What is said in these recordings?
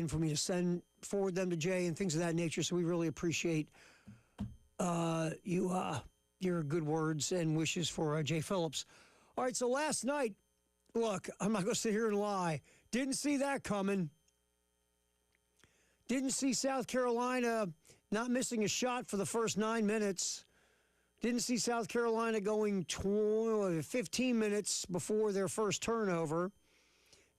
kind for me to forward them to Jay and things of that nature. So we really appreciate your good words and wishes for Jay Phillips. All right, so last night, look, I'm not going to sit here and lie. Didn't see that coming. Didn't see South Carolina not missing a shot for the first 9 minutes. Didn't see South Carolina going 15 minutes before their first turnover.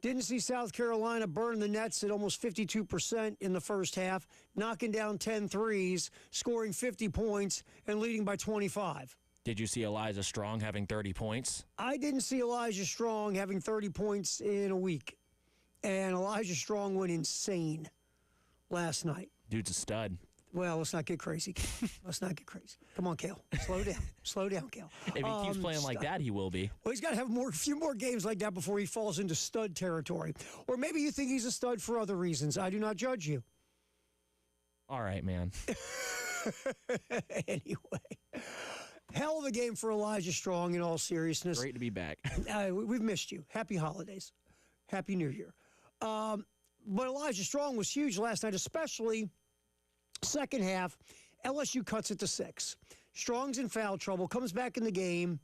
Didn't see South Carolina burn the nets at almost 52% in the first half, knocking down 10 threes, scoring 50 points, and leading by 25. Did you see Elijah Strong having 30 points? I didn't see Elijah Strong having 30 points in a week. And Elijah Strong went insane last night. Dude's a stud. Well, let's not get crazy. Let's not get crazy. Come on, Kale. Slow down. Slow down, Kale. If he keeps playing like that, he will be. Well, he's got to have a few more games like that before he falls into stud territory. Or maybe you think he's a stud for other reasons. I do not judge you. All right, man. Anyway. Hell of a game for Elijah Strong, in all seriousness. Great to be back. We've missed you. Happy holidays. Happy New Year. But Elijah Strong was huge last night, especially second half. LSU cuts it to 6. Strong's in foul trouble, comes back in the game.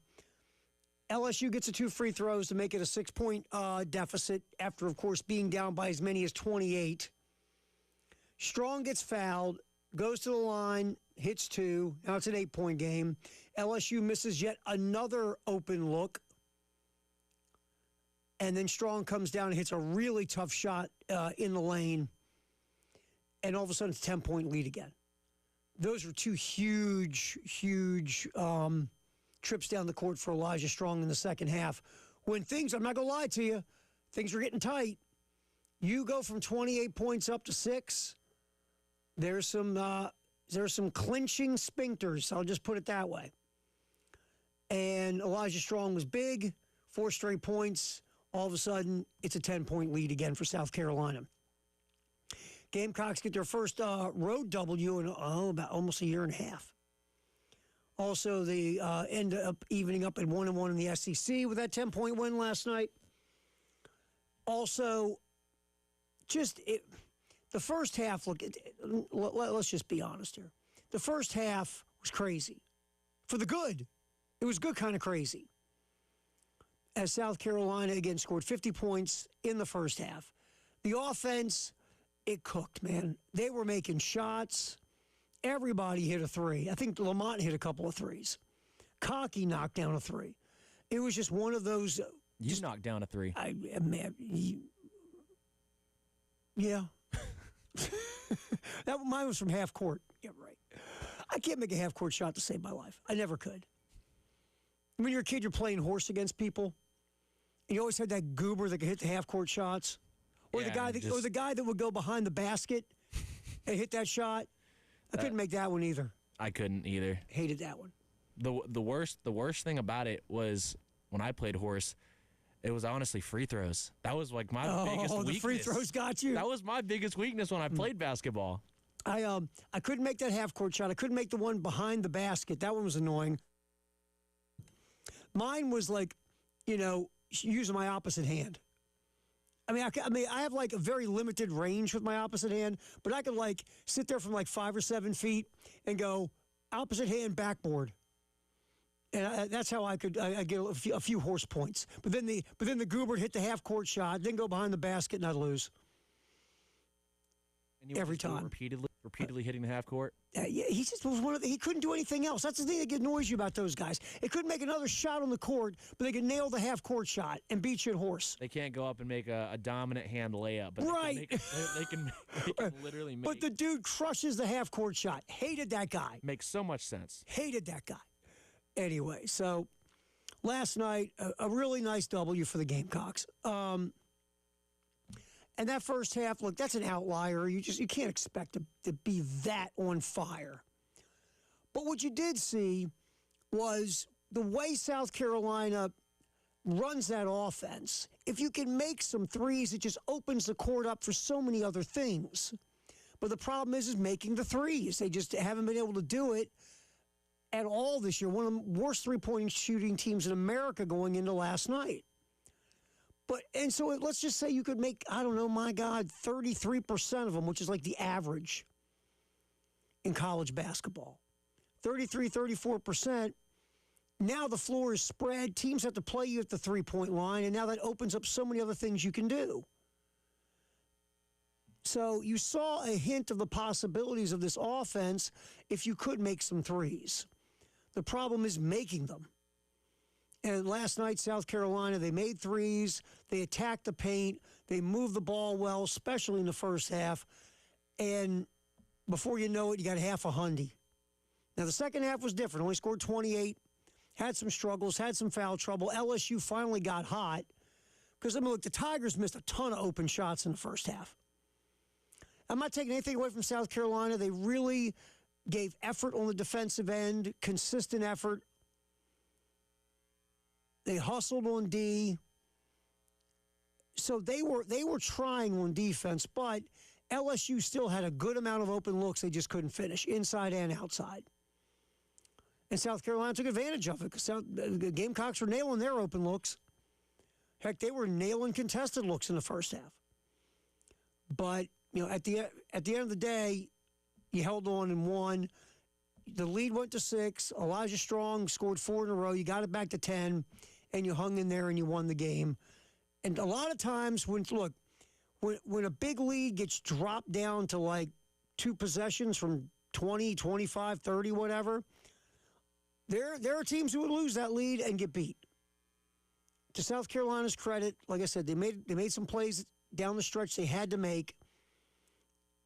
LSU gets 2 free throws to make it a 6-point deficit after, of course, being down by as many as 28. Strong gets fouled, goes to the line, hits 2. Now it's an 8-point game. LSU misses yet another open look. And then Strong comes down and hits a really tough shot in the lane. And all of a sudden, it's a 10-point lead again. Those were 2 huge trips down the court for Elijah Strong in the second half. When things, I'm not going to lie to you, things were getting tight. You go from 28 points up to 6. There's some clinching sphincters. I'll just put it that way. And Elijah Strong was big, 4 straight points. All of a sudden, it's a 10-point lead again for South Carolina. Gamecocks get their first road W in about almost a year and a half. Also, they end up evening up at 1-1 in the SEC with that 10-point win last night. Also, the first half, let's just be honest here. The first half was crazy. For the good. It was good kind of crazy. As South Carolina, again, scored 50 points in the first half. The offense, it cooked, man. They were making shots. Everybody hit a 3. I think Lamont hit a couple of 3s. Cocky knocked down a 3. It was just one of those. You knocked down a 3. Yeah. Mine was from half court. Yeah, right. I can't make a half court shot to save my life. I never could. When you're a kid, you're playing horse against people. And you always had that goober that could hit the half court shots. Or the guy that would go behind the basket and hit that shot. I couldn't make that one either. I couldn't either. Hated that one. The worst thing about it was when I played horse, it was honestly free throws. That was like my biggest weakness. Oh, the free throws got you? That was my biggest weakness when I played basketball. I couldn't make that half court shot. I couldn't make the one behind the basket. That one was annoying. Mine was like, using my opposite hand. I have like a very limited range with my opposite hand, but I could like sit there from like 5 or 7 feet and go opposite hand backboard, and that's how I get a few horse points. But then the goober would hit the half court shot, then go behind the basket, and I'd lose. And you every time, repeatedly hitting the half court. Yeah, he just was he couldn't do anything else. That's the thing that annoys you about those guys. They couldn't make another shot on the court, but they could nail the half court shot and beat you at horse. They can't go up and make a dominant hand layup, but right? They can literally make. But the dude crushes the half court shot. Hated that guy. Makes so much sense. Hated that guy. Anyway, so last night a really nice W for the Gamecocks. And that first half, look, that's an outlier. You can't expect to be that on fire. But what you did see was the way South Carolina runs that offense. If you can make some threes, it just opens the court up for so many other things. But the problem is making the threes. They just haven't been able to do it at all this year. One of the worst three-point shooting teams in America going into last night. And so let's just say you could make, I don't know, my God, 33% of them, which is like the average in college basketball. 33, 34%. Now the floor is spread. Teams have to play you at the three-point line, and now that opens up so many other things you can do. So you saw a hint of the possibilities of this offense if you could make some threes. The problem is making them. And last night, South Carolina, they made threes. They attacked the paint. They moved the ball well, especially in the first half. And before you know it, you got half a hundy. Now, the second half was different. Only scored 28. Had some struggles, had some foul trouble. LSU finally got hot. Because, I mean, look, the Tigers missed a ton of open shots in the first half. I'm not taking anything away from South Carolina. They really gave effort on the defensive end, consistent effort. They hustled on D. So they were trying on defense, but LSU still had a good amount of open looks they just couldn't finish, inside and outside. And South Carolina took advantage of it because the Gamecocks were nailing their open looks. Heck, they were nailing contested looks in the first half. But, you know, at the end of the day, you held on and won. The lead went to 6. Elijah Strong scored 4 in a row. You got it back to 10, and you hung in there and you won the game. And a lot of times when a big lead gets dropped down to like 2 possessions from 20, 25, 30, whatever, there are teams who would lose that lead and get beat. To South Carolina's credit, like I said, they made some plays down the stretch they had to make,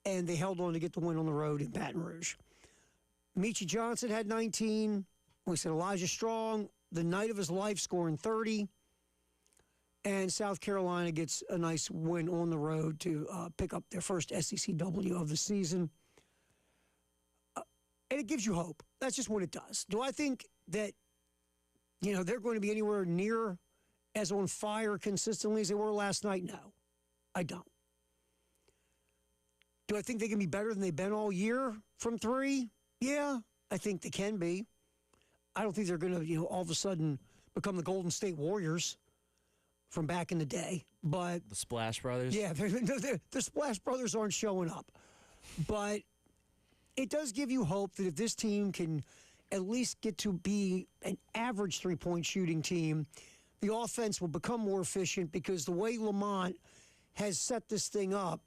and they held on to get the win on the road in Baton Rouge. Meechie Johnson had 19. We said Elijah Strong, the night of his life, scoring 30. And South Carolina gets a nice win on the road to pick up their first SEC W of the season. And it gives you hope. That's just what it does. Do I think that, you know, they're going to be anywhere near as on fire consistently as they were last night? No, I don't. Do I think they can be better than they've been all year from 3? Yeah, I think they can be. I don't think they're going to, you know, all of a sudden become the Golden State Warriors from back in the day. But the Splash Brothers? Yeah, the Splash Brothers aren't showing up. But it does give you hope that if this team can at least get to be an average three-point shooting team, the offense will become more efficient because the way Lamont has set this thing up,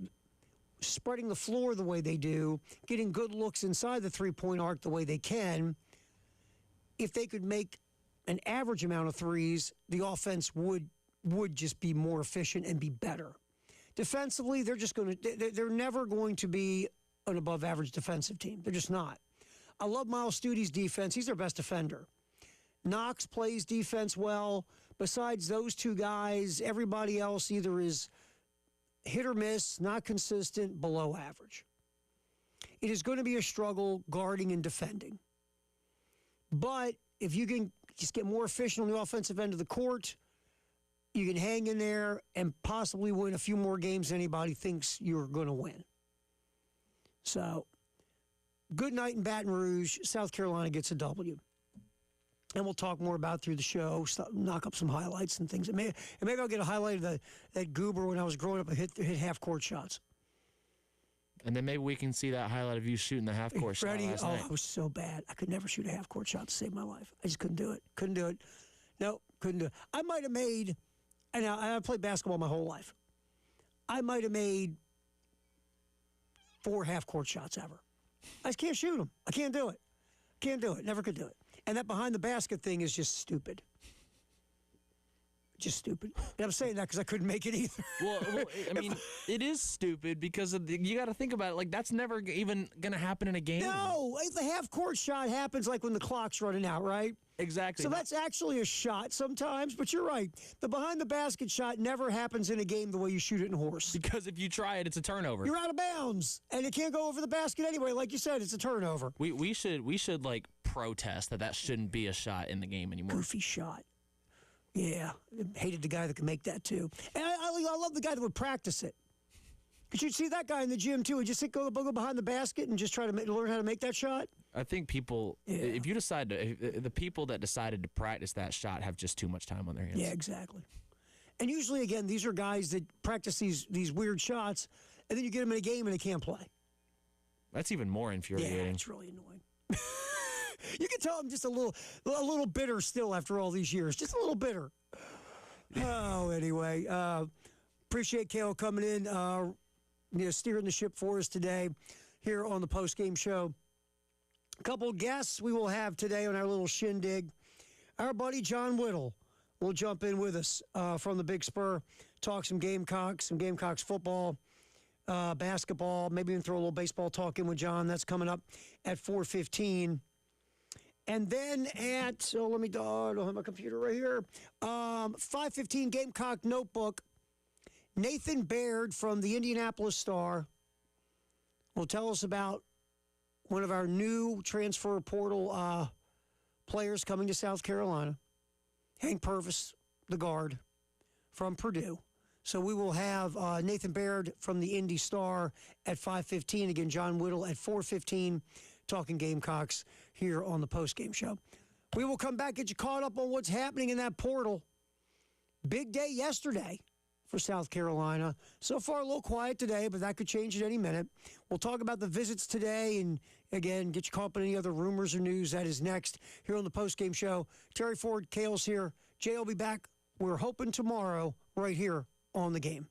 spreading the floor the way they do, getting good looks inside the three-point arc the way they can, if they could make an average amount of threes, the offense would just be more efficient and be better. Defensively, they're never going to be an above-average defensive team. They're just not. I love Miles Studi's defense. He's their best defender. Knox plays defense well. Besides those 2 guys, everybody else either is hit or miss, not consistent, below average. It is going to be a struggle guarding and defending. But if you can just get more efficient on the offensive end of the court, you can hang in there and possibly win a few more games than anybody thinks you're going to win. So, good night in Baton Rouge. South Carolina gets a W. And we'll talk more about it through the show, knock up some highlights and things. And maybe I'll get a highlight of that goober when I was growing up and hit half-court shots. And then maybe we can see that highlight of you shooting the half-court shot last night. I was so bad. I could never shoot a half-court shot to save my life. I just couldn't do it. Couldn't do it. No, couldn't do it. I might have made, and I played basketball my whole life. I might have made 4 half-court shots ever. I just can't shoot them. I can't do it. Can't do it. Never could do it. And that behind-the-basket thing is just stupid. Just stupid. And I'm saying that because I couldn't make it either. Well I mean, it is stupid because you got to think about it. Like, that's never even going to happen in a game. No, the half-court shot happens like when the clock's running out, right? Exactly. So that's actually a shot sometimes, but you're right. The behind-the-basket shot never happens in a game the way you shoot it in horse. Because if you try it, it's a turnover. You're out of bounds, and it can't go over the basket anyway. Like you said, it's a turnover. We should like protest that shouldn't be a shot in the game anymore. Goofy shot. Yeah, hated the guy that could make that too. And I love the guy that would practice it. Because you'd see that guy in the gym too. He'd just go behind the basket and just try to learn how to make that shot. I think people, if you decide the people that decided to practice that shot have just too much time on their hands. Yeah, exactly. And usually, again, these are guys that practice these weird shots, and then you get them in a game and they can't play. That's even more infuriating. Yeah, it's really annoying. You can tell I'm just a little bitter still after all these years. Just a little bitter. Oh, anyway. Appreciate Kale coming in, steering the ship for us today here on the post-game show. A couple of guests we will have today on our little shindig. Our buddy John Whittle will jump in with us from the Big Spur, talk some Gamecocks football, basketball, maybe even throw a little baseball talk in with John. That's coming up at 4:15. And then I don't have my computer right here. 5:15 Gamecock Notebook. Nathan Baird from the Indianapolis Star will tell us about one of our new transfer portal players coming to South Carolina. Hank Purvis, the guard from Purdue. So we will have Nathan Baird from the Indy Star at 5:15. Again, John Whittle at 4:15, talking Gamecocks here on the postgame show. We will come back, get you caught up on what's happening in that portal. Big day yesterday for South Carolina. So far, a little quiet today, but that could change at any minute. We'll talk about the visits today and, again, get you caught up on any other rumors or news. That is next here on the postgame show. Terry Ford, Kale's here. Jay will be back. We're hoping tomorrow right here on the game.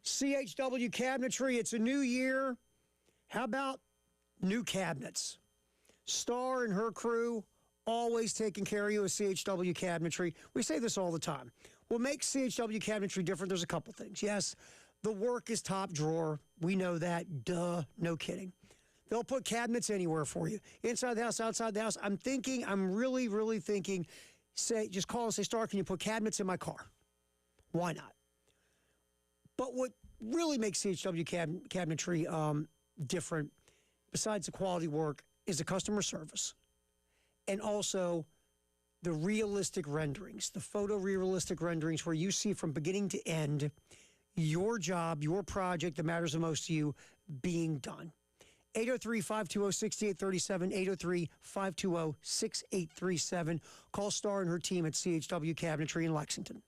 CHW Cabinetry, it's a new year. How about new cabinets? Star and her crew always taking care of you at CHW Cabinetry. We say this all the time. What makes CHW Cabinetry different, there's a couple things. Yes, the work is top drawer. We know that. Duh, no kidding. They'll put cabinets anywhere for you. Inside the house, outside the house. I'm really, really thinking, just call and say, Star, can you put cabinets in my car? Why not? But what really makes CHW Cabinetry different, besides the quality work, is the customer service. And also the realistic renderings, the photorealistic renderings where you see from beginning to end your job, your project that matters the most to you being done. 803-520-6837, 803-520-6837. Call Star and her team at CHW Cabinetry in Lexington.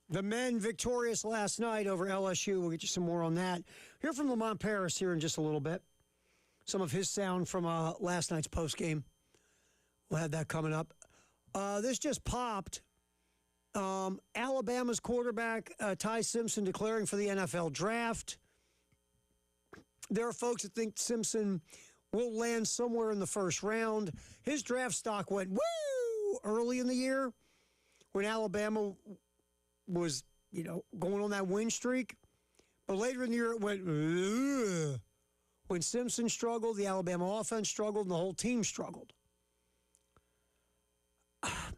The men victorious last night over LSU. We'll get you some more on that. Hear from Lamont Paris here in just a little bit. Some of his sound from last night's postgame. We'll have that coming up. This just popped. Alabama's quarterback, Ty Simpson, declaring for the NFL draft. There are folks that think Simpson will land somewhere in the first round. His draft stock went woo early in the year when Alabama was, going on that win streak. But later in the year, it went ugh. When Simpson struggled, the Alabama offense struggled, and the whole team struggled.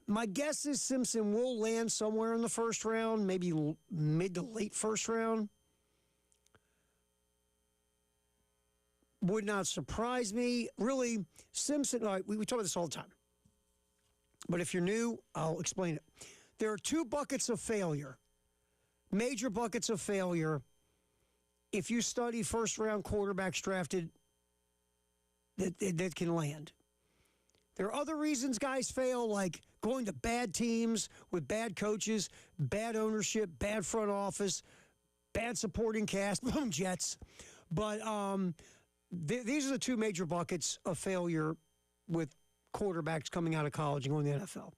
My guess is Simpson will land somewhere in the first round, maybe mid to late first round. Would not surprise me. Really, Simpson, we talk about this all the time. But if you're new, I'll explain it. There are two buckets of failure, major buckets of failure. If you study first-round quarterbacks drafted, that can land. There are other reasons guys fail, like going to bad teams with bad coaches, bad ownership, bad front office, bad supporting cast, Jets. But these are the two major buckets of failure with quarterbacks coming out of college and going to the NFL.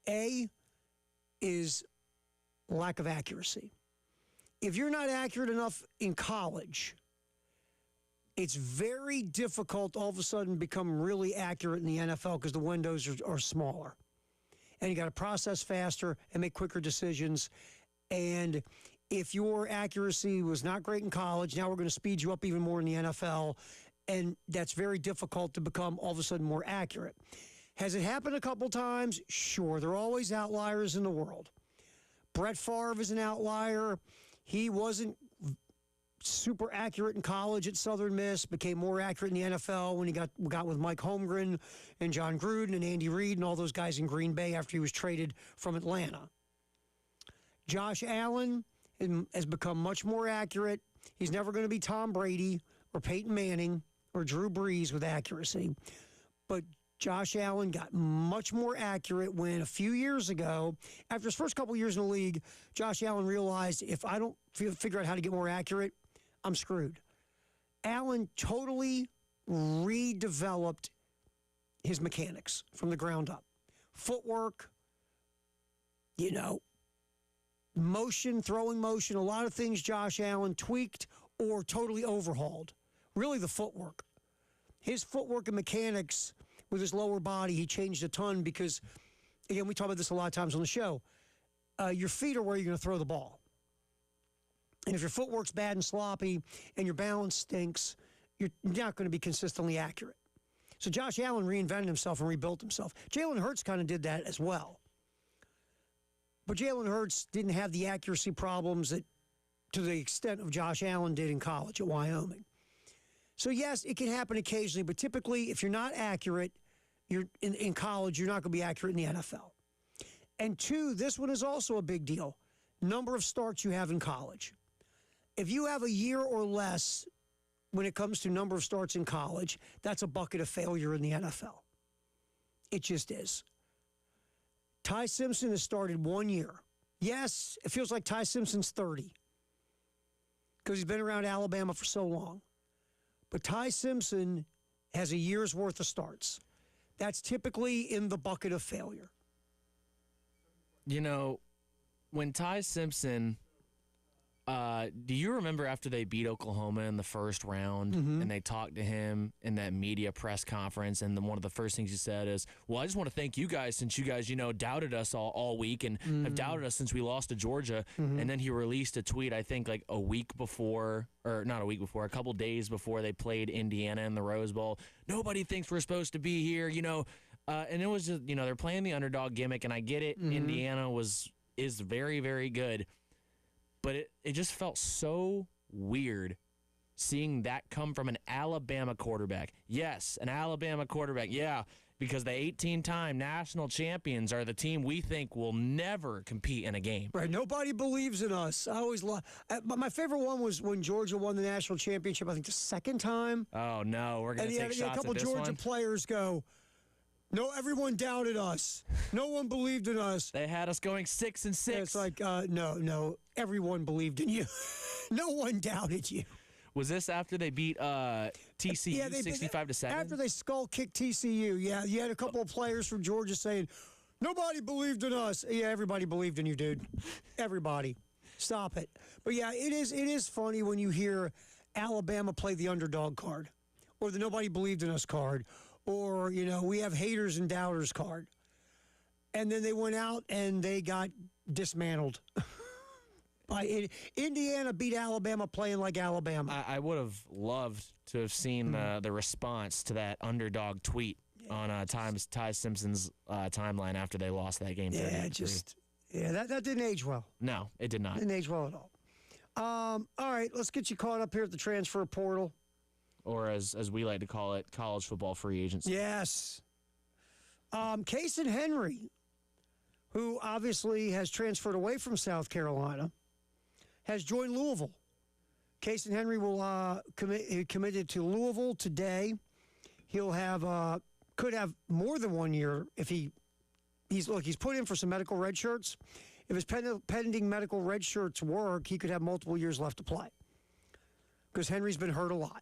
A is lack of accuracy. If you're not accurate enough in college, it's very difficult all of a sudden become really accurate in the NFL because the windows are smaller. And you got to process faster and make quicker decisions. And if your accuracy was not great in college, now we're going to speed you up even more in the NFL. And that's very difficult to become all of a sudden more accurate. Has it happened a couple times? Sure. There are always outliers in the world. Brett Favre is an outlier. He wasn't super accurate in college at Southern Miss, became more accurate in the NFL when he got with Mike Holmgren and John Gruden and Andy Reid and all those guys in Green Bay after he was traded from Atlanta. Josh Allen has become much more accurate. He's never going to be Tom Brady or Peyton Manning or Drew Brees with accuracy. But Josh Allen got much more accurate when a few years ago, after his first couple years in the league, Josh Allen realized if I don't figure out how to get more accurate, I'm screwed. Allen totally redeveloped his mechanics from the ground up. Footwork, motion, throwing motion, a lot of things Josh Allen tweaked or totally overhauled. Really the footwork. His footwork and mechanics with his lower body, he changed a ton because, again, we talk about this a lot of times on the show. Your feet are where you're going to throw the ball. And if your footwork's bad and sloppy and your balance stinks, you're not going to be consistently accurate. So Josh Allen reinvented himself and rebuilt himself. Jalen Hurts kind of did that as well. But Jalen Hurts didn't have the accuracy problems that, to the extent of Josh Allen did in college at Wyoming. So, yes, it can happen occasionally, but typically if you're not accurate you're in college, you're not going to be accurate in the NFL. And two, this one is also a big deal, number of starts you have in college. If you have a year or less when it comes to number of starts in college, that's a bucket of failure in the NFL. It just is. Ty Simpson has started 1 year. Yes, it feels like Ty Simpson's 30 because he's been around Alabama for so long. But Ty Simpson has a year's worth of starts. That's typically in the bucket of failure. When Ty Simpson, do you remember after they beat Oklahoma in the first round and they talked to him in that media press conference, and one of the first things he said is, well, I just want to thank you guys since you guys, doubted us all week and have doubted us since we lost to Georgia. And then he released a tweet, I think like a couple days before they played Indiana in the Rose Bowl. Nobody thinks we're supposed to be here, and it was just, they're playing the underdog gimmick, and I get it. Indiana is very, very good. But it just felt so weird seeing that come from an Alabama quarterback. Yes, an Alabama quarterback. Yeah, because the 18-time national champions are the team we think will never compete in a game. Right. Nobody believes in us. I always my favorite one was when Georgia won the national championship, I think the second time. Oh, no. We're going to take shots at this one. And a couple Georgia players go, No, everyone doubted us. No one believed in us. They had us going 6-6. It's like, no, everyone believed in you. No one doubted you. Was this after they beat TCU 65-7? After they skull kicked TCU, yeah, you had a couple of players from Georgia saying, nobody believed in us. Yeah, everybody believed in you, dude. Everybody. Stop it. But yeah, it is funny when you hear Alabama play the underdog card, or the nobody believed in us card, or, we have haters and doubters card. And then they went out and they got dismantled. Indiana beat Alabama playing like Alabama. I would have loved to have seen the response to that underdog tweet on Ty Simpson's timeline after they lost that game. That didn't age well. No, it did not. Didn't age well at all. All right, let's get you caught up here at the transfer portal. Or as we like to call it, college football free agency. Yes. Casey Henry, who obviously has transferred away from South Carolina, has joined Louisville. Casey Henry will committed to Louisville today. He'll have could have more than 1 year if he's put in for some medical red shirts. If his pending medical red shirts work, he could have multiple years left to play because Henry's been hurt a lot.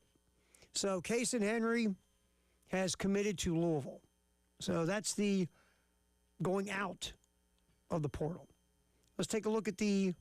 So Casey Henry has committed to Louisville. So that's the going out of the portal. Let's take a look at the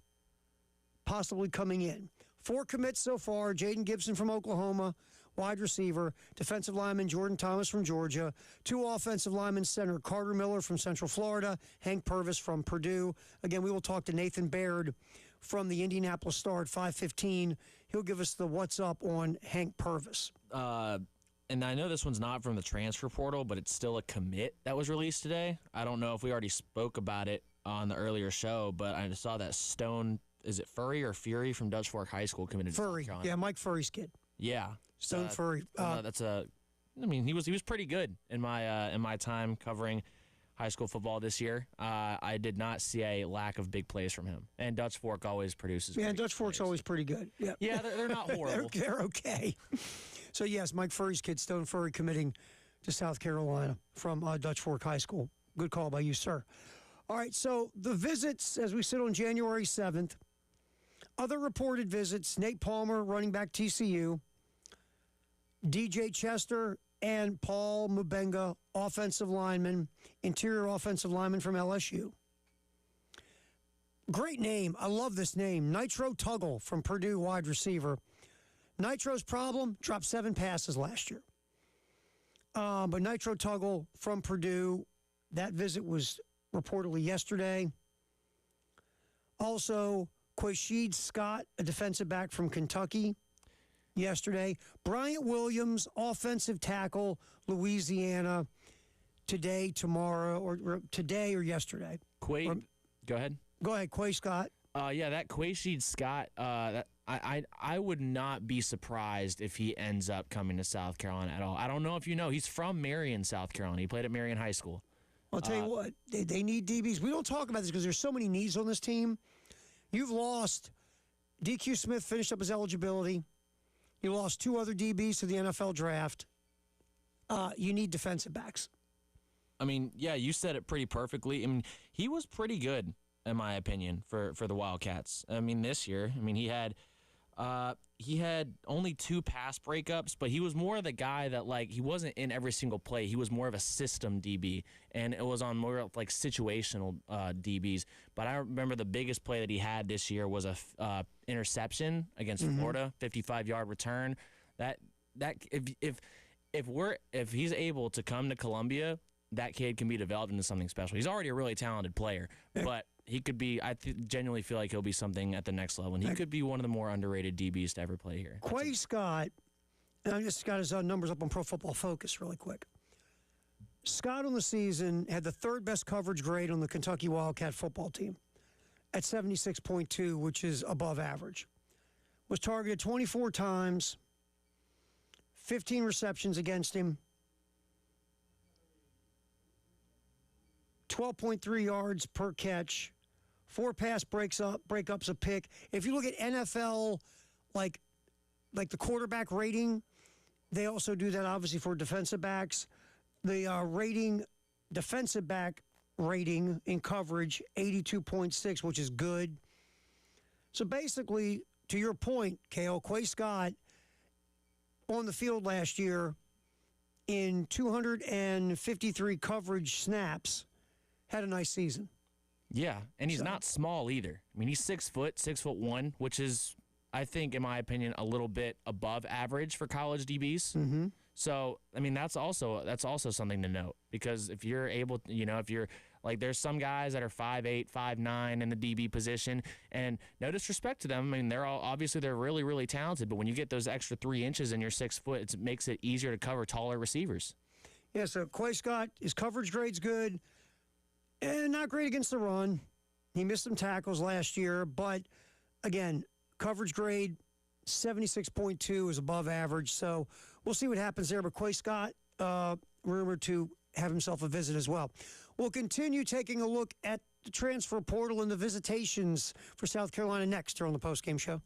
possibly coming in. 4 commits so far. Jaden Gibson from Oklahoma, wide receiver. Defensive lineman Jordan Thomas from Georgia. 2 offensive linemen, center Carter Miller from Central Florida. Hank Purvis from Purdue. Again, we will talk to Nathan Baird from the Indianapolis Star at 5:15. He'll give us the what's up on Hank Purvis. And I know this one's not from the transfer portal, but it's still a commit that was released today. I don't know if we already spoke about it on the earlier show, but I saw that Stone, is it Furry or Fury from Dutch Fork High School committed Furry. to South Carolina. Yeah, Mike Furry's kid. Yeah. Stone Furry. He was pretty good in my time covering high school football this year. I did not see a lack of big plays from him. And Dutch Fork always produces. Yeah, Dutch Fork's always pretty good. Yeah, yeah, they're not horrible. they're okay. So yes, Mike Furry's kid, Stone Furry, committing to South Carolina from Dutch Fork High School. Good call by you, sir. All right, so the visits as we sit on January 7th. Other reported visits: Nate Palmer, running back TCU. DJ Chester and Paul Mubenga, offensive lineman, interior offensive lineman from LSU. Great name. I love this name. Nitro Tuggle from Purdue, wide receiver. Nitro's problem, dropped 7 passes last year. But Nitro Tuggle from Purdue, that visit was reportedly yesterday. Also, Quashid Scott, a defensive back from Kentucky, yesterday. Bryant Williams, offensive tackle, Louisiana, today, tomorrow, or today or yesterday. Go ahead. Go ahead, Quay Scott. That Quashid Scott, I would not be surprised if he ends up coming to South Carolina at all. I don't know if you know, he's from Marion, South Carolina. He played at Marion High School. I'll tell you what, they need DBs. We don't talk about this because there's so many needs on this team. You've lost, DQ Smith finished up his eligibility. You lost 2 other DBs to the NFL draft. You need defensive backs. I mean, yeah, you said it pretty perfectly. I mean, he was pretty good, in my opinion, for the Wildcats. I mean, this year, he had only 2 pass breakups, but he was more the guy that, he wasn't in every single play. He was more of a system DB, and it was on more of, situational DBs. But I remember the biggest play that he had this year was a interception against Florida, 55-yard return. That if he's able to come to Columbia, that kid can be developed into something special. He's already a really talented player, but he could be, genuinely feel like he'll be something at the next level. And he could be one of the more underrated DBs to ever play here. Quay Scott, and I just got his numbers up on Pro Football Focus really quick. Scott on the season had the 3rd best coverage grade on the Kentucky Wildcat football team at 76.2, which is above average. Was targeted 24 times, 15 receptions against him, 12.3 yards per catch, 4 pass breakups a pick. If you look at NFL, like the quarterback rating, they also do that obviously for defensive backs. The rating defensive back rating in coverage, 82.6, which is good. So basically, to your point, Kale, Quay Scott on the field last year in 253 coverage snaps had a nice season. Yeah, and he's not small either. I mean, he's 6 foot, 6'1", which is, I think, in my opinion, a little bit above average for college DBs. Mm-hmm. So, I mean, that's also something to note, because if you're able, if you're like, there's some guys that are 5'8", 5'9" in the DB position, and no disrespect to them. I mean, they're really, really talented, but when you get those extra 3 inches in your 6 foot, it makes it easier to cover taller receivers. Yeah, so Quay Scott, his coverage grade's good, and not great against the run. He missed some tackles last year, but again, coverage grade 76.2 is above average. So we'll see what happens there. But Quay Scott, rumored to have himself a visit as well. We'll continue taking a look at the transfer portal and the visitations for South Carolina next here on the postgame show.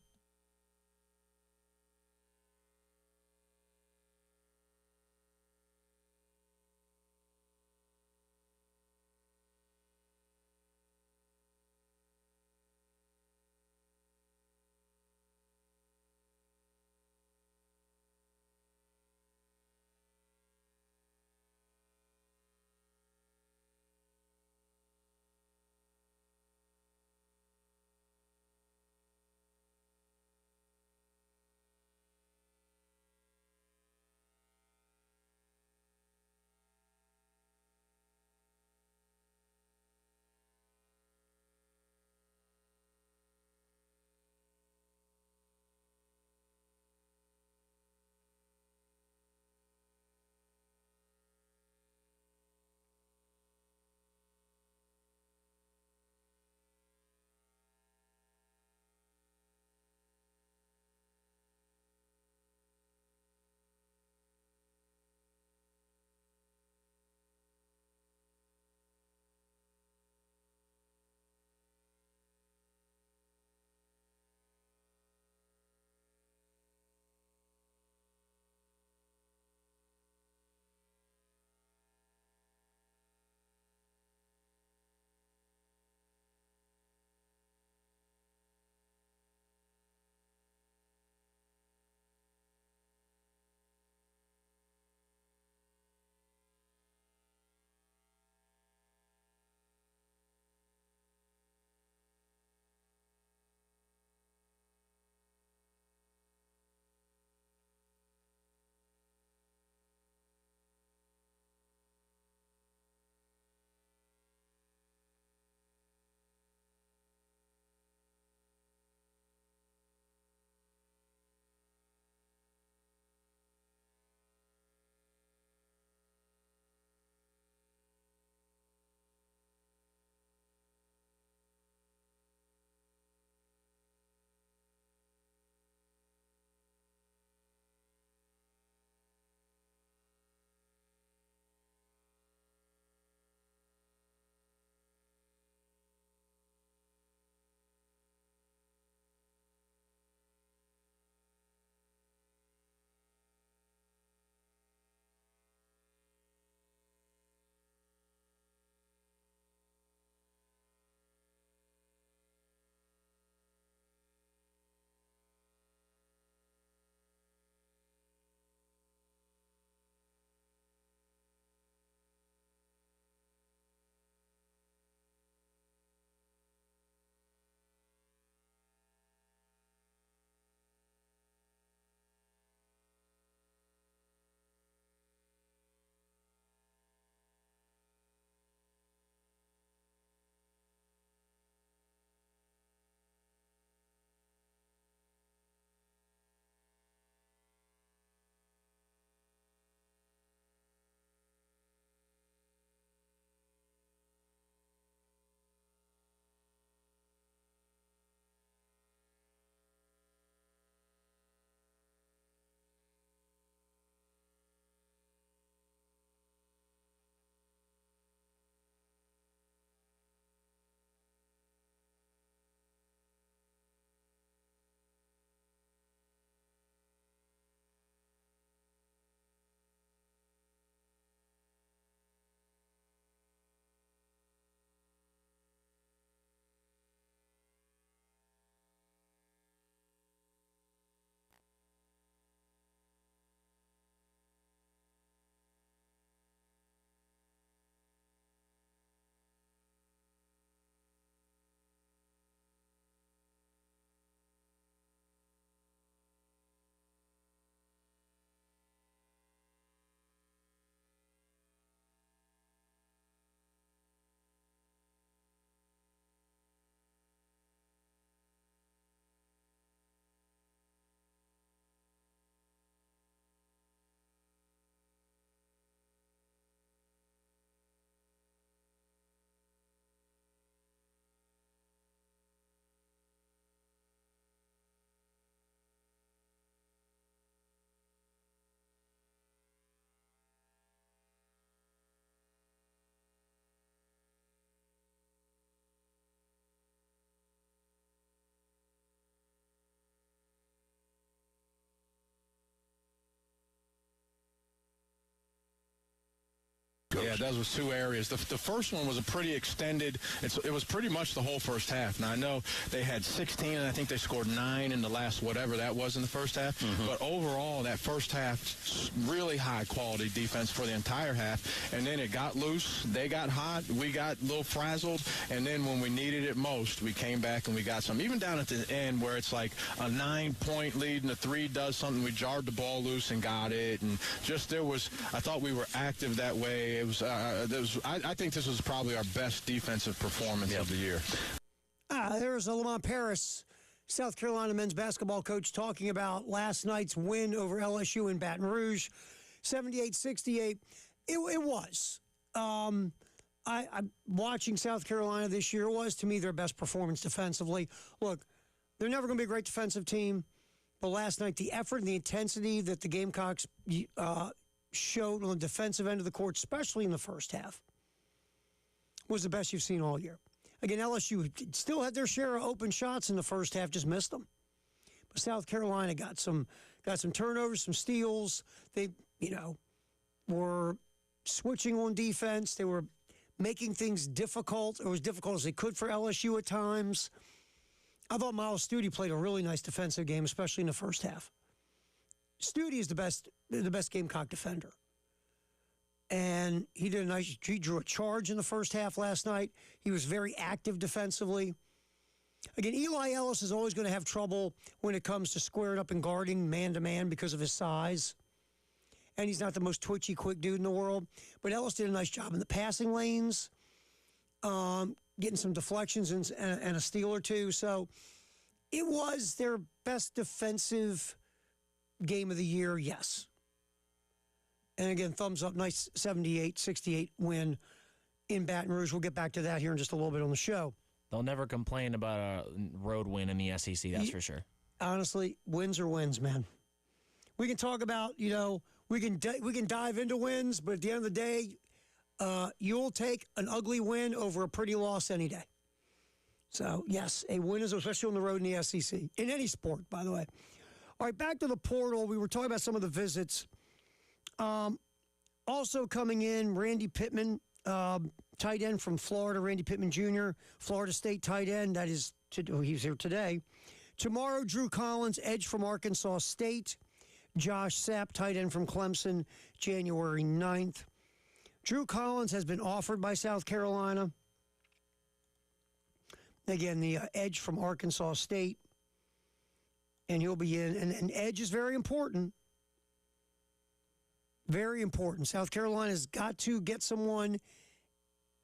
Coach. Yeah, those was 2 areas. The first one was a pretty extended. It was pretty much the whole first half. Now, I know they had 16, and I think they scored 9 in the last whatever that was in the first half. But overall, that first half, really high-quality defense for the entire half. And then it got loose. They got hot. We got a little frazzled. And then when we needed it most, we came back and we got some. Even down at the end where it's like a 9-point lead and the 3 does something, we jarred the ball loose and got it. And just I thought we were active that way. I think this was probably our best defensive performance of the year. There's Lamont Paris, South Carolina men's basketball coach, talking about last night's win over LSU in Baton Rouge, 78-68. It was. I'm watching South Carolina this year. It was, to me, their best performance defensively. Look, they're never going to be a great defensive team, but last night, the effort and the intensity that the Gamecocks showed on the defensive end of the court, especially in the first half, was the best you've seen all year. Again, LSU still had their share of open shots in the first half, just missed them. But South Carolina got some turnovers, some steals. They, were switching on defense. They were making things difficult, or as difficult as they could for LSU at times. I thought Miles Studi played a really nice defensive game, especially in the first half. Studi is the best Gamecock defender. And he drew a charge in the first half last night. He was very active defensively. Again, Eli Ellis is always going to have trouble when it comes to squaring up and guarding man-to-man because of his size. And he's not the most twitchy, quick dude in the world. But Ellis did a nice job in the passing lanes, getting some deflections and a steal or two. So it was their best defensive game of the year, yes. And again, thumbs up, nice 78-68 win in Baton Rouge. We'll get back to that here in just a little bit on the show. They'll never complain about a road win in the SEC, that's for sure. Honestly, wins are wins, man. We can talk about, we can dive into wins, but at the end of the day, you'll take an ugly win over a pretty loss any day. So, yes, a win is especially on the road in the SEC, in any sport, by the way. All right, back to the portal. We were talking about some of the visits. Also coming in, Randy Pittman, tight end from Florida, Randy Pittman Jr., Florida State tight end. He's here today. Tomorrow, Drew Collins, edge from Arkansas State. Josh Sapp, tight end from Clemson, January 9th. Drew Collins has been offered by South Carolina. Again, the edge from Arkansas State. And he'll be in. And edge is very important. Very important. South Carolina's got to get someone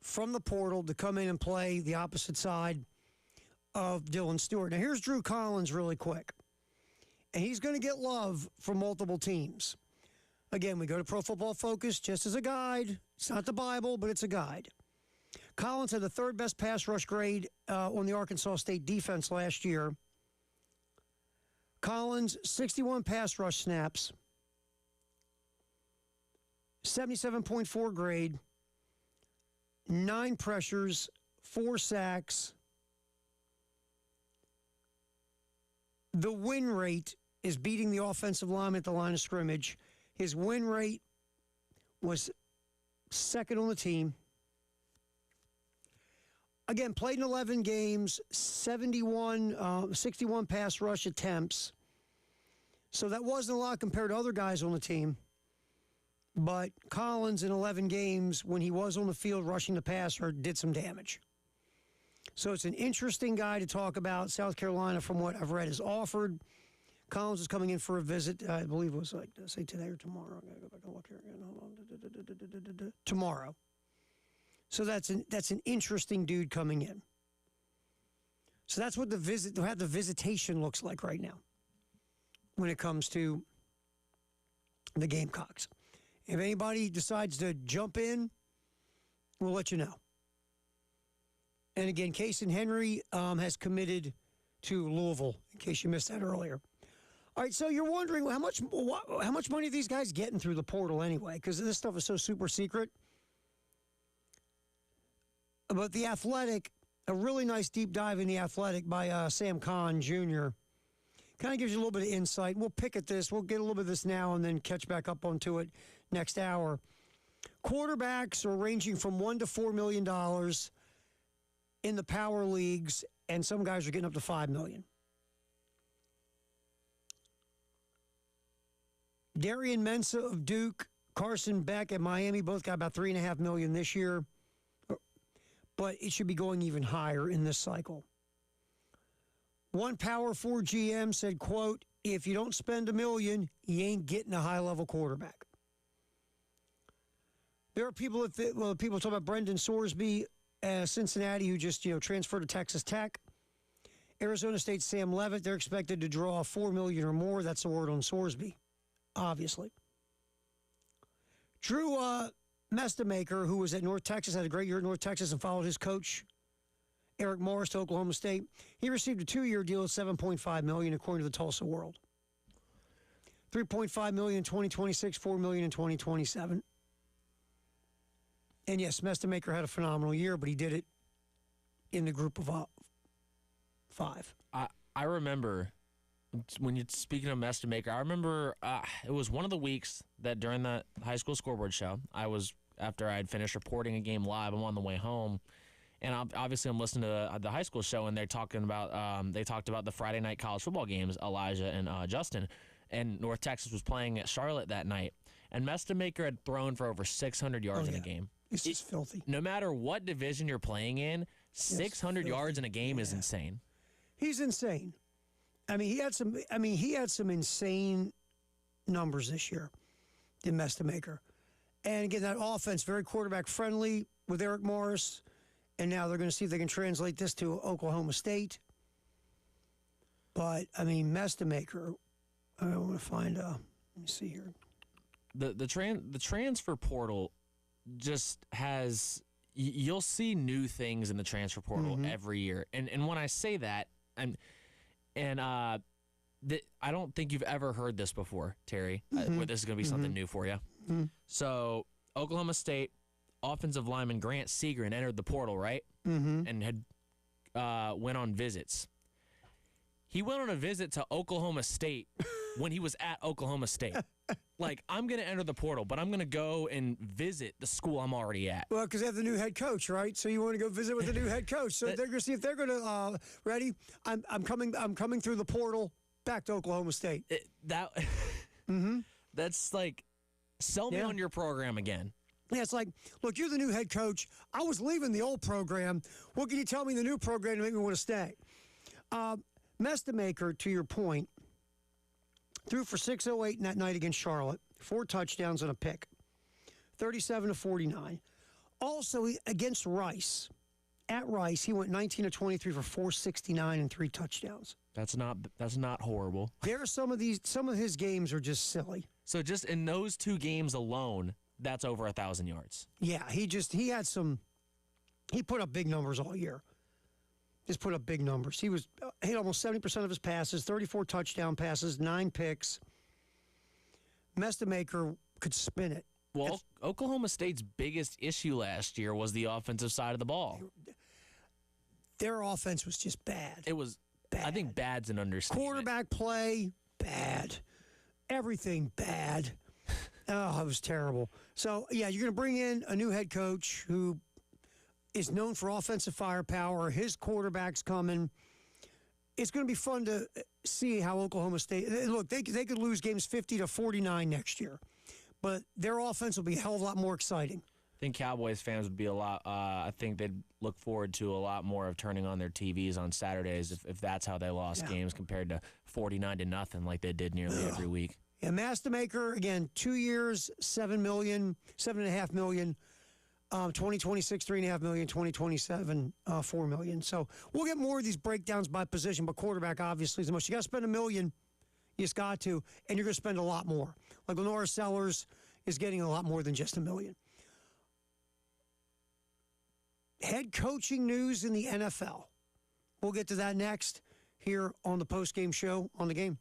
from the portal to come in and play the opposite side of Dylan Stewart. Now, here's Drew Collins really quick. And he's going to get love from multiple teams. Again, we go to Pro Football Focus just as a guide. It's not the Bible, but it's a guide. Collins had the third best pass rush grade on the Arkansas State defense last year. Collins, 61 pass rush snaps, 77.4 grade, 9 pressures, 4 sacks. The win rate is beating the offensive lineman at the line of scrimmage. His win rate was second on the team. Again, played in 11 games, 61 pass rush attempts. So that wasn't a lot compared to other guys on the team. But Collins in 11 games, when he was on the field rushing the passer, did some damage. So it's an interesting guy to talk about. South Carolina, from what I've read, is offered. Collins is coming in for a visit. I believe it was say today or tomorrow. I got to go back and look here again. Hold on. Tomorrow. So that's an interesting dude coming in. So that's what the visitation looks like right now when it comes to the Gamecocks. If anybody decides to jump in, we'll let you know. And again, Casey Henry has committed to Louisville, in case you missed that earlier. All right, so you're wondering how much money are these guys getting through the portal anyway? Because this stuff is so super secret. But The Athletic, a really nice deep dive in The Athletic by Sam Kahn Jr., kind of gives you a little bit of insight. We'll pick at this. We'll get a little bit of this now and then catch back up onto it next hour. Quarterbacks are ranging from $1 to $4 million in the power leagues, and some guys are getting up to $5 million. Darian Mensah of Duke, Carson Beck at Miami both got about $3.5 million this year, but it should be going even higher in this cycle. One Power 4 GM said, quote, if you don't spend $1 million, you ain't getting a high-level quarterback. There are people people talk about Brendan Sorsby, Cincinnati, who just transferred to Texas Tech. Arizona State's Sam Levitt, they're expected to draw $4 million or more. That's the word on Sorsby, obviously. Drew Mestamaker, who was at North Texas, had a great year at North Texas and followed his coach, Eric Morris, to Oklahoma State. He received a 2-year deal at $7.5 million, according to the Tulsa World. $3.5 million in 2026, $4 million in 2027. And yes, Mestamaker had a phenomenal year, but he did it in the group of 5. I remember when you're speaking of Mestamaker, I remember it was one of the weeks that during the high school scoreboard show, after I had finished reporting a game live, I'm on the way home, and obviously I'm listening to the high school show, and they talked about the Friday night college football games, Elijah and Justin, and North Texas was playing at Charlotte that night, and Mestamaker had thrown for over 600 yards in a game. It's just filthy. No matter what division you're playing in, 600 yards in a game is insane. He's insane. He had some insane numbers this year, did Mestamaker. And again, that offense, very quarterback friendly with Eric Morris. And now they're going to see if they can translate this to Oklahoma State. But Mestamaker, I want to find let me see here. The transfer portal just has, you'll see new things in the transfer portal every year. And when I say that, I don't think you've ever heard this before, Terry. Where this is going to be something new for you. So Oklahoma State offensive lineman Grant Segrin entered the portal, right? And had went on visits. He went on a visit to Oklahoma State when he was at Oklahoma State. Like, I'm going to enter the portal, but I'm going to go and visit the school I'm already at. Well, because they have the new head coach, right? So you want to go visit with the new head coach. So they're going to see if they're going to ready. I'm coming through the portal back to Oklahoma State. That's like, sell me on your program again. Yeah, it's like, look, you're the new head coach. I was leaving the old program. What can you tell me in the new program to make me want to stay? Mestamaker, to your point, threw for 608 in that night against Charlotte, 4 touchdowns and a pick, 37-49. Also, against Rice, at Rice, he went 19 of 23 for 469 and 3 touchdowns. That's not horrible. There are some of his games are just silly. So just in those 2 games alone, that's over 1,000 yards. Yeah, he put up big numbers all year. Just put up big numbers. He hit almost 70% of his passes, 34 touchdown passes, 9 picks. Mestamaker could spin it. Well, Oklahoma State's biggest issue last year was the offensive side of the ball. Their offense was just bad. It was bad. I think bad's an understatement. Quarterback play, bad. Everything bad. Oh, it was terrible. So, yeah, you're going to bring in a new head coach who is known for offensive firepower. His quarterback's coming. It's going to be fun to see how Oklahoma State. Look, they could lose games 50-49 next year, but their offense will be a hell of a lot more exciting. I think Cowboys fans would be a lot. I think they'd look forward to a lot more of turning on their TVs on Saturdays if that's how they lost games compared to 49-0 like they did nearly every week. Yeah, Mestamaker, again, 2 years, $7.5 million. 2026, $3.5 million. 2027, $4 million. So we'll get more of these breakdowns by position, but quarterback obviously is the most. You got to spend $1 million. You just got to, and you're going to spend a lot more. Like Lenora Sellers is getting a lot more than just $1 million. Head coaching news in the NFL. We'll get to that next here on the postgame show on the game.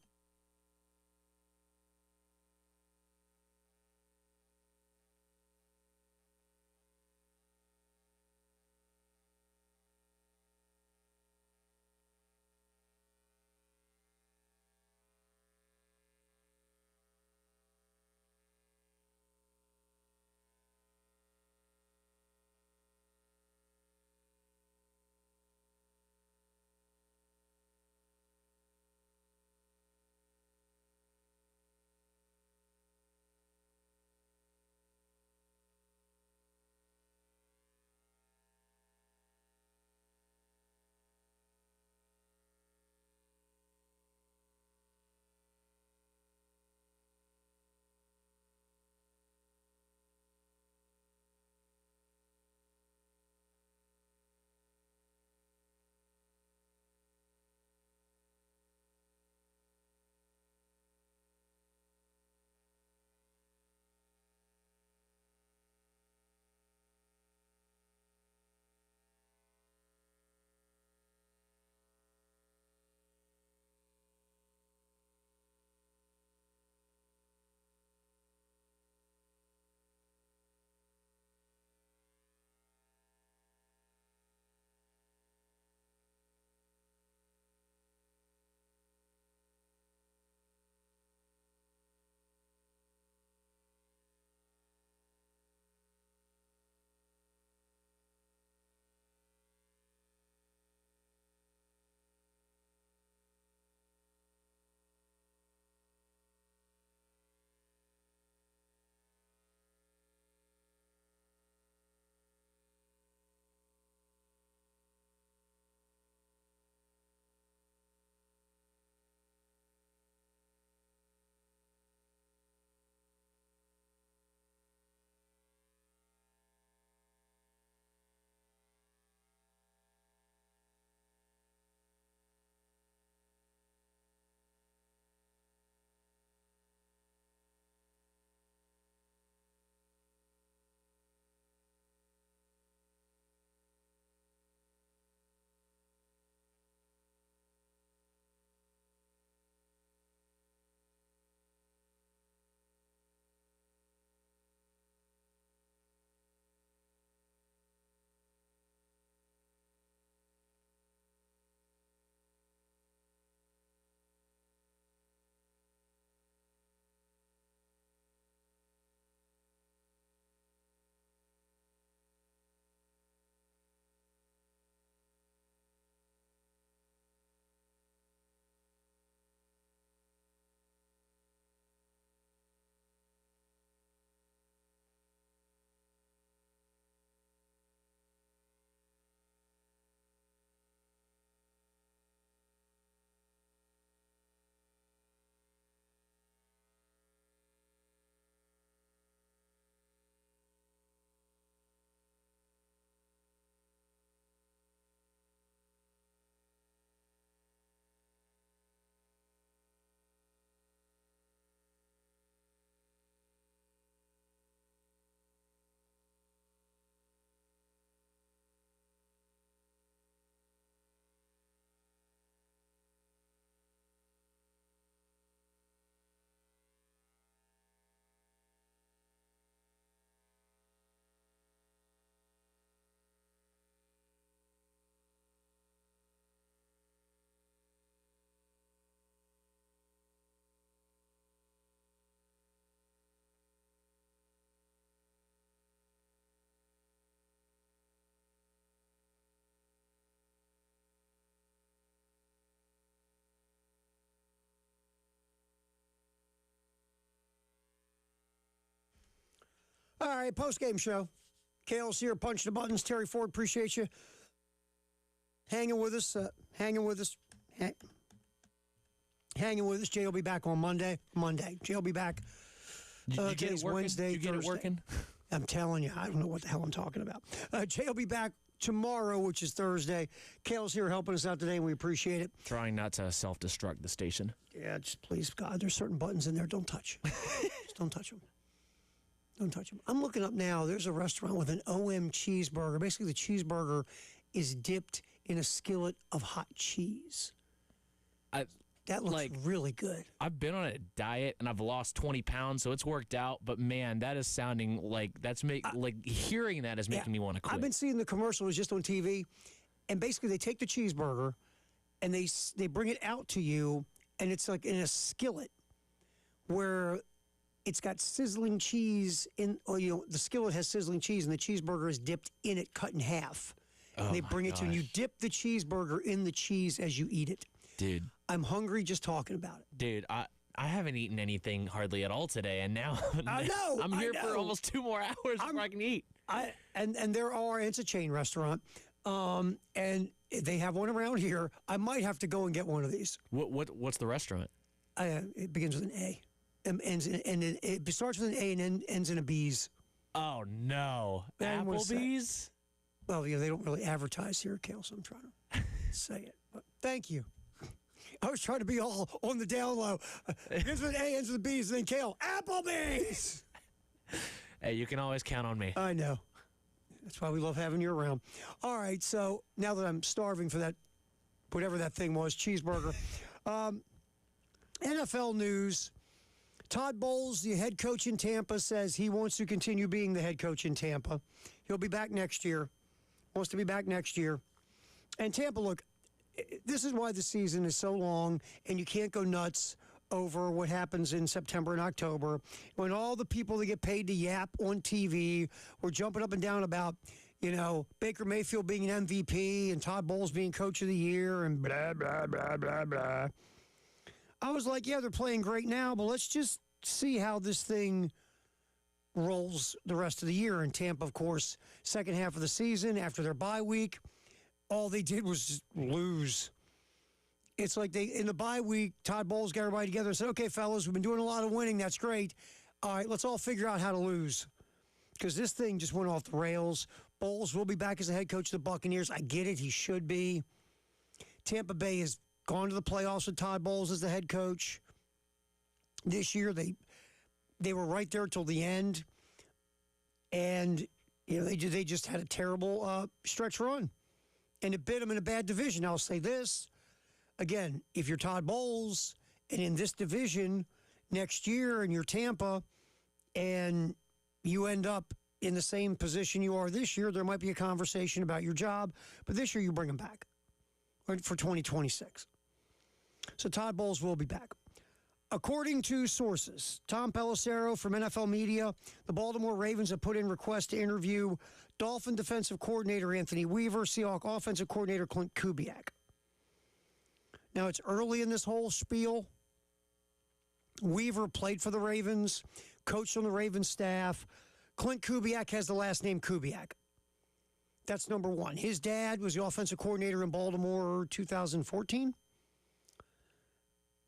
All right, post-game show. Kale's here, punch the buttons. Terry Ford, appreciate you hanging with us. Hanging with us. Jay will be back on Monday. Jay will be back. Did you get it working? Wednesday, Did you get Thursday. it working? I'm telling you, I don't know what the hell I'm talking about. Jay will be back tomorrow, which is Thursday. Kale's here helping us out today, and we appreciate it. Trying not to self-destruct the station. Yeah, just please, God, there's certain buttons in there. Don't touch. Just don't touch them. Don't touch them. I'm looking up now. There's a restaurant with an OM cheeseburger. Basically, the cheeseburger is dipped in a skillet of hot cheese. That looks really good. I've been on a diet and I've lost 20 pounds, so it's worked out. But man, that is sounding like hearing that is making me want to quit. I've been seeing the commercials just on TV, and basically they take the cheeseburger and they bring it out to you, and it's like in a skillet where it's got sizzling cheese in, or the skillet has sizzling cheese, and the cheeseburger is dipped in it, cut in half. And they bring it to you, and you dip the cheeseburger in the cheese as you eat it. Dude. I'm hungry just talking about it. Dude, I haven't etten anything hardly at all today, and now I'm here for almost 2 more hours before I can eat. And it's a chain restaurant, and they have one around here. I might have to go and get one of these. What's the restaurant? It begins with an A, it starts with an A and ends in a B's. Oh no, Applebee's. Well, they don't really advertise here, Kale, so I'm trying to say it. But thank you. I was trying to be all on the down low. Begins with an A, ends with a B's, and then Kale, Applebee's. Hey, you can always count on me. I know. That's why we love having you around. All right, so now that I'm starving for that, whatever that thing was, cheeseburger. NFL news. Todd Bowles, the head coach in Tampa, says he wants to continue being the head coach in Tampa. He'll be back next year. Wants to be back next year. And Tampa, look, this is why the season is so long, and you can't go nuts over what happens in September and October. When all the people that get paid to yap on TV were jumping up and down about, Baker Mayfield being an MVP and Todd Bowles being coach of the year and blah, blah, blah, blah, blah. I was like, yeah, they're playing great now, but let's just see how this thing rolls the rest of the year. And Tampa, of course, second half of the season, after their bye week, all they did was just lose. It's like in the bye week, Todd Bowles got everybody together and said, okay, fellas, we've been doing a lot of winning. That's great. All right, let's all figure out how to lose. Because this thing just went off the rails. Bowles will be back as the head coach of the Buccaneers. I get it. He should be. Tampa Bay has gone to the playoffs with Todd Bowles as the head coach. This year, they were right there till the end. And, they just had a terrible stretch run. And it bit them in a bad division. I'll say this. Again, if you're Todd Bowles and in this division next year and you're Tampa and you end up in the same position you are this year, there might be a conversation about your job. But this year, you bring him back for 2026. So Todd Bowles will be back. According to sources, Tom Pelissero from NFL Media, the Baltimore Ravens have put in requests to interview Dolphin defensive coordinator Anthony Weaver, Seahawk offensive coordinator Clint Kubiak. Now, it's early in this whole spiel. Weaver played for the Ravens, coached on the Ravens staff. Clint Kubiak has the last name Kubiak. That's number one. His dad was the offensive coordinator in Baltimore 2014.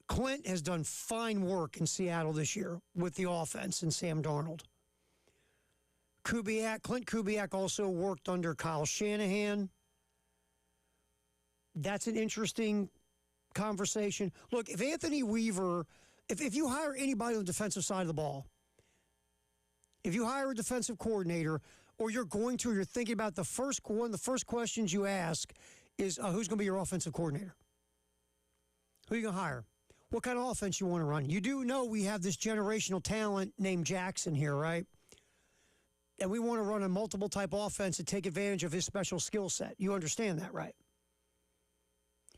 Clint has done fine work in Seattle this year with the offense and Sam Darnold. Clint Kubiak also worked under Kyle Shanahan. That's an interesting conversation. Look, if Anthony Weaver, if you hire anybody on the defensive side of the ball, if you hire a defensive coordinator, or you're thinking about the first questions you ask is who's going to be your offensive coordinator? Who are you going to hire? What kind of offense you want to run? You do know we have this generational talent named Jackson here, right? And we want to run a multiple type offense to take advantage of his special skill set. You understand that, right?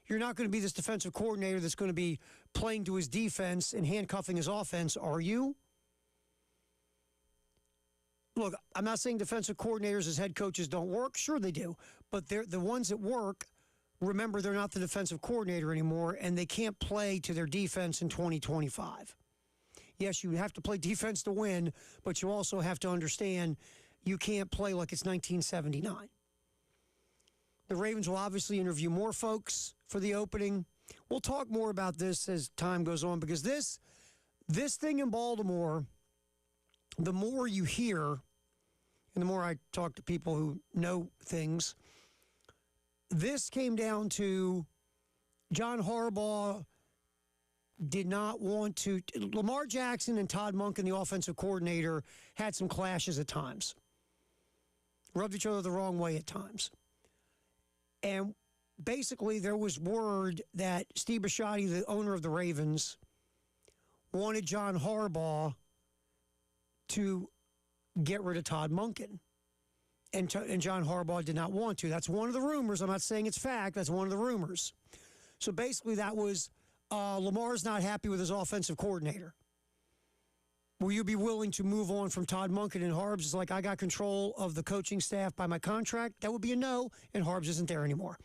You're not going to be this defensive coordinator that's going to be playing to his defense and handcuffing his offense, are you? Look, I'm not saying defensive coordinators as head coaches don't work. Sure they do. But they're the ones that work. Remember, they're not the defensive coordinator anymore, and they can't play to their defense in 2025. Yes, you have to play defense to win, but you also have to understand you can't play like it's 1979. The Ravens will obviously interview more folks for the opening. We'll talk more about this as time goes on because this thing in Baltimore, the more you hear and the more I talk to people who know things, this came down to John Harbaugh did not want to. Lamar Jackson and Todd Monken, the offensive coordinator, had some clashes at times. Rubbed each other the wrong way at times. And basically, there was word that Steve Bisciotti, the owner of the Ravens, wanted John Harbaugh to get rid of Todd Monken. And John Harbaugh did not want to. That's one of the rumors. I'm not saying it's fact. That's one of the rumors. So basically, that was Lamar's not happy with his offensive coordinator. Will you be willing to move on from Todd Monken? And Harbs is like, I got control of the coaching staff by my contract. That would be a no, and Harbs isn't there anymore.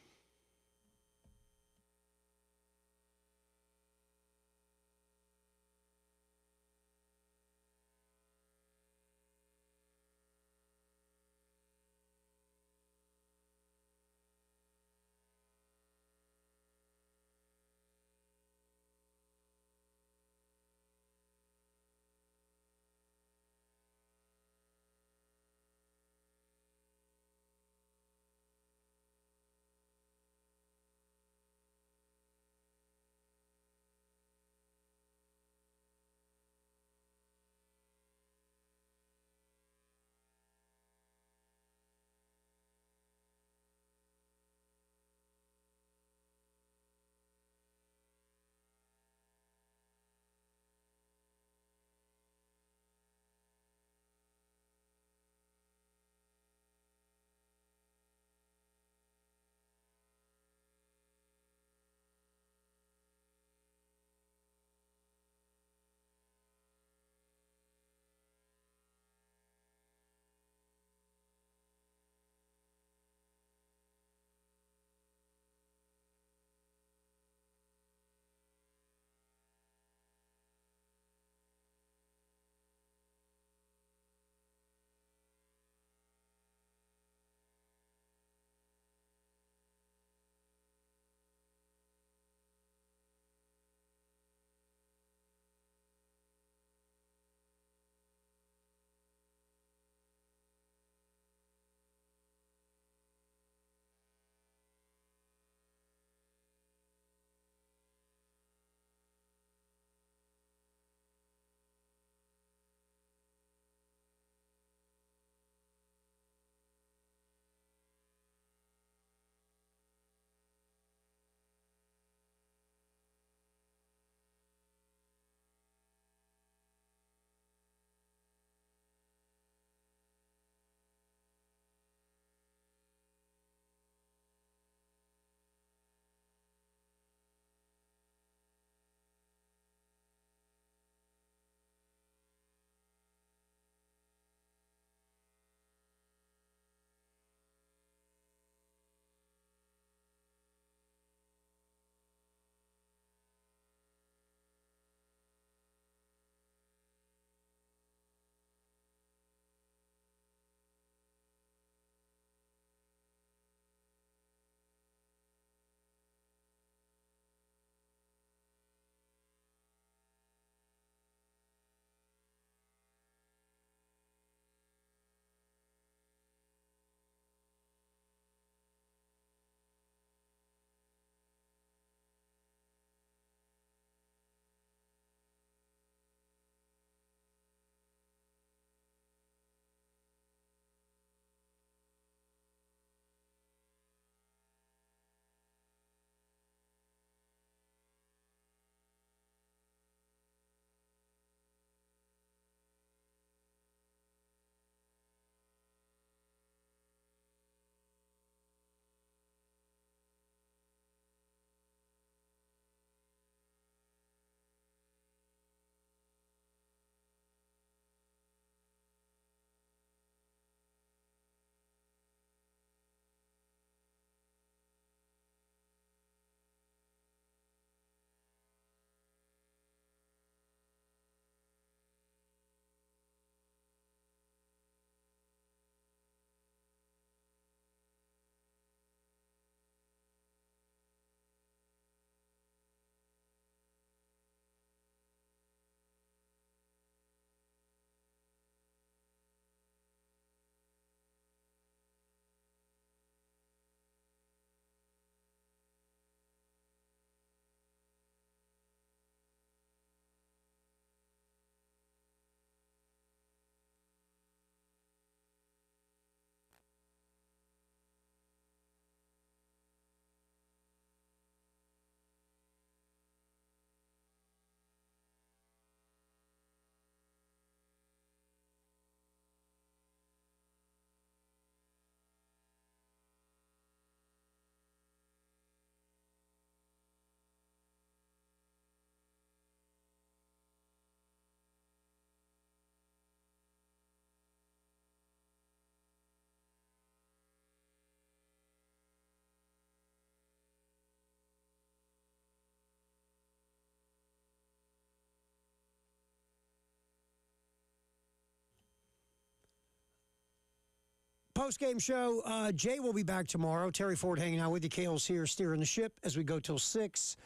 Post-game show, Jay will be back tomorrow. Terry Ford hanging out with you. Kale's here steering the ship as we go till 6.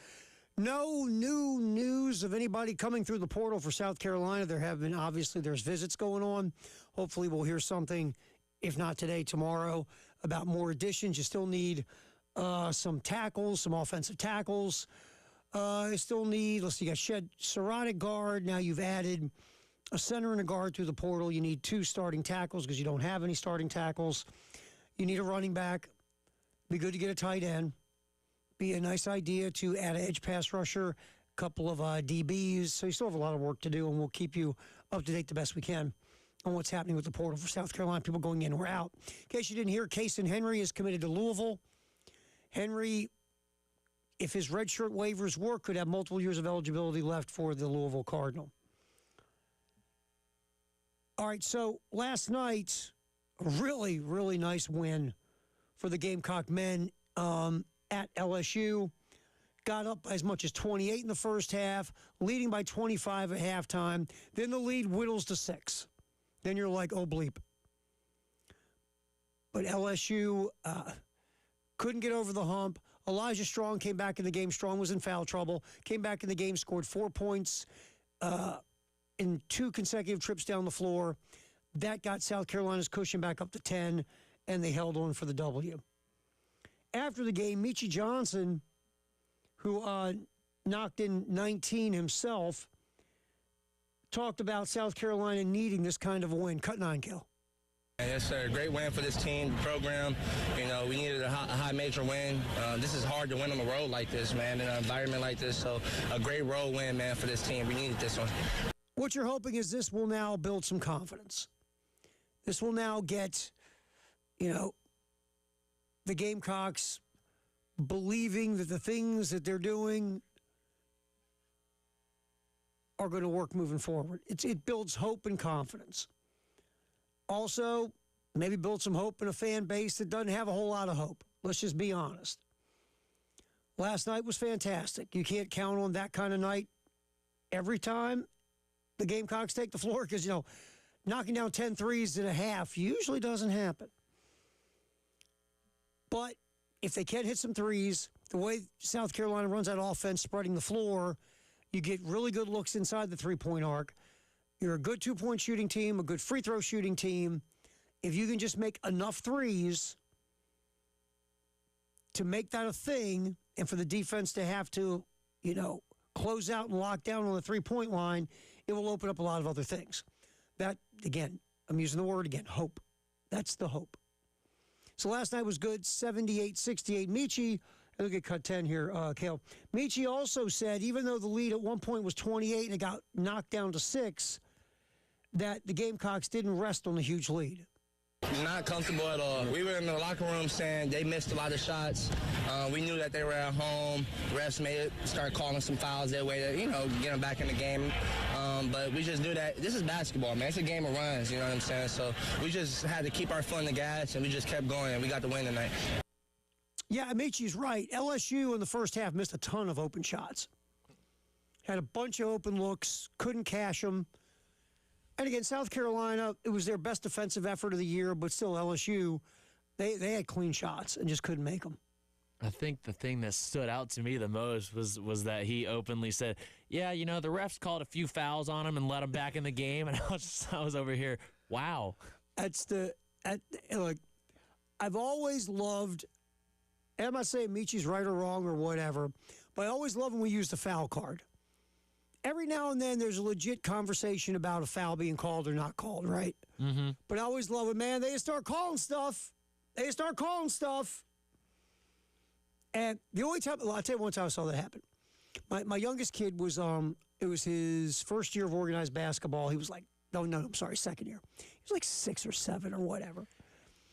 No new news of anybody coming through the portal for South Carolina. There have been, obviously, there's visits going on. Hopefully we'll hear something, if not today, tomorrow, about more additions. You still need some tackles, some offensive tackles. You still need, let's see, you got Shed Surratt at guard. Now you've added a center and a guard through the portal. You need 2 starting tackles because you don't have any starting tackles. You need a running back. Be good to get a tight end. Be a nice idea to add an edge pass rusher, a couple of DBs. So you still have a lot of work to do, and we'll keep you up to date the best we can on what's happening with the portal for South Carolina, people going in or out. In case you didn't hear, Cason Henry is committed to Louisville. Henry, if his redshirt waivers work, could have multiple years of eligibility left for the Louisville Cardinal. All right, so last night, a really, really nice win for the Gamecock men at LSU. Got up as much as 28 in the first half, leading by 25 at halftime. Then the lead whittles to 6. Then you're like, oh, bleep. But LSU couldn't get over the hump. Elijah Strong came back in the game. Strong was in foul trouble. Came back in the game, scored 4 points in 2 consecutive trips down the floor. That got South Carolina's cushion back up to 10, and they held on for the W. After the game, Michi Johnson, who knocked in 19 himself, talked about South Carolina needing this kind of a win. Cut 9, Kel. Yes, sir. Great win for this team, program. You know, we needed a high major win. This is hard to win on the road like this, man, in an environment like this. So a great road win, man, for this team. We needed this one. What you're hoping is this will now build some confidence. This will now get, the Gamecocks believing that the things that they're doing are going to work moving forward. It builds hope and confidence. Also, maybe build some hope in a fan base that doesn't have a whole lot of hope. Let's just be honest. Last night was fantastic. You can't count on that kind of night every time the Gamecocks take the floor because, knocking down 10 threes in a half usually doesn't happen. But if they can hit some threes, the way South Carolina runs that offense, spreading the floor, you get really good looks inside the three-point arc. You're a good two-point shooting team, a good free throw shooting team. If you can just make enough threes to make that a thing and for the defense to have to, close out and lock down on the three-point line, it will open up a lot of other things. That, again, I'm using the word again, hope. That's the hope. So last night was good, 78-68. Michi, look at cut 10 here, Kale. Michi also said, even though the lead at one point was 28 and it got knocked down to 6, that the Gamecocks didn't rest on the huge lead. Not comfortable at all. We were in the locker room saying they missed a lot of shots. We knew that they were at home. Refs may start calling some fouls their way to, get them back in the game. But we just knew that this is basketball, man. It's a game of runs, you know what I'm saying? So we just had to keep our foot on the gas, and we just kept going, and we got the win tonight. Yeah, Amichi's right. LSU in the first half missed a ton of open shots. Had a bunch of open looks, couldn't cash them. And again, South Carolina, it was their best defensive effort of the year, but still LSU, they had clean shots and just couldn't make them. I think the thing that stood out to me the most was that he openly said, yeah, the refs called a few fouls on him and let him back in the game. And I was over here, wow. I've always loved, and I'm not saying Michi's right or wrong or whatever, but I always love when we use the foul card. Every now and then there's a legit conversation about a foul being called or not called, right? Mm-hmm. But I always love it, man. They start calling stuff. And the only time, I'll tell you one time I saw that happen. My youngest kid was, it was his first year of organized basketball. He was like, second year. He was like 6 or 7 or whatever.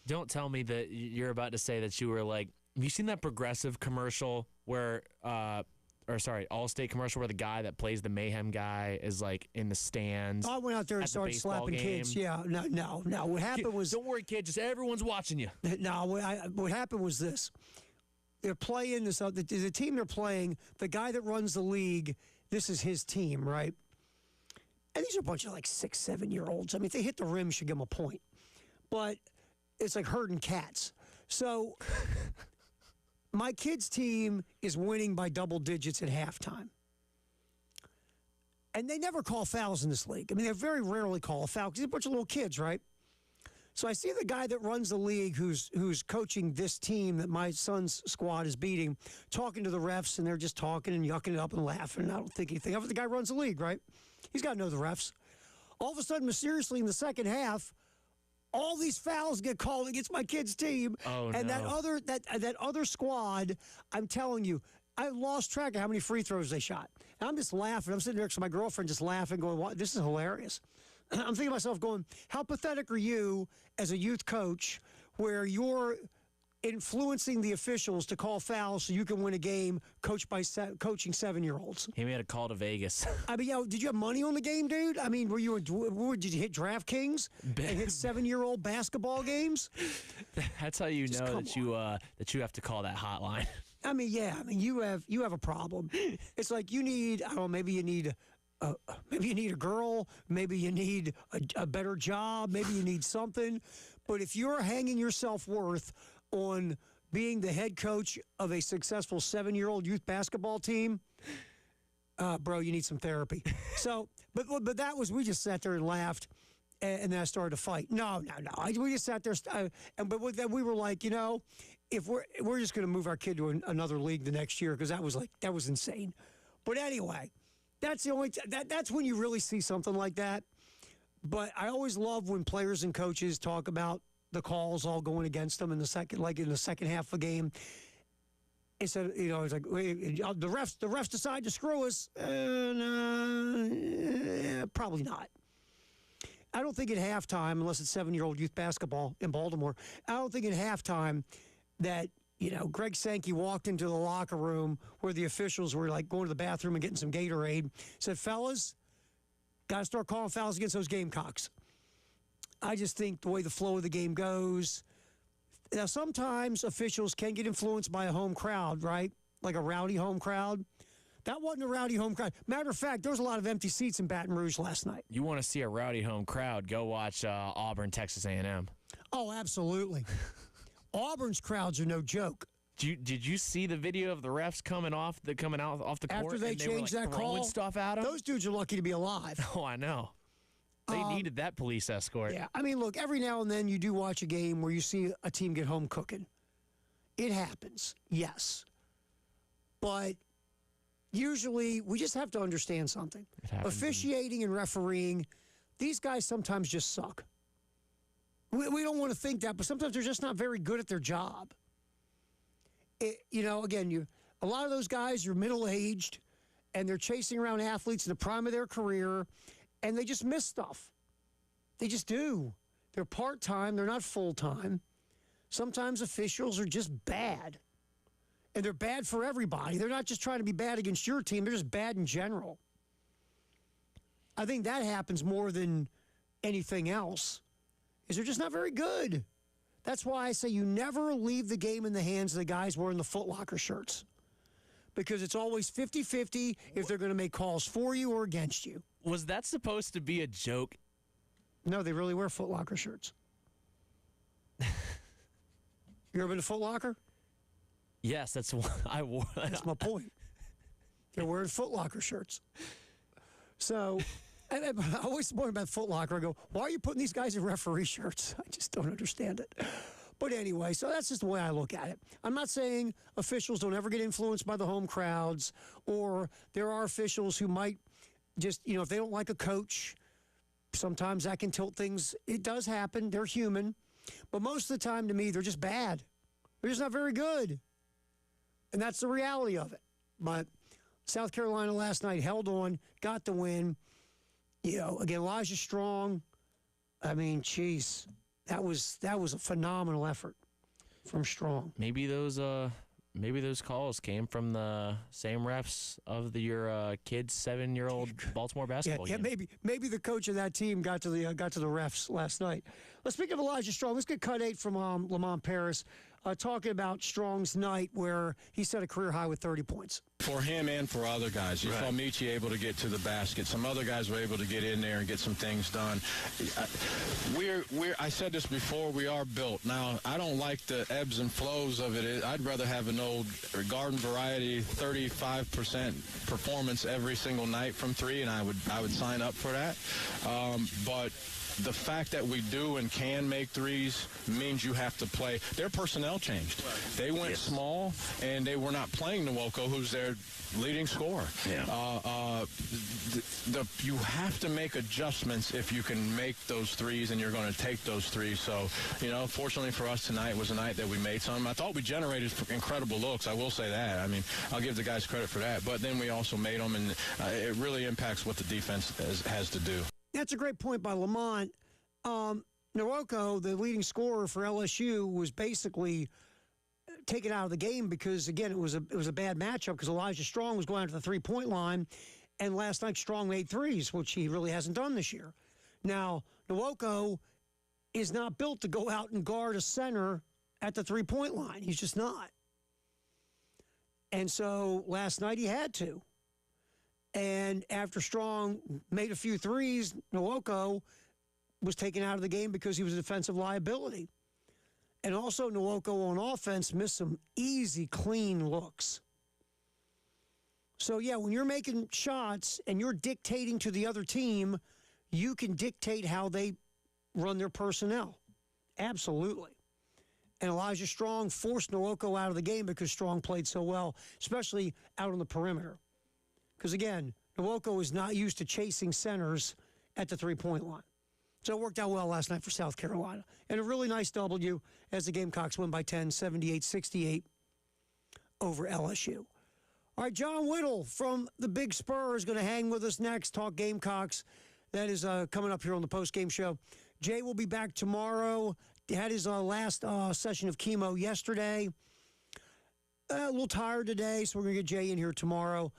Don't tell me that you're about to say that you were like, have you seen that Progressive commercial where, Allstate commercial where the guy that plays the Mayhem guy is like in the stands? I went out there and started slapping kids. Yeah, no. What happened was, don't worry, kid. Just everyone's watching you. No, what happened was this. They're playing this. The team they're playing, the guy that runs the league, this is his team, right? And these are a bunch of like 6, 7-year-olds. I mean, if they hit the rim, you should give them a point. But it's like herding cats. So my kids' team is winning by double digits at halftime. And they never call fouls in this league. I mean, they very rarely call a foul because they're a bunch of little kids, right? So I see the guy that runs the league who's coaching this team that my son's squad is beating, talking to the refs, and they're just talking and yucking it up and laughing. And I don't think anything of it. The guy runs the league, right? He's got to know the refs. All of a sudden, mysteriously, in the second half, all these fouls get called against my kid's team. Oh, and no. that other squad, I'm telling you, I lost track of how many free throws they shot. And I'm just laughing. I'm sitting next to my girlfriend just laughing, going, "What? This is hilarious." I'm thinking to myself going, how pathetic are you as a youth coach where you're influencing the officials to call fouls so you can win a game coached by coaching 7-year-olds? He made a call to Vegas. I mean, did you have money on the game, dude? I mean, did you hit DraftKings and hit 7-year-old basketball games? That's how you know that you have to call that hotline. I mean, yeah. I mean, you have a problem. It's like you need, I don't know, maybe you need a girl, maybe you need a better job, maybe you need something. But if you're hanging your self-worth on being the head coach of a successful 7-year-old youth basketball team, bro, you need some therapy. So, but that was, we just sat there and laughed, and then I started to fight. No. We just sat there, but we were like, if we're just going to move our kid to another league the next year, because that was insane. But anyway. That's the only that's when you really see something like that. But I always love when players and coaches talk about the calls all going against them in the second half of a game. Instead, it's like the refs decide to screw us. Probably not. I don't think at halftime, unless it's 7-year-old youth basketball in Baltimore, I don't think at halftime that Greg Sankey walked into the locker room where the officials were like going to the bathroom and getting some Gatorade, said, "Fellas, got to start calling fouls against those Gamecocks." I just think the way the flow of the game goes. Now, sometimes officials can get influenced by a home crowd, right? Like a rowdy home crowd. That wasn't a rowdy home crowd. Matter of fact, there was a lot of empty seats in Baton Rouge last night. You want to see a rowdy home crowd, go watch Auburn, Texas A&M. Oh, absolutely. Auburn's crowds are no joke. Did you see the video of the refs coming out off the court after they changed that call? Stuff at them? Those dudes are lucky to be alive. Oh, I know. They needed that police escort. Yeah, I mean, look, every now and then you do watch a game where you see a team get home cooking. It happens, yes, but usually we just have to understand something. Officiating and refereeing, these guys sometimes just suck. We don't want to think that, but sometimes they're just not very good at their job. Again, a lot of those guys are middle-aged, and they're chasing around athletes in the prime of their career, and they just miss stuff. They just do. They're part-time. They're not full-time. Sometimes officials are just bad, and they're bad for everybody. They're not just trying to be bad against your team. They're just bad in general. I think that happens more than anything else. Is they're just not very good. That's why I say you never leave the game in the hands of the guys wearing the Foot Locker shirts. Because it's always 50-50 if they're going to make calls for you or against you. Was that supposed to be a joke? No, they really wear Foot Locker shirts. You ever been to Foot Locker? Yes, that's what I wore. That's my point. They're wearing Foot Locker shirts. So... I always wonder about Foot Locker. I go, why are you putting these guys in referee shirts? I just don't understand it. But anyway, so that's just the way I look at it. I'm not saying officials don't ever get influenced by the home crowds, or there are officials who might just, if they don't like a coach, sometimes that can tilt things. It does happen. They're human. But most of the time, to me, they're just bad. They're just not very good. And that's the reality of it. But South Carolina last night held on, got the win. Again, Elijah Strong, I mean, geez, that was a phenomenal effort from Strong. Maybe those calls came from the same refs of your kid's 7-year-old Baltimore basketball game. Yeah, maybe the coach of that team got to the refs last night. Let's speak of Elijah Strong. Let's get cut 8 from Lamont Paris. talking about Strong's night where he set a career high with 30 points. For him and for other guys. You saw Michi able to get to the basket. Some other guys were able to get in there and get some things done. I said this before, we are built. Now, I don't like the ebbs and flows of it. I'd rather have an old garden variety 35% performance every single night from three, and I would sign up for that. But the fact that we do and can make threes means you have to play. Their personnel changed. They went small, and they were not playing Nwoko, who's their leading scorer. You have to make adjustments if you can make those threes and you're going to take those threes. So, fortunately for us tonight was a night that we made some. I thought we generated incredible looks. I will say that. I mean, I'll give the guys credit for that. But then we also made them, and it really impacts what the defense has to do. That's a great point by Lamont. Nwoko, the leading scorer for LSU, was basically taken out of the game because, again, it was a bad matchup because Elijah Strong was going out to the three-point line, and last night Strong made threes, which he really hasn't done this year. Now, Nwoko is not built to go out and guard a center at the three-point line. He's just not. And so last night he had to. And after Strong made a few threes, Nwoko was taken out of the game because he was a defensive liability. And also Nwoko on offense missed some easy, clean looks. So, yeah, when you're making shots and you're dictating to the other team, you can dictate how they run their personnel. Absolutely. And Elijah Strong forced Nwoko out of the game because Strong played so well, especially out on the perimeter. Because, again, Nwoko is not used to chasing centers at the three-point line. So it worked out well last night for South Carolina. And a really nice W as the Gamecocks win by 10, 78-68 over LSU. All right, John Whittle from the Big Spur is going to hang with us next, talk Gamecocks. That is coming up here on the post-game show. Jay will be back tomorrow. He had his last session of chemo yesterday. A little tired today, so we're going to get Jay in here tomorrow.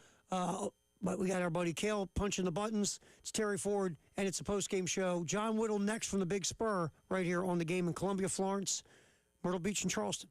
But we got our buddy Cale punching the buttons. It's Terry Ford, and it's a post-game show. John Whittle next from the Big Spur right here on the Game in Columbia, Florence, Myrtle Beach, and Charleston.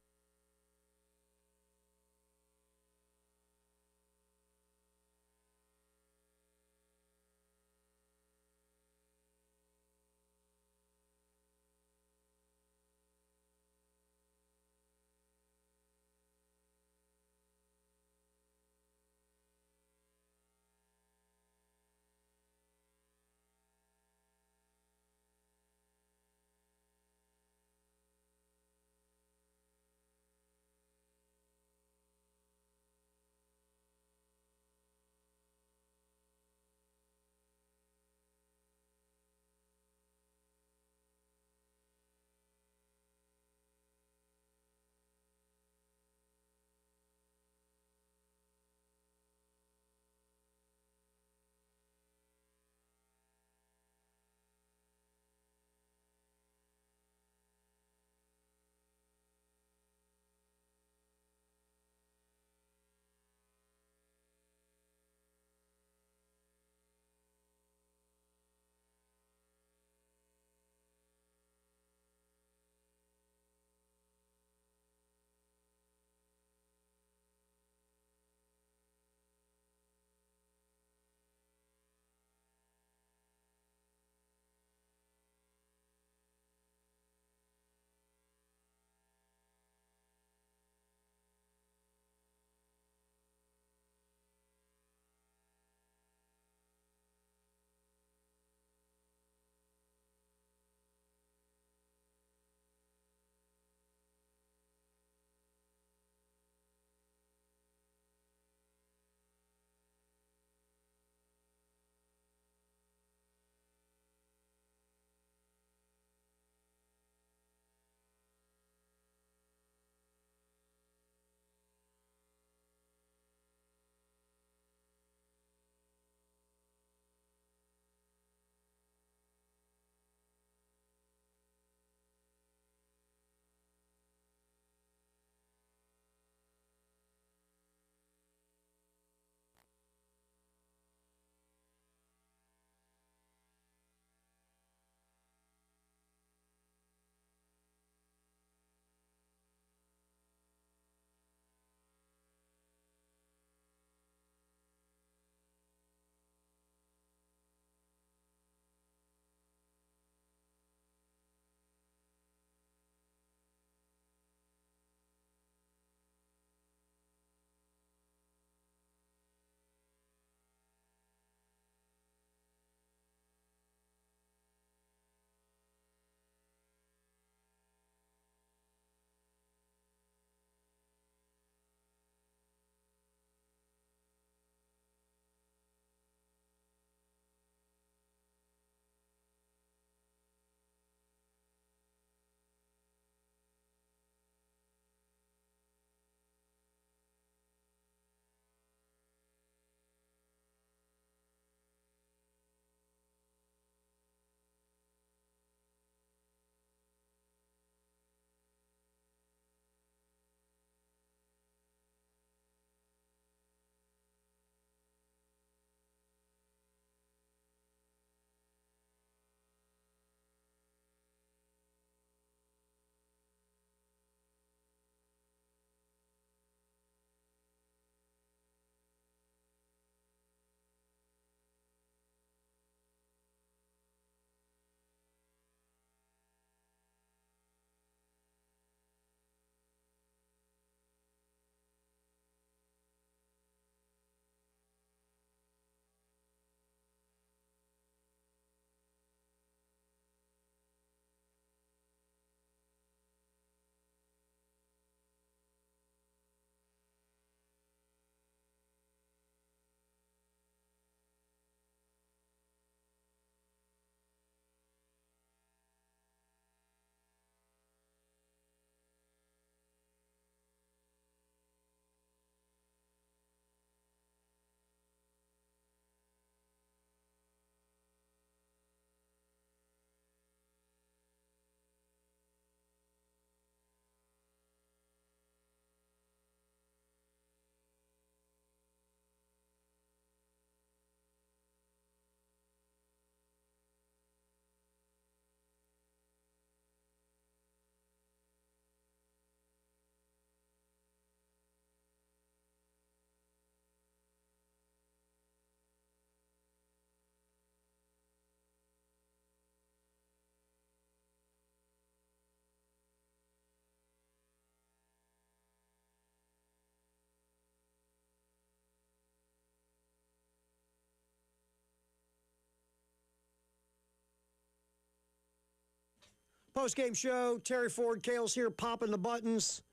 Post-game show, Terry Ford, Kales here, popping the buttons.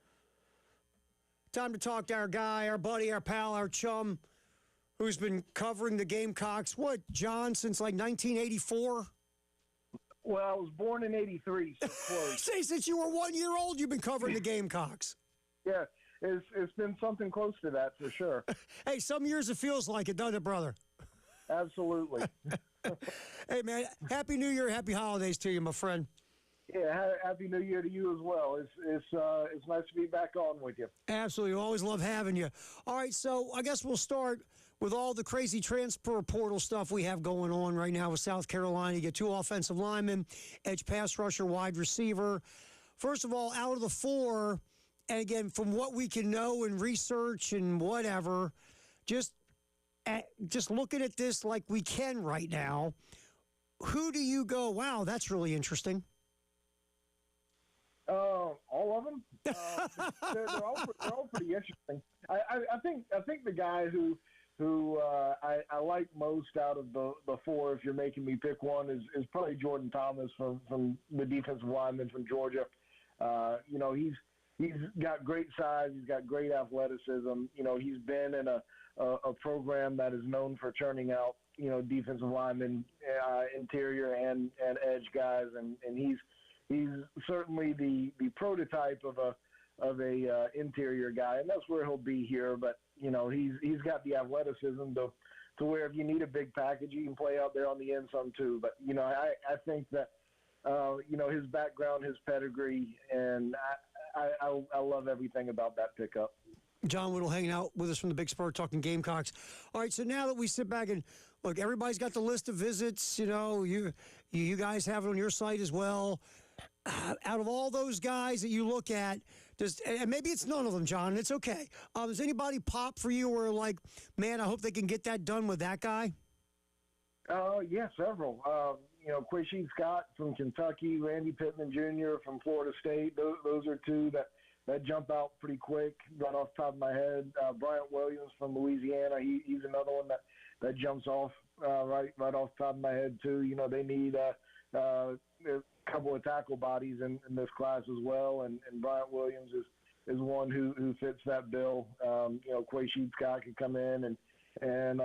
Time to talk to our guy, our buddy, our pal, our chum, who's been covering the Gamecocks, what, John, since like 1984? Well, I was born in 83, so close. Say, since you were 1 year old, you've been covering the Gamecocks. Yeah, it's been something close to that for sure. Hey, some years it feels like it, doesn't it, brother? Absolutely. Hey, man, Happy New Year, Happy Holidays to you, my friend. Yeah, Happy New Year to you as well. It's nice to be back on with you. Absolutely. Always love having you. All right, so I guess we'll start with all the crazy transfer portal stuff we have going on right now with South Carolina. You get 2 offensive linemen, edge pass rusher, wide receiver. First of all, out of the 4, and again, from what we can know and research and whatever, just looking at this like we can right now, who do you go, wow, that's really interesting? All of them. They're all pretty interesting. I think the guy who I like most out of the 4, if you're making me pick one, is probably Jordan Thomas from the defensive lineman from Georgia. He's got great size. He's got great athleticism. He's been in a program that is known for churning out defensive linemen, interior and edge guys, and he's certainly the prototype of a interior guy, and that's where he'll be here. But he's got the athleticism to where if you need a big package, you can play out there on the end some too. But I think that his background, his pedigree, and I love everything about that pickup. John Whittle hanging out with us from the Big Spur talking Gamecocks. All right, so now that we sit back and look, everybody's got the list of visits. You guys have it on your site as well. Out of all those guys that you look at, and maybe it's none of them, John, and it's okay. Does anybody pop for you where, like, man, I hope they can get that done with that guy? Yeah, several. Quishie Scott from Kentucky, Randy Pittman Jr. from Florida State. Those are 2 that jump out pretty quick right off the top of my head. Bryant Williams from Louisiana, he's another one that jumps off right off the top of my head too. They need a couple of tackle bodies in this class as well, and Bryant Williams is one who fits that bill. Quishie Scott could come in and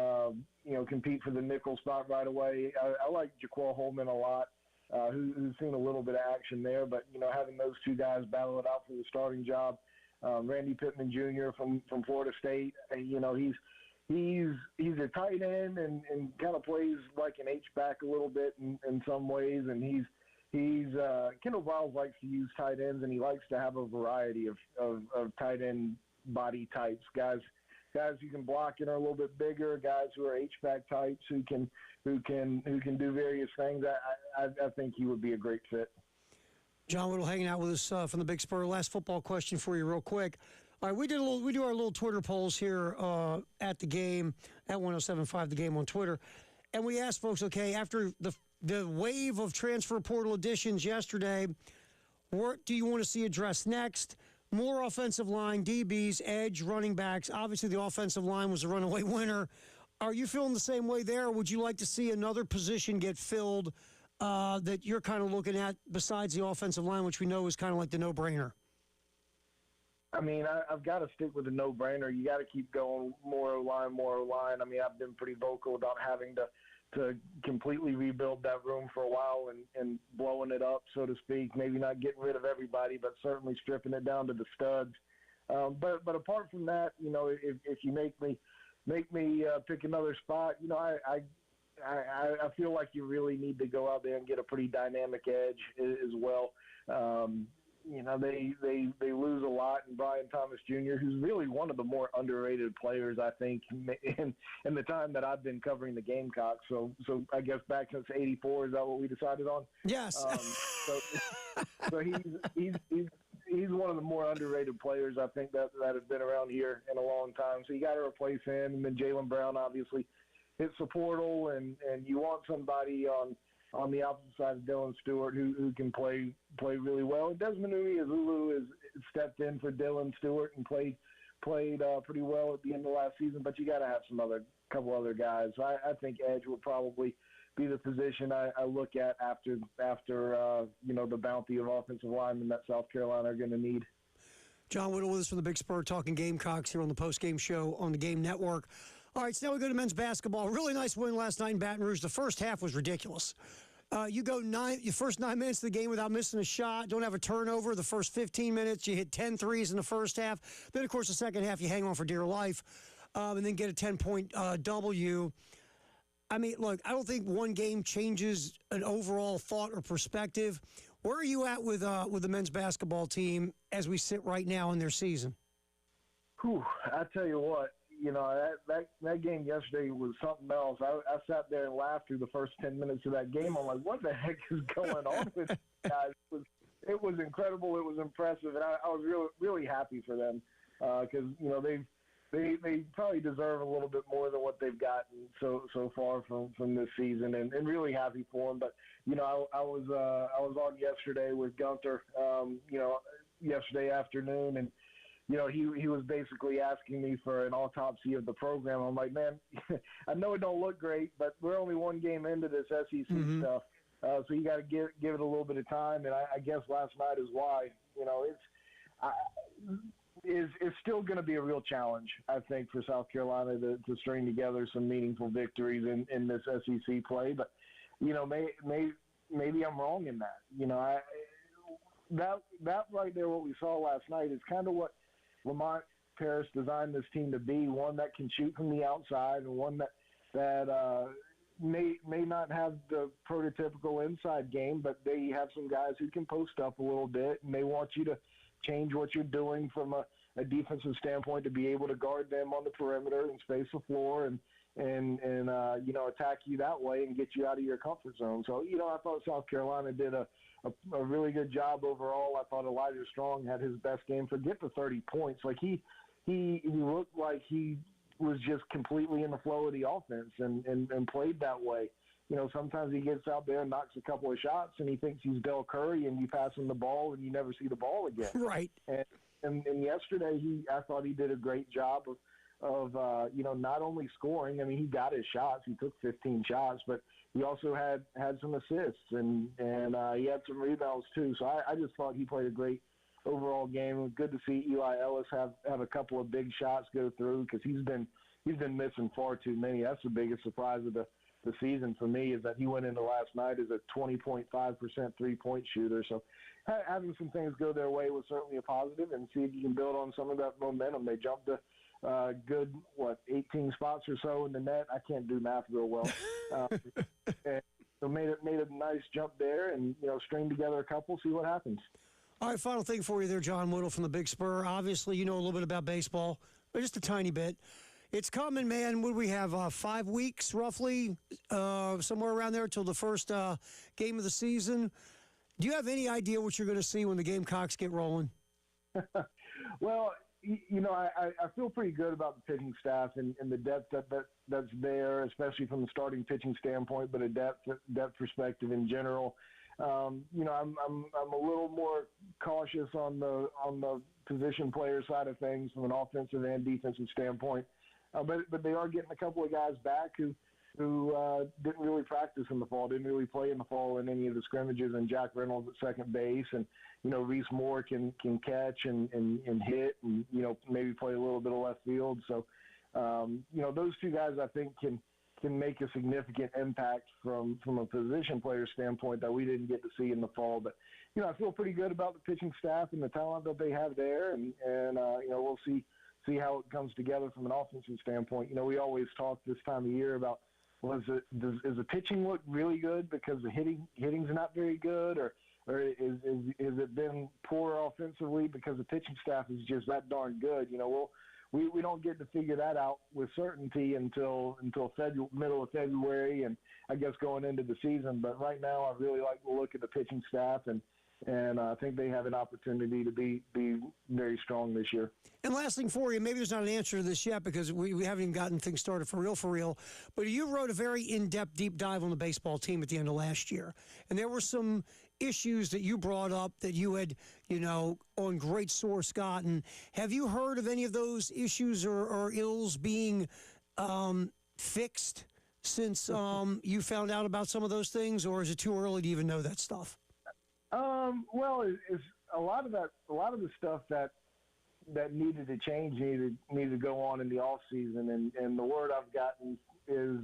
compete for the nickel spot right away. I like Jaquel Holman a lot, who's seen a little bit of action there, but having those 2 guys battle it out for the starting job. Randy Pittman Jr. from Florida State, he's a tight end and kind of plays like an H-back a little bit in some ways, and he's Kendall Briles likes to use tight ends, and he likes to have a variety of tight end body types, guys who can block and are a little bit bigger, guys who are H-back types who can do various things. I think he would be a great fit. John Whittle hanging out with us from the Big Spur. Last football question for you real quick. All right, we do our little Twitter polls here at the game, at 107.5 The Game on Twitter. And we asked folks, okay, after the wave of transfer portal additions yesterday, what do you want to see addressed next? More offensive line, DBs, edge, running backs. Obviously, the offensive line was a runaway winner. Are you feeling the same way there, or would you like to see another position get filled that you're kind of looking at besides the offensive line, which we know is kind of like the no-brainer? I mean, I've got to stick with the no-brainer. You got to keep going more O-line. I mean, I've been pretty vocal about having to completely rebuild that room for a while and blowing it up, so to speak. Maybe not getting rid of everybody, but certainly stripping it down to the studs. But apart from that, if you make me pick another spot, I feel like you really need to go out there and get a pretty dynamic edge as well. They lose a lot in Brian Thomas Jr., who's really one of the more underrated players, I think, in the time that I've been covering the Gamecocks. So I guess back since '84, is that what we decided on? Yes. So he's one of the more underrated players, I think, that has been around here in a long time. So you got to replace him. And then Jaylen Brown obviously hits the portal, and you want somebody on the opposite side of Dylan Stewart who can play really well. And Desmond Uiazulu has stepped in for Dylan Stewart and played pretty well at the end of last season, but you got to have couple other guys. So I think edge will probably be the position I look at after the bounty of offensive linemen that South Carolina are going to need. John Whittle with us from the Big Spur talking Gamecocks here on the postgame show on the Game Network. All right, so now we go to men's basketball. Really nice win last night in Baton Rouge. The first half was ridiculous. You go your first 9 minutes of the game without missing a shot, don't have a turnover. The first 15 minutes, you hit 10 threes in the first half. Then, of course, the second half, you hang on for dear life and then get a 10-point W. I mean, look, I don't think one game changes an overall thought or perspective. Where are you at with the men's basketball team as we sit right now in their season? Whew, I tell you what, that game yesterday was something else. I sat there and laughed through the first 10 minutes of that game. I'm like, what the heck is going on with these guys? It was incredible. It was impressive, and I was really, really happy for them because they probably deserve a little bit more than what they've gotten so far from this season, and really happy for them. But I was on yesterday with Gunter, yesterday afternoon, and he was basically asking me for an autopsy of the program. I'm like, man, I know it don't look great, but we're only one game into this SEC stuff, so you got to give it a little bit of time. And I guess last night is why. It's still going to be a real challenge, I think, for South Carolina to string together some meaningful victories in this SEC play. But maybe I'm wrong in that. That right there, what we saw last night, is kind of what Lamont Paris designed this team to be, one that can shoot from the outside and one that may not have the prototypical inside game, but they have some guys who can post up a little bit, and they want you to change what you're doing from a defensive standpoint to be able to guard them on the perimeter and space the floor and attack you that way and get you out of your comfort zone. So, I thought South Carolina did a really good job overall. I thought Elijah Strong had his best game. Forget the 30 points. Like he looked like he was just completely in the flow of the offense and played that way. Sometimes he gets out there and knocks a couple of shots and he thinks he's Del Curry and you pass him the ball and you never see the ball again. Right. And yesterday I thought he did a great job of not only scoring. I mean, he got his shots. He took 15 shots, but he also had some assists and he had some rebounds too. So I just thought he played a great overall game. It was good to see Eli Ellis have a couple of big shots go through because he's been missing far too many. That's the biggest surprise of the season for me, is that he went into last night as a 20.5% three-point shooter. So having some things go their way was certainly a positive, and see if you can build on some of that momentum. They jumped a good 18 spots or so in the net. I can't do math real well. And so made a nice jump there, and string together a couple, see what happens. All right, final thing for you there, John Whittle from the Big Spur. Obviously, you know a little bit about baseball, but just a tiny bit. It's coming, man. What do we have, 5 weeks roughly, somewhere around there till the first game of the season? Do you have any idea what you're going to see when the Gamecocks get rolling? Well, I feel pretty good about the pitching staff and the depth that's there, especially from the starting pitching standpoint, but a depth perspective in general. I'm a little more cautious on the position player side of things from an offensive and defensive standpoint. But they are getting a couple of guys back who didn't really practice in the fall, didn't really play in the fall in any of the scrimmages, and Jack Reynolds at second base, and Reese Moore can catch and hit and maybe play a little bit of left field. So those two guys I think can make a significant impact from a position player standpoint that we didn't get to see in the fall. But I feel pretty good about the pitching staff and the talent that they have there, and we'll see how it comes together from an offensive standpoint. We always talk this time of year about, does the pitching look really good because the hitting's not very good, or is it been poor offensively because the pitching staff is just that darn good? We don't get to figure that out with certainty until middle of February, and I guess going into the season. But right now, I really like the look at the pitching staff, and I think they have an opportunity to be very strong this year. And last thing for you, maybe there's not an answer to this yet because we haven't even gotten things started for real, but you wrote a very in-depth deep dive on the baseball team at the end of last year. And there were some issues that you brought up that you had, on great source gotten. Have you heard of any of those issues or ills being fixed since you found out about some of those things, or is it too early to even know that stuff? Well, it's a lot of the stuff that needed to change needed to go on in the off season, and the word I've gotten is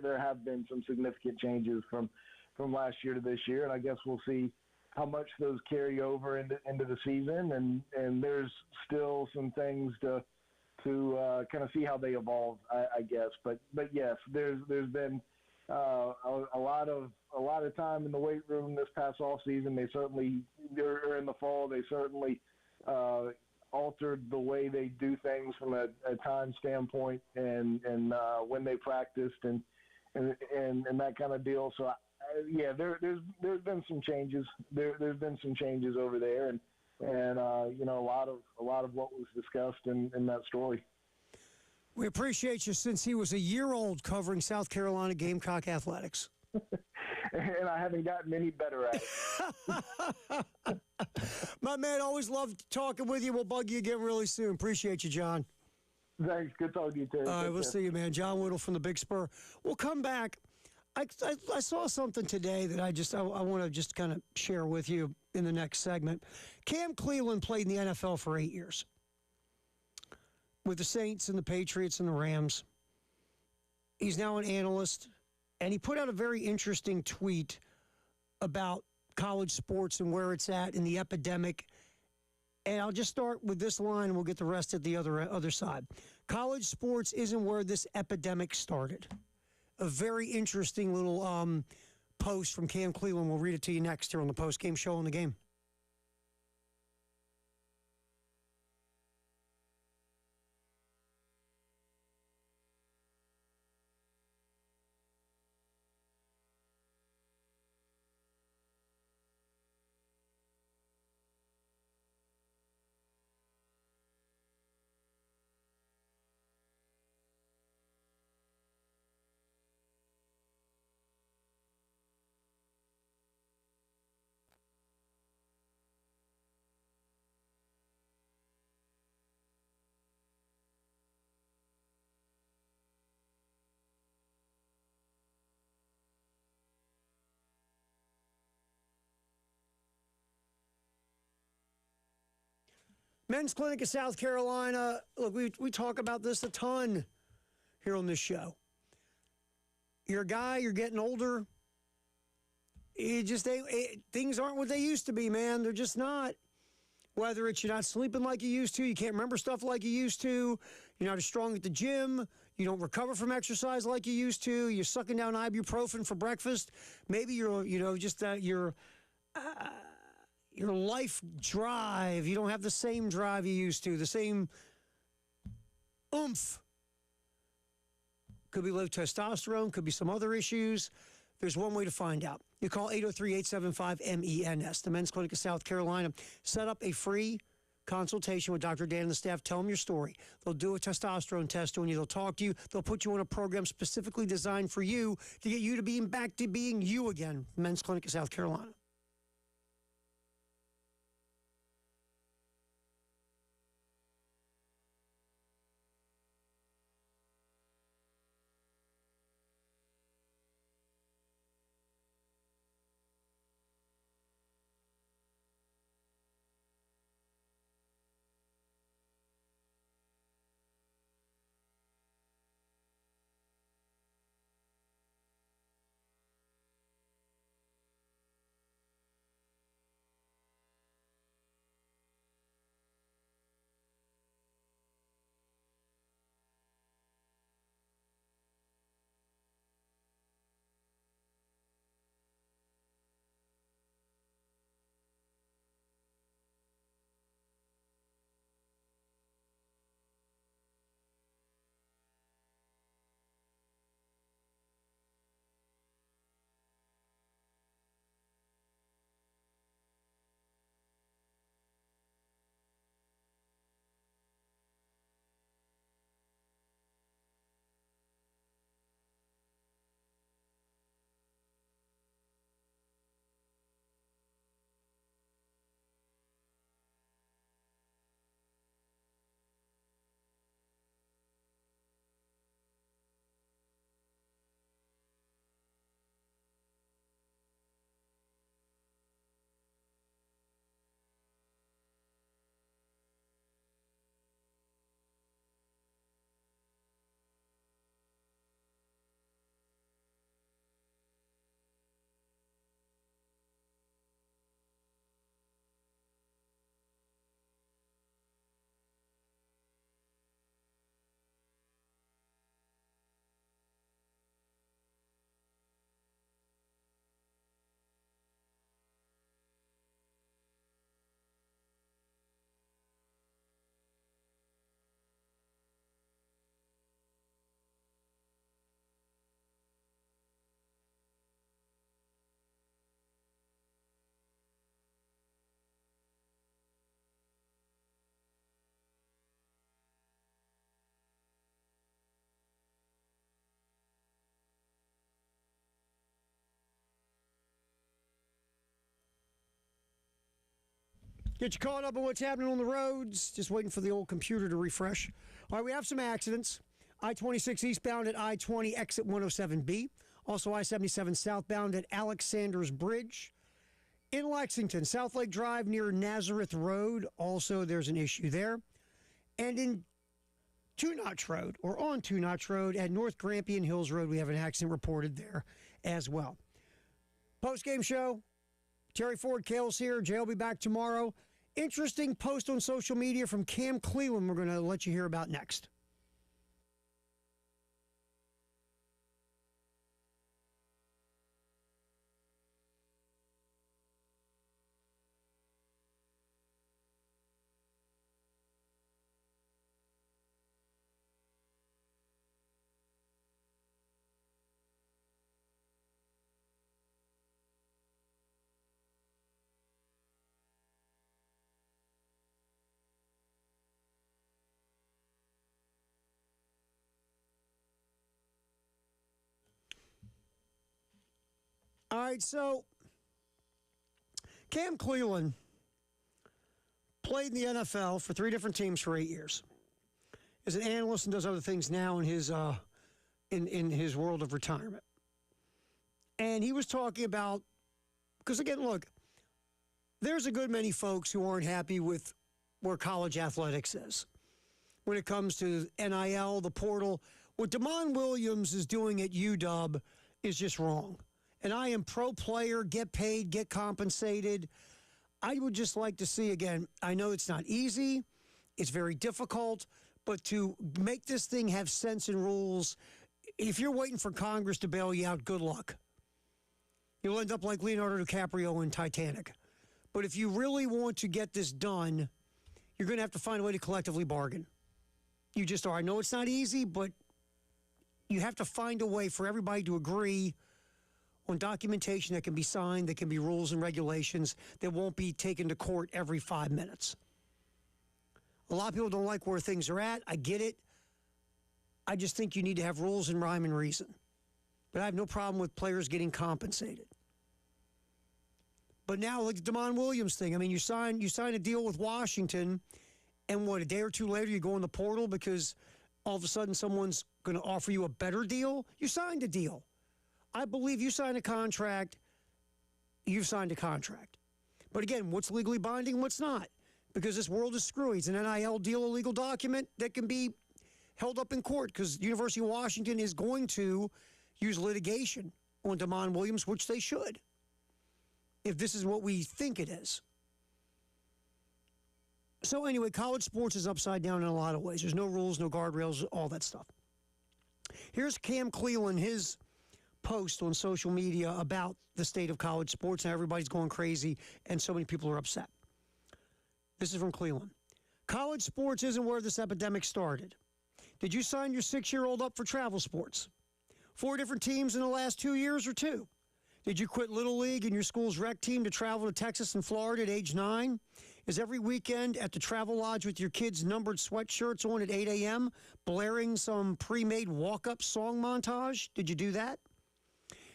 there have been some significant changes from last year to this year, and I guess we'll see how much those carry over into the season, and there's still some things to kind of see how they evolve, I guess. But yes, there's been a lot of time in the weight room this past off season. They certainly, or in the fall, they certainly altered the way they do things from a time standpoint and when they practiced and that kind of deal. So there's been some changes. There's been some changes over there, and a lot of what was discussed in that story. We appreciate you since he was a year old covering South Carolina Gamecock athletics. And I haven't gotten any better at it. My man, always loved talking with you. We'll bug you again really soon. Appreciate you, John. Thanks. Good talking to you, too. All right, we'll see you, man. John Whittle from the Big Spur. We'll come back. I saw something today that I want to just kind of share with you in the next segment. Cam Cleveland played in the NFL for 8 years with the Saints and the Patriots and the Rams. He's now an analyst, and he put out a very interesting tweet about college sports and where it's at in the epidemic. And I'll just start with this line, and we'll get the rest at the other side. College sports isn't where this epidemic started. A very interesting little post from Cam Cleveland. We'll read it to you next here on the post-game show on the game. Men's Clinic of South Carolina. Look, we talk about this a ton here on this show. You're a guy, you're getting older. Things aren't what they used to be, man. They're just not. Whether it's you're not sleeping like you used to, you can't remember stuff like you used to, you're not as strong at the gym, you don't recover from exercise like you used to, you're sucking down ibuprofen for breakfast. Maybe your life drive, you don't have the same drive you used to, the same oomph. Could be low testosterone, could be some other issues. There's one way to find out. You call 803-875-MENS. The Men's Clinic of South Carolina. Set up a free consultation with Dr. Dan and the staff. Tell them your story. They'll do a testosterone test on you. They'll talk to you. They'll put you on a program specifically designed for you to get you to being back to being you again. Men's Clinic of South Carolina. Get you caught up on what's happening on the roads. Just waiting for the old computer to refresh. All right, we have some accidents. I-26 eastbound at I-20 exit 107B. Also I-77 southbound at Alexander's Bridge. In Lexington, South Lake Drive near Nazareth Road. Also, there's an issue there. And in Two Notch Road, or on Two Notch Road at North Grampian Hills Road, we have an accident reported there as well. Post-game show. Terry Ford, Kale's here. Jay will be back tomorrow. Interesting post on social media from Cam Cleland we're going to let you hear about next. All right, so Cam Cleland played in the NFL for 3 different teams for 8 years. Is an analyst and does other things now in his in his world of retirement. And he was talking about, because again, look, there's a good many folks who aren't happy with where college athletics is when it comes to NIL, the portal. What Damon Williams is doing at UW is just wrong. And I am pro player, get paid, get compensated. I would just like to see, again, I know it's not easy, it's very difficult, but to make this thing have sense and rules, if you're waiting for Congress to bail you out, good luck. You'll end up like Leonardo DiCaprio in Titanic. But if you really want to get this done, you're going to have to find a way to collectively bargain. You just are. I know it's not easy, but you have to find a way for everybody to agree on documentation that can be signed, that can be rules and regulations that won't be taken to court every 5 minutes. A lot of people don't like where things are at. I get it. I just think you need to have rules and rhyme and reason. But I have no problem with players getting compensated. But now, like the Damon Williams thing, I mean, you sign a deal with Washington, and what, a day or two later you go in the portal because all of a sudden someone's going to offer you a better deal? You signed a deal. I believe you signed a contract, you've signed a contract. But again, what's legally binding, what's not? Because this world is screwy. It's an NIL deal, a legal document that can be held up in court because the University of Washington is going to use litigation on Damon Williams, which they should, if this is what we think it is. So anyway, college sports is upside down in a lot of ways. There's no rules, no guardrails, all that stuff. Here's Cam Cleland, his post on social media about the state of college sports, and everybody's going crazy, and so many people are upset. This is from Cleland. College sports isn't where this epidemic started. Did you sign your 6-year-old up for travel sports? 4 different teams in the last 2 years or 2? Did you quit Little League and your school's rec team to travel to Texas and Florida at age 9? Is every weekend at the Travel Lodge with your kids' numbered sweatshirts on at 8 a.m., blaring some pre-made walk-up song montage? Did you do that?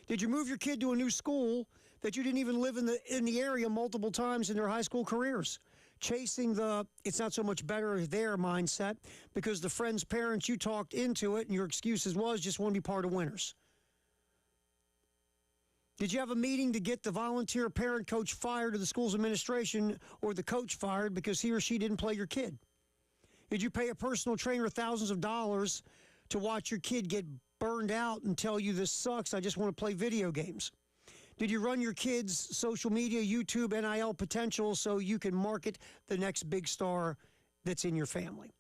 Did you move your kid to a new school that you didn't even live in the area multiple times in their high school careers? Chasing the it's not so much better there mindset because the friends' parents you talked into it and your excuses was just want to be part of winners. Did you have a meeting to get the volunteer parent coach fired or the school's administration or the coach fired because he or she didn't play your kid? Did you pay a personal trainer thousands of dollars to watch your kid get burned out and tell you this sucks, I just want to play video games? Did you run your kids' social media, YouTube, NIL potential so you can market the next big star that's in your family?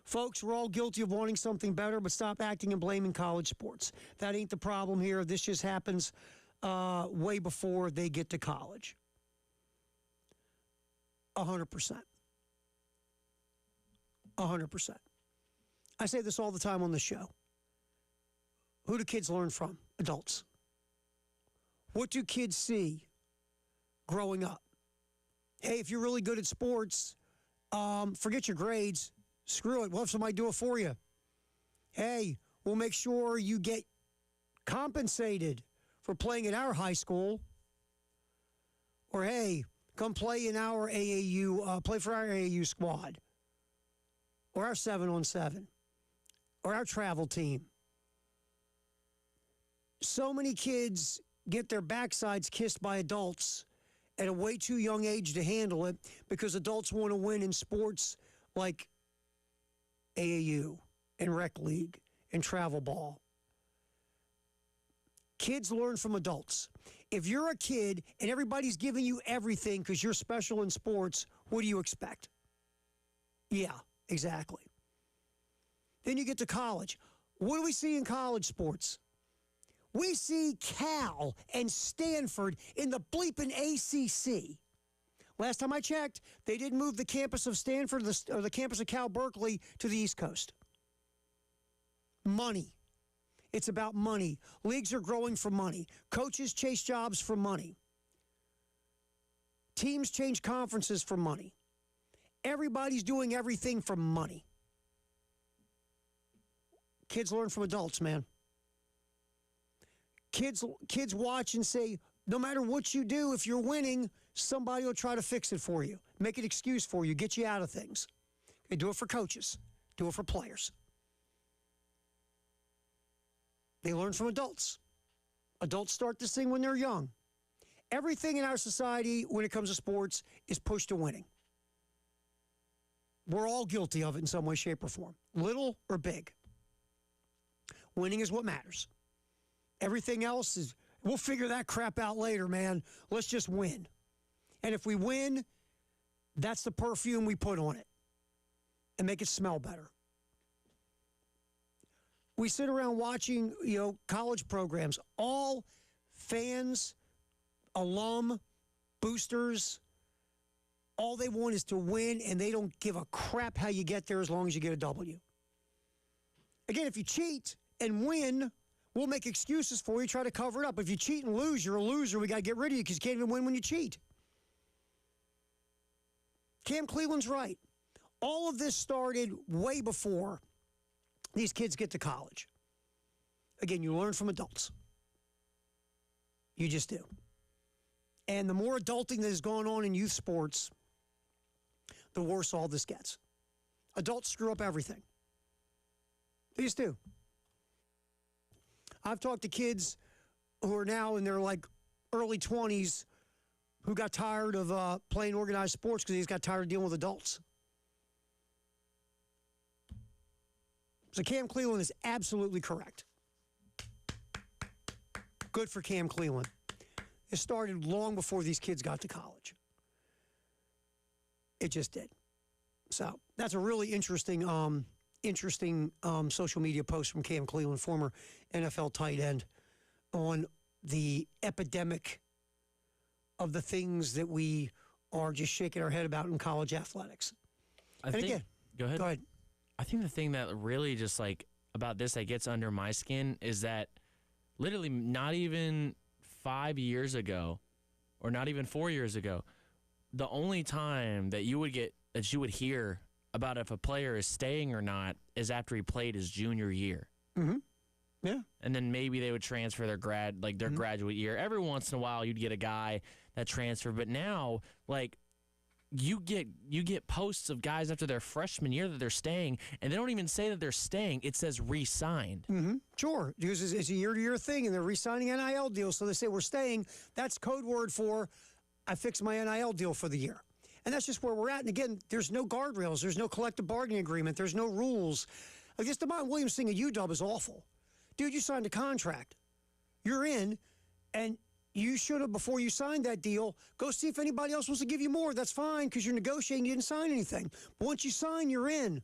Folks, we're all guilty of wanting something better, but stop acting and blaming college sports. That ain't the problem here. This just happens way before they get to college. 100%. 100%. I say this all the time on the show. Who do kids learn from? Adults. What do kids see growing up? Hey, if you're really good at sports, forget your grades. Screw it. We'll have somebody do it for you. Hey, we'll make sure you get compensated for playing at our high school. Or, hey, come play in our AAU, play for our AAU squad, or our 7-on-7, or our travel team. So many kids get their backsides kissed by adults at a way too young age to handle it because adults want to win in sports like AAU and rec league and travel ball. Kids learn from adults. If you're a kid and everybody's giving you everything because you're special in sports, what do you expect? Yeah, exactly. Then you get to college. What do we see in college sports? We see Cal and Stanford in the bleeping ACC. Last time I checked, they didn't move the campus of Stanford or the campus of Cal Berkeley to the East Coast. Money. It's about money. Leagues are growing for money. Coaches chase jobs for money. Teams change conferences for money. Everybody's doing everything for money. Kids learn from adults, man. Kids watch and say, no matter what you do, if you're winning, somebody will try to fix it for you, make an excuse for you, get you out of things. Okay, do it for coaches. Do it for players. They learn from adults. Adults start this thing when they're young. Everything in our society, when it comes to sports, is pushed to winning. We're all guilty of it in some way, shape, or form, little or big. Winning is what matters. Everything else is, we'll figure that crap out later, man. Let's just win. And if we win, that's the perfume we put on it and make it smell better. We sit around watching, college programs, all fans, alum, boosters, all they want is to win, and they don't give a crap how you get there as long as you get a W. Again, if you cheat and win, we'll make excuses for you, try to cover it up. If you cheat and lose, you're a loser. We got to get rid of you because you can't even win when you cheat. Cam Cleveland's right. All of this started way before these kids get to college. Again, you learn from adults. You just do. And the more adulting that has gone on in youth sports, the worse all this gets. Adults screw up everything. They just do. I've talked to kids who are now in their early 20s who got tired of playing organized sports because they just got tired of dealing with adults. So Cam Cleveland is absolutely correct. Good for Cam Cleveland. It started long before these kids got to college. It just did. So that's a really interesting social media post from Cam Cleveland, former NFL tight end, on the epidemic of the things that we are just shaking our head about in college athletics. Go ahead. I think the thing that really just about this that gets under my skin is that literally not even 5 years ago or not even 4 years ago, the only time that you would hear about if a player is staying or not is after he played his junior year. Mm-hmm. Yeah. And then maybe they would transfer their graduate year. Every once in a while you'd get a guy that transferred, but now you get posts of guys after their freshman year that they're staying, and they don't even say that they're staying. It says re-signed. Mm-hmm. Sure, because it's a year-to-year thing, and they're re-signing NIL deals, so they say we're staying. That's code word for I fixed my NIL deal for the year. And that's just where we're at. And again, there's no guardrails. There's no collective bargaining agreement. There's no rules. This DeMont Williams thing at UW is awful. Dude, you signed a contract. You're in, and you should have, before you signed that deal, go see if anybody else wants to give you more. That's fine because you're negotiating. You didn't sign anything. But once you sign, you're in.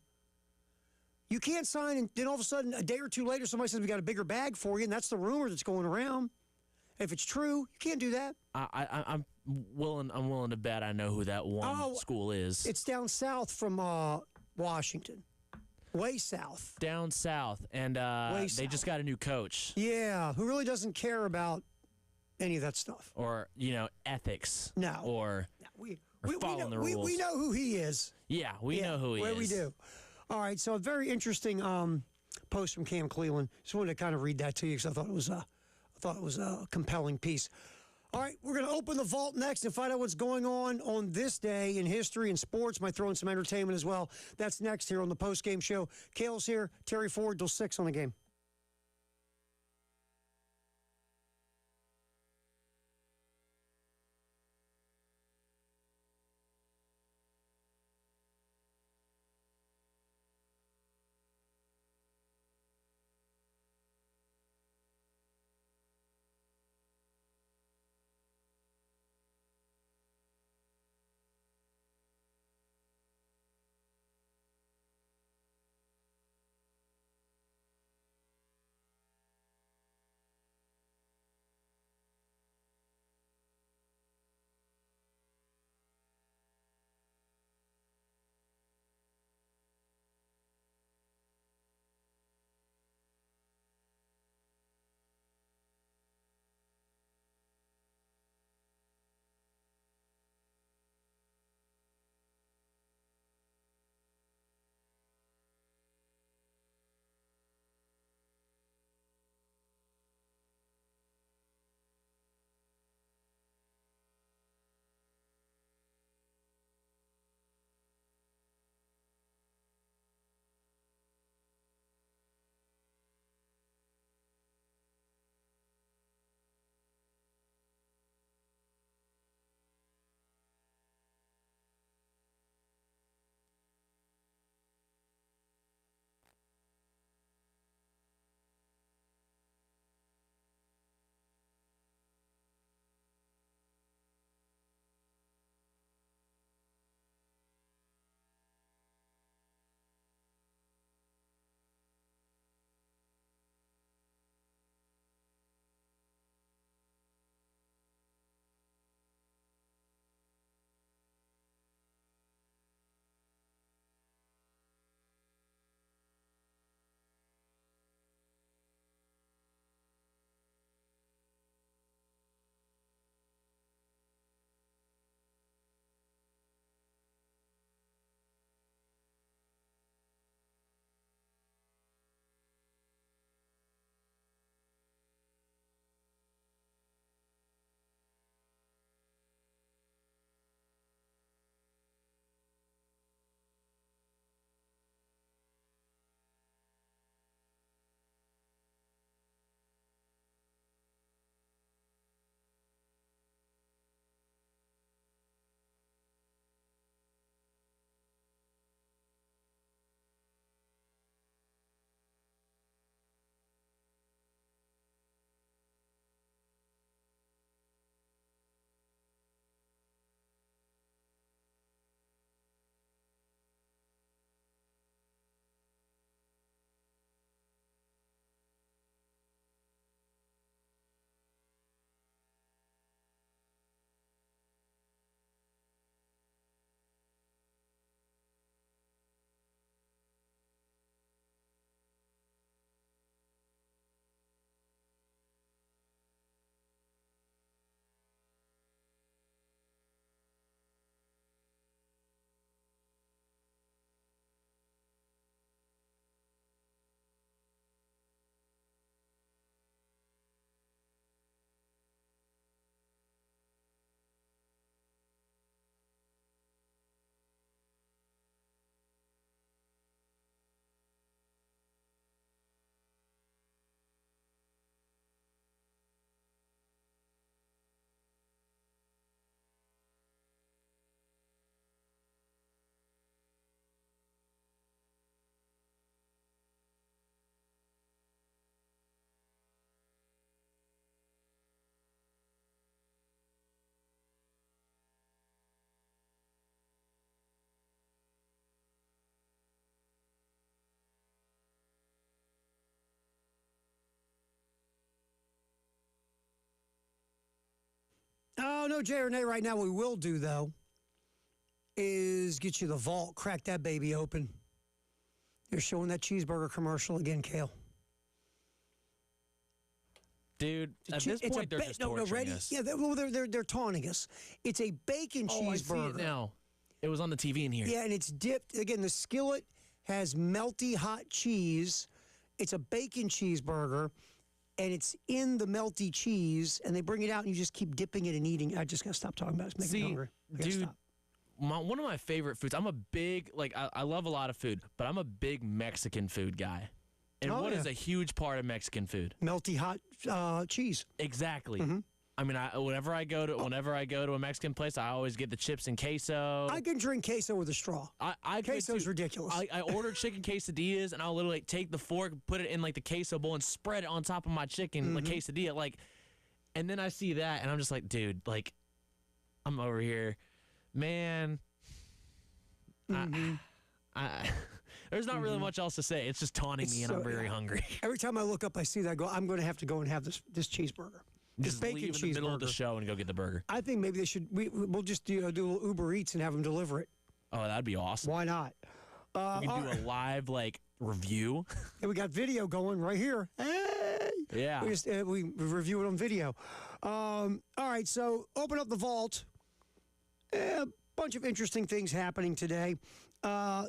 You can't sign, and then all of a sudden, a day or two later, somebody says, we got a bigger bag for you, and that's the rumor that's going around. If it's true, you can't do that. I'm willing to bet I know who that one school is. It's down south from Washington. Way south. Down south, and they just got a new coach. Yeah, who really doesn't care about any of that stuff. Or, ethics. No. Or following the rules. We know who he is. Yeah, we know who he is. We do. All right, so a very interesting post from Cam Cleveland. Just wanted to kind of read that to you because I thought it was a compelling piece. All right, we're going to open the vault next and find out what's going on this day in history and sports. Might throw in some entertainment as well. That's next here on the post-game show. Kale's here, Terry Ford, till 6 on the game. Oh, no J or nay right now. What we will do, though, is get you the vault, crack that baby open. They're showing that cheeseburger commercial again, Kale. Dude, at this point, they're just torturing us. Yeah, they're taunting us. It's a bacon cheeseburger. I see it now. It was on the TV in here. Yeah, and it's dipped. Again, the skillet has melty hot cheese. It's a bacon cheeseburger. and it's in the melty cheese, and they bring it out, and you just keep dipping it and eating. I just got to stop talking about it. It's making me hungry. Dude, one of my favorite foods, I'm a big, I love a lot of food, but I'm a big Mexican food guy. And what is a huge part of Mexican food? Melty hot cheese. Exactly. I mean, whenever I go to a Mexican place, I always get the chips and queso. I can drink queso with a straw. Queso's ridiculous. I order chicken quesadillas, and I'll literally take the fork, put it in like the queso bowl, and spread it on top of my chicken like quesadilla. And then I see that, and I'm just like, dude, I'm over here, man. There's not really much else to say. It's just taunting me, and I'm very hungry. Every time I look up, I see that. I go, I'm going to have to go and have this cheeseburger. Just leave in the middle of the show and go get the burger. I think maybe they should. We'll just do a little Uber Eats and have them deliver it. Oh, that'd be awesome. Why not? We can do a live review. And we got video going right here. Hey! Yeah. We review it on video. All right, so open up the vault. A bunch of interesting things happening today.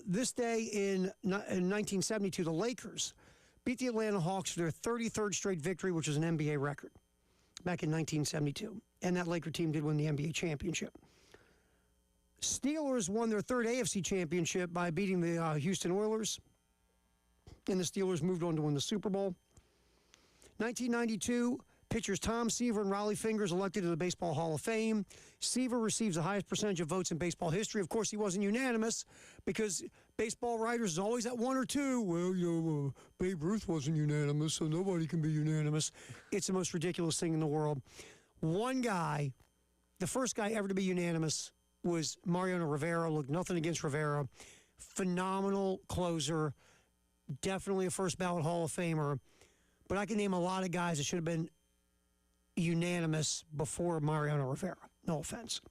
This day in 1972, the Lakers beat the Atlanta Hawks for their 33rd straight victory, which was an NBA record back in 1972. And that Laker team did win the NBA championship. Steelers won their third AFC championship by beating the Houston Oilers. And the Steelers moved on to win the Super Bowl. 1992, pitchers Tom Seaver and Raleigh Fingers elected to the Baseball Hall of Fame. Seaver receives the highest percentage of votes in baseball history. Of course, he wasn't unanimous because baseball writers is always at one or two. Well, Babe Ruth wasn't unanimous, so nobody can be unanimous. It's the most ridiculous thing in the world. One guy, the first guy ever to be unanimous, was Mariano Rivera. Look, nothing against Rivera. Phenomenal closer. Definitely a first ballot Hall of Famer. But I can name a lot of guys that should have been unanimous before Mariano Rivera. No offense.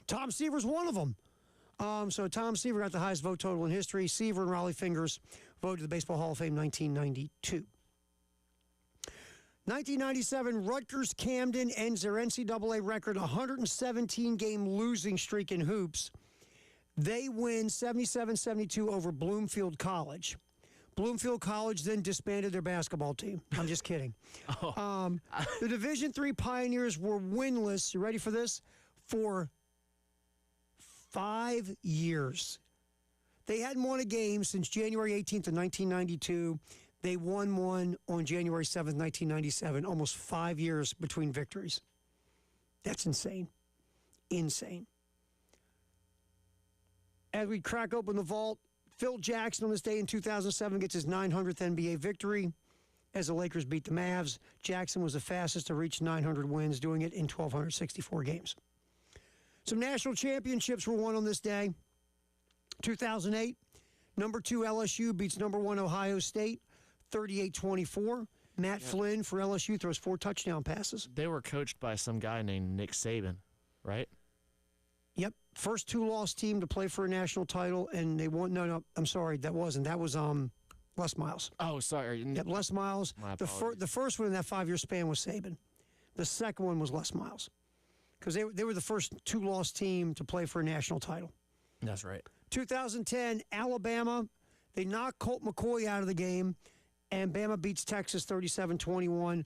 Tom Seaver's one of them. So Tom Seaver got the highest vote total in history. Seaver and Raleigh Fingers voted to the Baseball Hall of Fame 1992. 1997, Rutgers Camden ends their NCAA record 117-game losing streak in hoops. They win 77-72 over Bloomfield College. Bloomfield College then disbanded their basketball team. I'm just kidding. The Division III Pioneers were winless, you ready for this, for 5 years. They hadn't won a game since January 18th of 1992. They won one on January 7th, 1997. Almost 5 years between victories. That's insane. Insane. As we crack open the vault, Phil Jackson on this day in 2007 gets his 900th NBA victory as the Lakers beat the Mavs. Jackson was the fastest to reach 900 wins, doing it in 1,264 games. Some national championships were won on this day. 2008, number 2 LSU beats number 1 Ohio State, 38-24. Matt Flynn for LSU throws 4 touchdown passes. They were coached by some guy named Nick Saban, right? Yep. First 2-loss team to play for a national title, and they won. No, I'm sorry, that wasn't. That was Les Miles. Oh, sorry. Yep, Les Miles. The first one in that 5-year span was Saban. The second one was Les Miles, because they were the first 2-loss team to play for a national title. That's right. 2010, Alabama. They knocked Colt McCoy out of the game, and Bama beats Texas 37-21.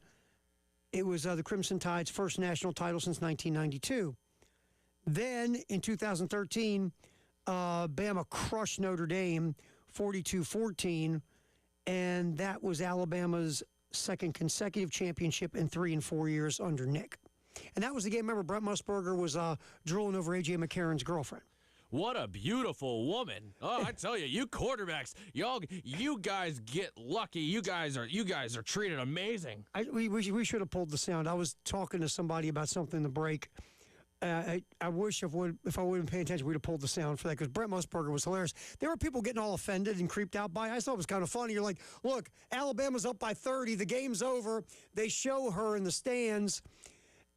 It was the Crimson Tide's first national title since 1992. Then, in 2013, Bama crushed Notre Dame 42-14, and that was Alabama's second consecutive championship in 3 and 4 years under Nick. And that was the game, remember, Brent Musburger was drooling over A.J. McCarron's girlfriend. What a beautiful woman. Oh, I tell you quarterbacks, you guys get lucky. You guys are treated amazing. We should have pulled the sound. I was talking to somebody about something in the break. I wish if I wouldn't pay attention, we'd have pulled the sound for that, because Brent Musburger was hilarious. There were people getting all offended and creeped out by it. I thought it was kind of funny. You're like, look, Alabama's up by 30. The game's over. They show her in the stands,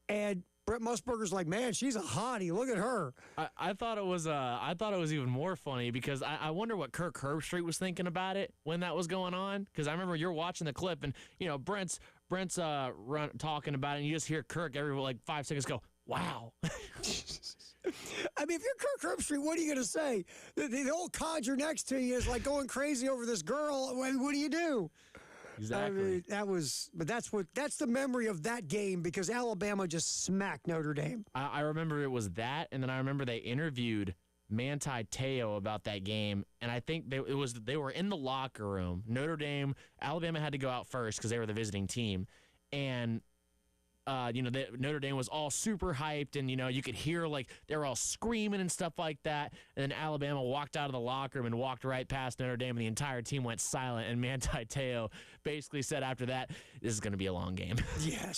and Brent Musburger's like, man, she's a hottie. Look at her. I thought it was even more funny, because I wonder what Kirk Herbstreit was thinking about it when that was going on. Because I remember you're watching the clip, and Brent's talking about it, and you just hear Kirk every 5 seconds go, wow. I mean, if you're Kirk Herbstreit, what are you going to say? The old codger next to you is like going crazy over this girl. What do you do? Exactly. I mean, that's the memory of that game because Alabama just smacked Notre Dame. I remember it was that, and then I remember they interviewed Manti Te'o about that game, and I think they were in the locker room. Alabama had to go out first because they were the visiting team, and Notre Dame was all super hyped, and you could hear like they were all screaming and stuff like that. And then Alabama walked out of the locker room and walked right past Notre Dame, and the entire team went silent. And Manti Te'o basically said after that, "This is going to be a long game." Yeah,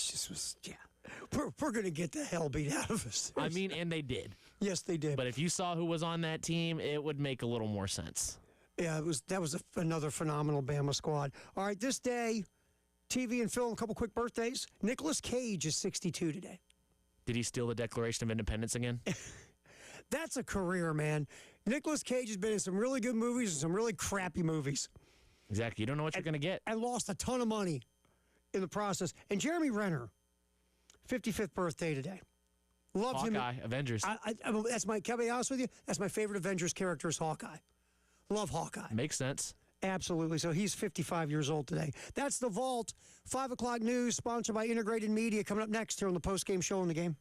we're going to get the hell beat out of us. I mean, and they did. Yes, they did. But if you saw who was on that team, it would make a little more sense. Yeah, that was another phenomenal Bama squad. All right, this day, TV and film, a couple quick birthdays. Nicolas Cage is 62 today. Did he steal the Declaration of Independence again? That's a career, man. Nicolas Cage has been in some really good movies and some really crappy movies. Exactly. You don't know what you're going to get. And lost a ton of money in the process. And Jeremy Renner, 55th birthday today. Love him. Hawkeye, Avengers. Can I be honest with you? That's my favorite Avengers character is Hawkeye. Love Hawkeye. Makes sense. Absolutely. So he's 55 years old today. That's The Vault. 5 o'clock news, sponsored by Integrated Media, coming up next here on the post-game show in the game.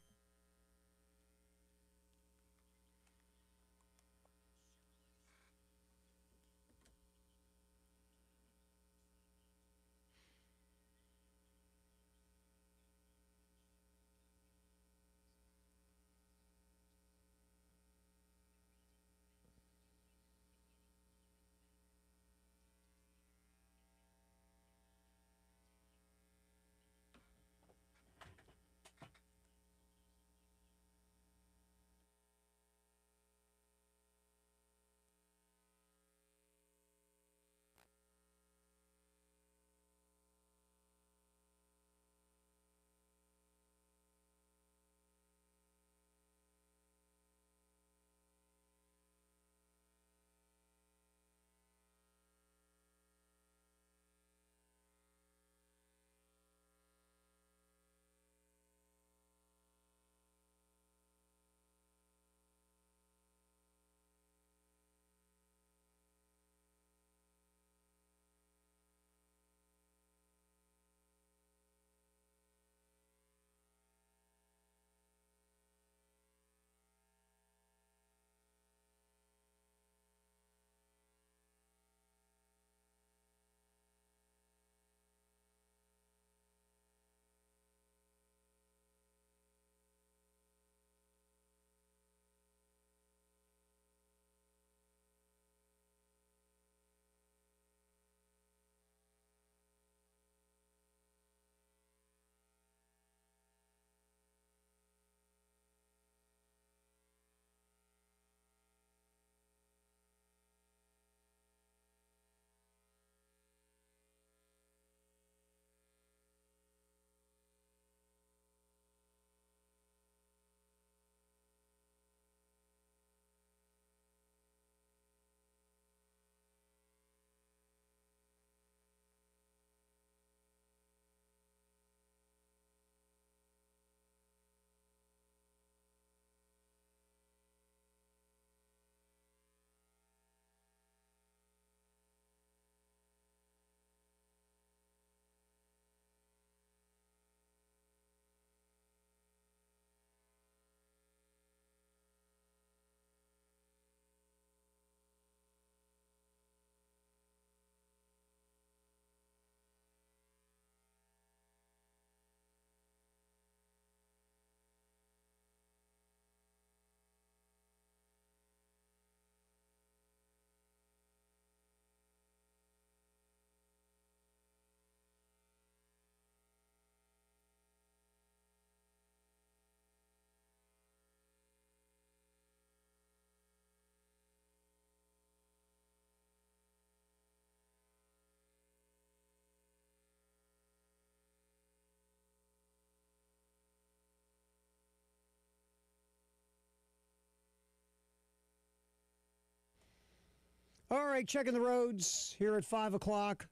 All right, checking the roads here at 5 o'clock.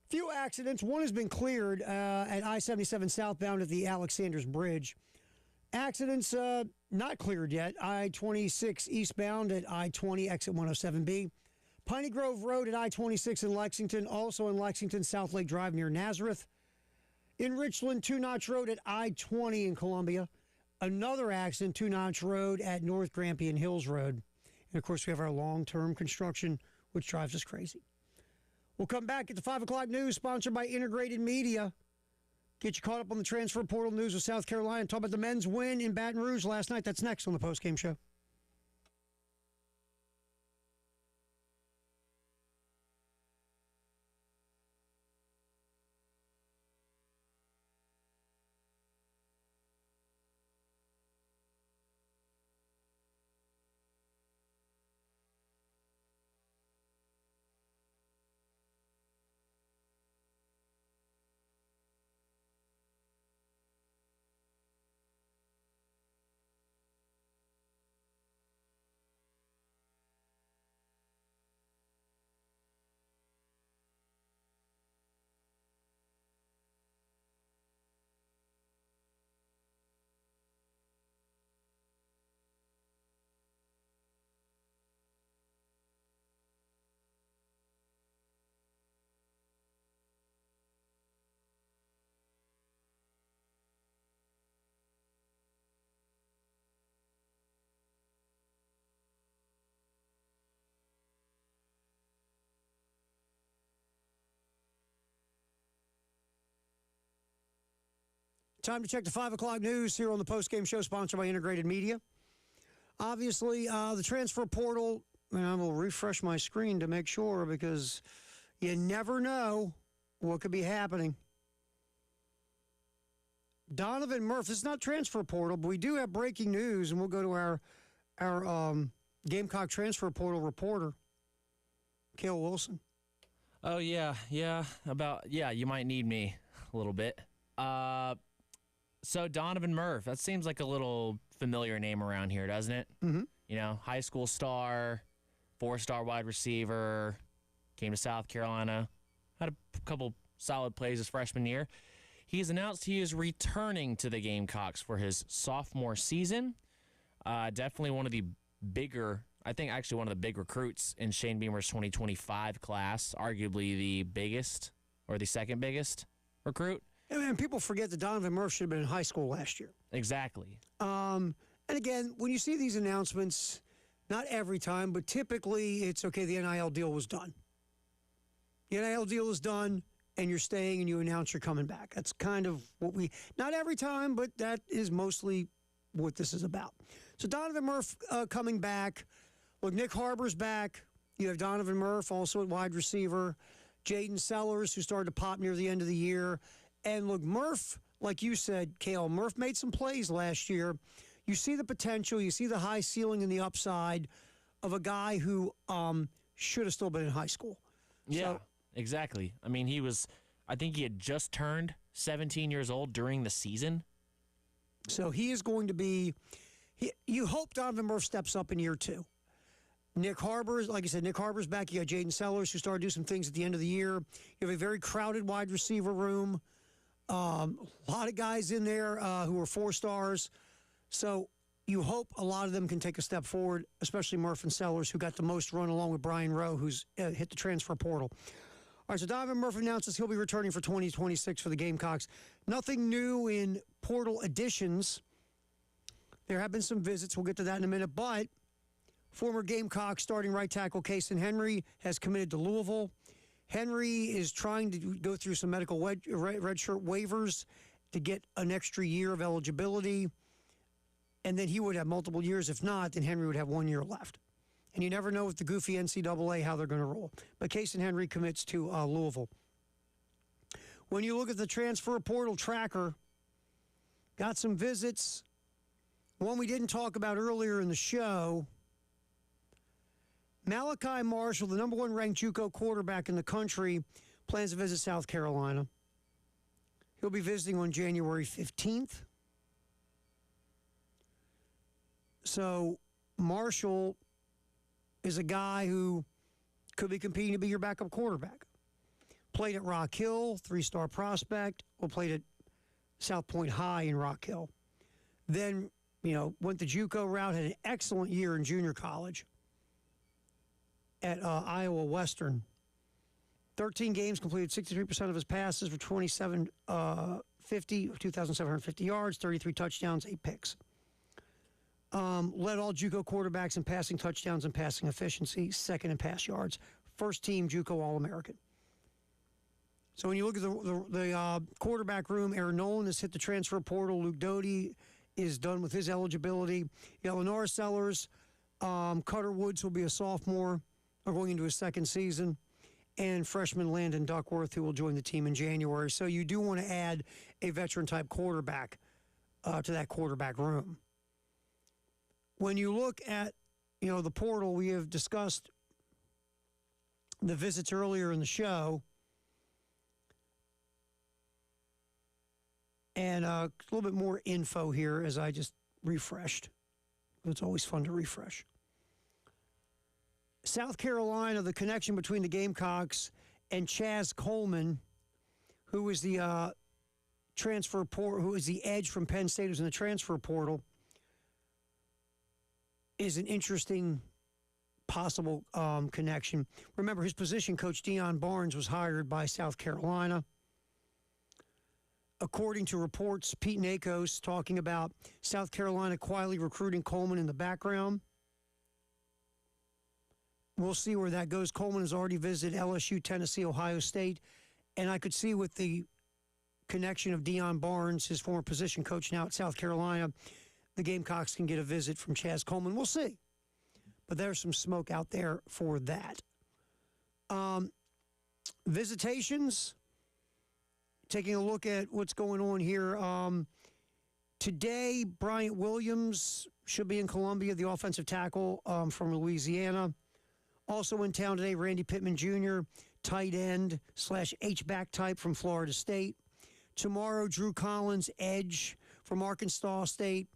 Few accidents. One has been cleared at I-77 southbound at the Alexander's Bridge. Accidents not cleared yet. I-26 eastbound at I-20 exit 107B. Piney Grove Road at I-26 in Lexington, also in Lexington, South Lake Drive near Nazareth. In Richland, Two Notch Road at I-20 in Columbia. Another accident, Two Notch Road at North Grampian Hills Road. And, of course, we have our long-term construction, which drives us crazy. We'll come back at the 5 o'clock news, sponsored by Integrated Media. Get you caught up on the transfer portal news with South Carolina. Talk about the men's win in Baton Rouge last night. That's next on the postgame show. Time to check the 5 o'clock news here on the postgame show, sponsored by Integrated Media. Obviously, the transfer portal, and I will refresh my screen to make sure because you never know what could be happening. Donovan Murphy, it's not transfer portal, but we do have breaking news, and we'll go to our Gamecock transfer portal reporter, Cale Wilson. Oh, yeah, you might need me a little bit. So Donovan Murphy, that seems like a little familiar name around here, doesn't it? Mm-hmm. You know, high school star, 4-star wide receiver, came to South Carolina, had a couple solid plays his freshman year. He's announced he is returning to the Gamecocks for his sophomore season. Definitely one of the bigger, I think actually one of the big recruits in Shane Beamer's 2025 class, arguably the biggest or the second biggest recruit. And people forget that Donovan Murphy should have been in high school last year. Exactly. And again, when you see these announcements, not every time, but typically it's okay, the NIL deal was done. The NIL deal is done, and you're staying and you announce you're coming back. That's kind of what not every time, but that is mostly what this is about. So Donovan Murphy coming back. Look, Nick Harbor's back. You have Donovan Murphy also at wide receiver. Jaden Sellers, who started to pop near the end of the year. And look, Murph, like you said, Cale, Murph made some plays last year. You see the potential, you see the high ceiling and the upside of a guy who should have still been in high school. Yeah, so, exactly. I mean, I think he had just turned 17 years old during the season. So he is going to be, you hope Donovan Murphy steps up in year two. Nick Harbor's, like I said, Nick Harbor's back. You got Jaden Sellers, who started to do some things at the end of the year. You have a very crowded wide receiver room. A lot of guys in there who are 4-stars. So you hope a lot of them can take a step forward, especially Murph and Sellers, who got the most run along with Brian Rowe, who's hit the transfer portal. All right, so Donovan Murphy announces he'll be returning for 2026 for the Gamecocks. Nothing new in portal additions. There have been some visits. We'll get to that in a minute. But former Gamecock starting right tackle Kason Henry has committed to Louisville. Henry is trying to go through some medical redshirt waivers to get an extra year of eligibility, and then he would have multiple years. If not, then Henry would have 1 year left. And you never know with the goofy NCAA how they're going to roll. But Kason Henry commits to Louisville. When you look at the transfer portal tracker, got some visits. One we didn't talk about earlier in the show, Malachi Marshall, the number 1 ranked JUCO quarterback in the country, plans to visit South Carolina. He'll be visiting on January 15th. So Marshall is a guy who could be competing to be your backup quarterback. Played at Rock Hill, 3-star prospect. Played at South Point High in Rock Hill. Then, went the JUCO route, had an excellent year in junior college. at Iowa Western. 13 games, completed 63% of his passes for 2,750 yards, 33 touchdowns, 8 picks. Led all JUCO quarterbacks in passing touchdowns and passing efficiency, second in pass yards. First team JUCO All-American. So when you look at the quarterback room, Aaron Nolan has hit the transfer portal. Luke Doty is done with his eligibility. Lenora Sellers, Cutter Woods will be a sophomore, or going into his second season, and freshman Landon Duckworth, who will join the team in January. So you do want to add a veteran-type quarterback to that quarterback room. When you look at, the portal, we have discussed the visits earlier in the show. And a little bit more info here as I just refreshed. It's always fun to refresh. South Carolina, the connection between the Gamecocks and Chaz Coleman, who is the transfer portal, who is the edge from Penn State, who's in the transfer portal, is an interesting possible connection. Remember, his position coach, Dion Barnes, was hired by South Carolina. According to reports, Pete Nakos talking about South Carolina quietly recruiting Coleman in the background. We'll see where that goes. Coleman has already visited LSU, Tennessee, Ohio State, and I could see with the connection of Dion Barnes, his former position coach now at South Carolina, the Gamecocks can get a visit from Chaz Coleman. We'll see. But there's some smoke out there for that. Visitations. Taking a look at what's going on here. Today, Bryant Williams should be in Columbia, the offensive tackle from Louisiana. Also in town today, Randy Pittman Jr., tight end / H-back type from Florida State. Tomorrow, Drew Collins, edge from Arkansas State.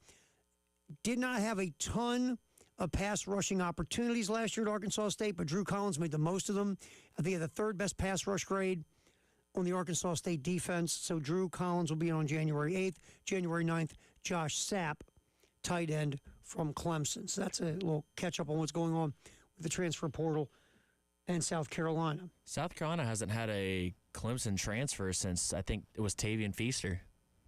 Did not have a ton of pass rushing opportunities last year at Arkansas State, but Drew Collins made the most of them. I think he had the third best pass rush grade on the Arkansas State defense. So Drew Collins will be on January 8th. January 9th, Josh Sapp, tight end from Clemson. So that's a little catch-up on what's going on with the transfer portal and South Carolina. South Carolina hasn't had a Clemson transfer since, I think it was Tavian Feaster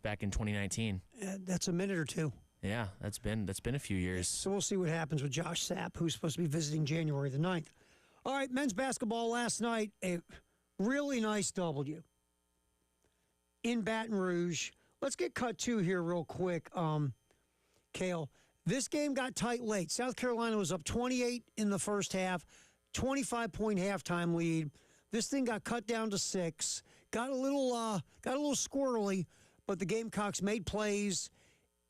back in 2019. That's a minute or two. Yeah, that's been a few years. So we'll see what happens with Josh Sapp, who's supposed to be visiting January the 9th. All right, men's basketball last night, a really nice W in Baton Rouge. Let's get cut to here real quick, Cale. This game got tight late. South Carolina was up 28 in the first half, 25-point halftime lead. This thing got cut down to 6. Got a little squirrely, but the Gamecocks made plays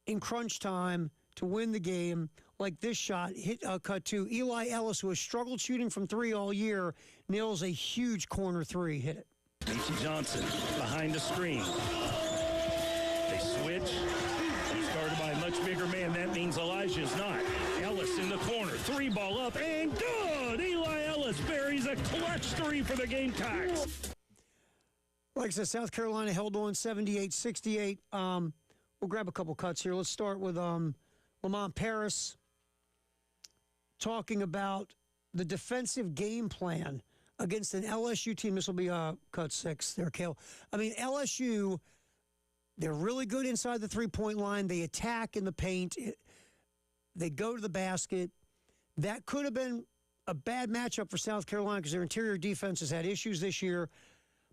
in crunch time to win the game. Like this shot, hit cut to Eli Ellis, who has struggled shooting from 3 all year, nails a huge corner 3, hit it. Casey Johnson behind the screen. They switch. He's guarded by a much bigger man. That means Elijah's not. Ellis in the corner. 3 ball up and good. Eli Ellis buries a clutch 3 for the Gamecocks. Like I said, South Carolina held on 78-68. We'll grab a couple cuts here. Let's start with Lamont Paris talking about the defensive game plan against an LSU team. This will be cut 6 there, Cale. I mean, LSU, they're really good inside the three-point line. They attack in the paint. They go to the basket. That could have been a bad matchup for South Carolina because their interior defense has had issues this year.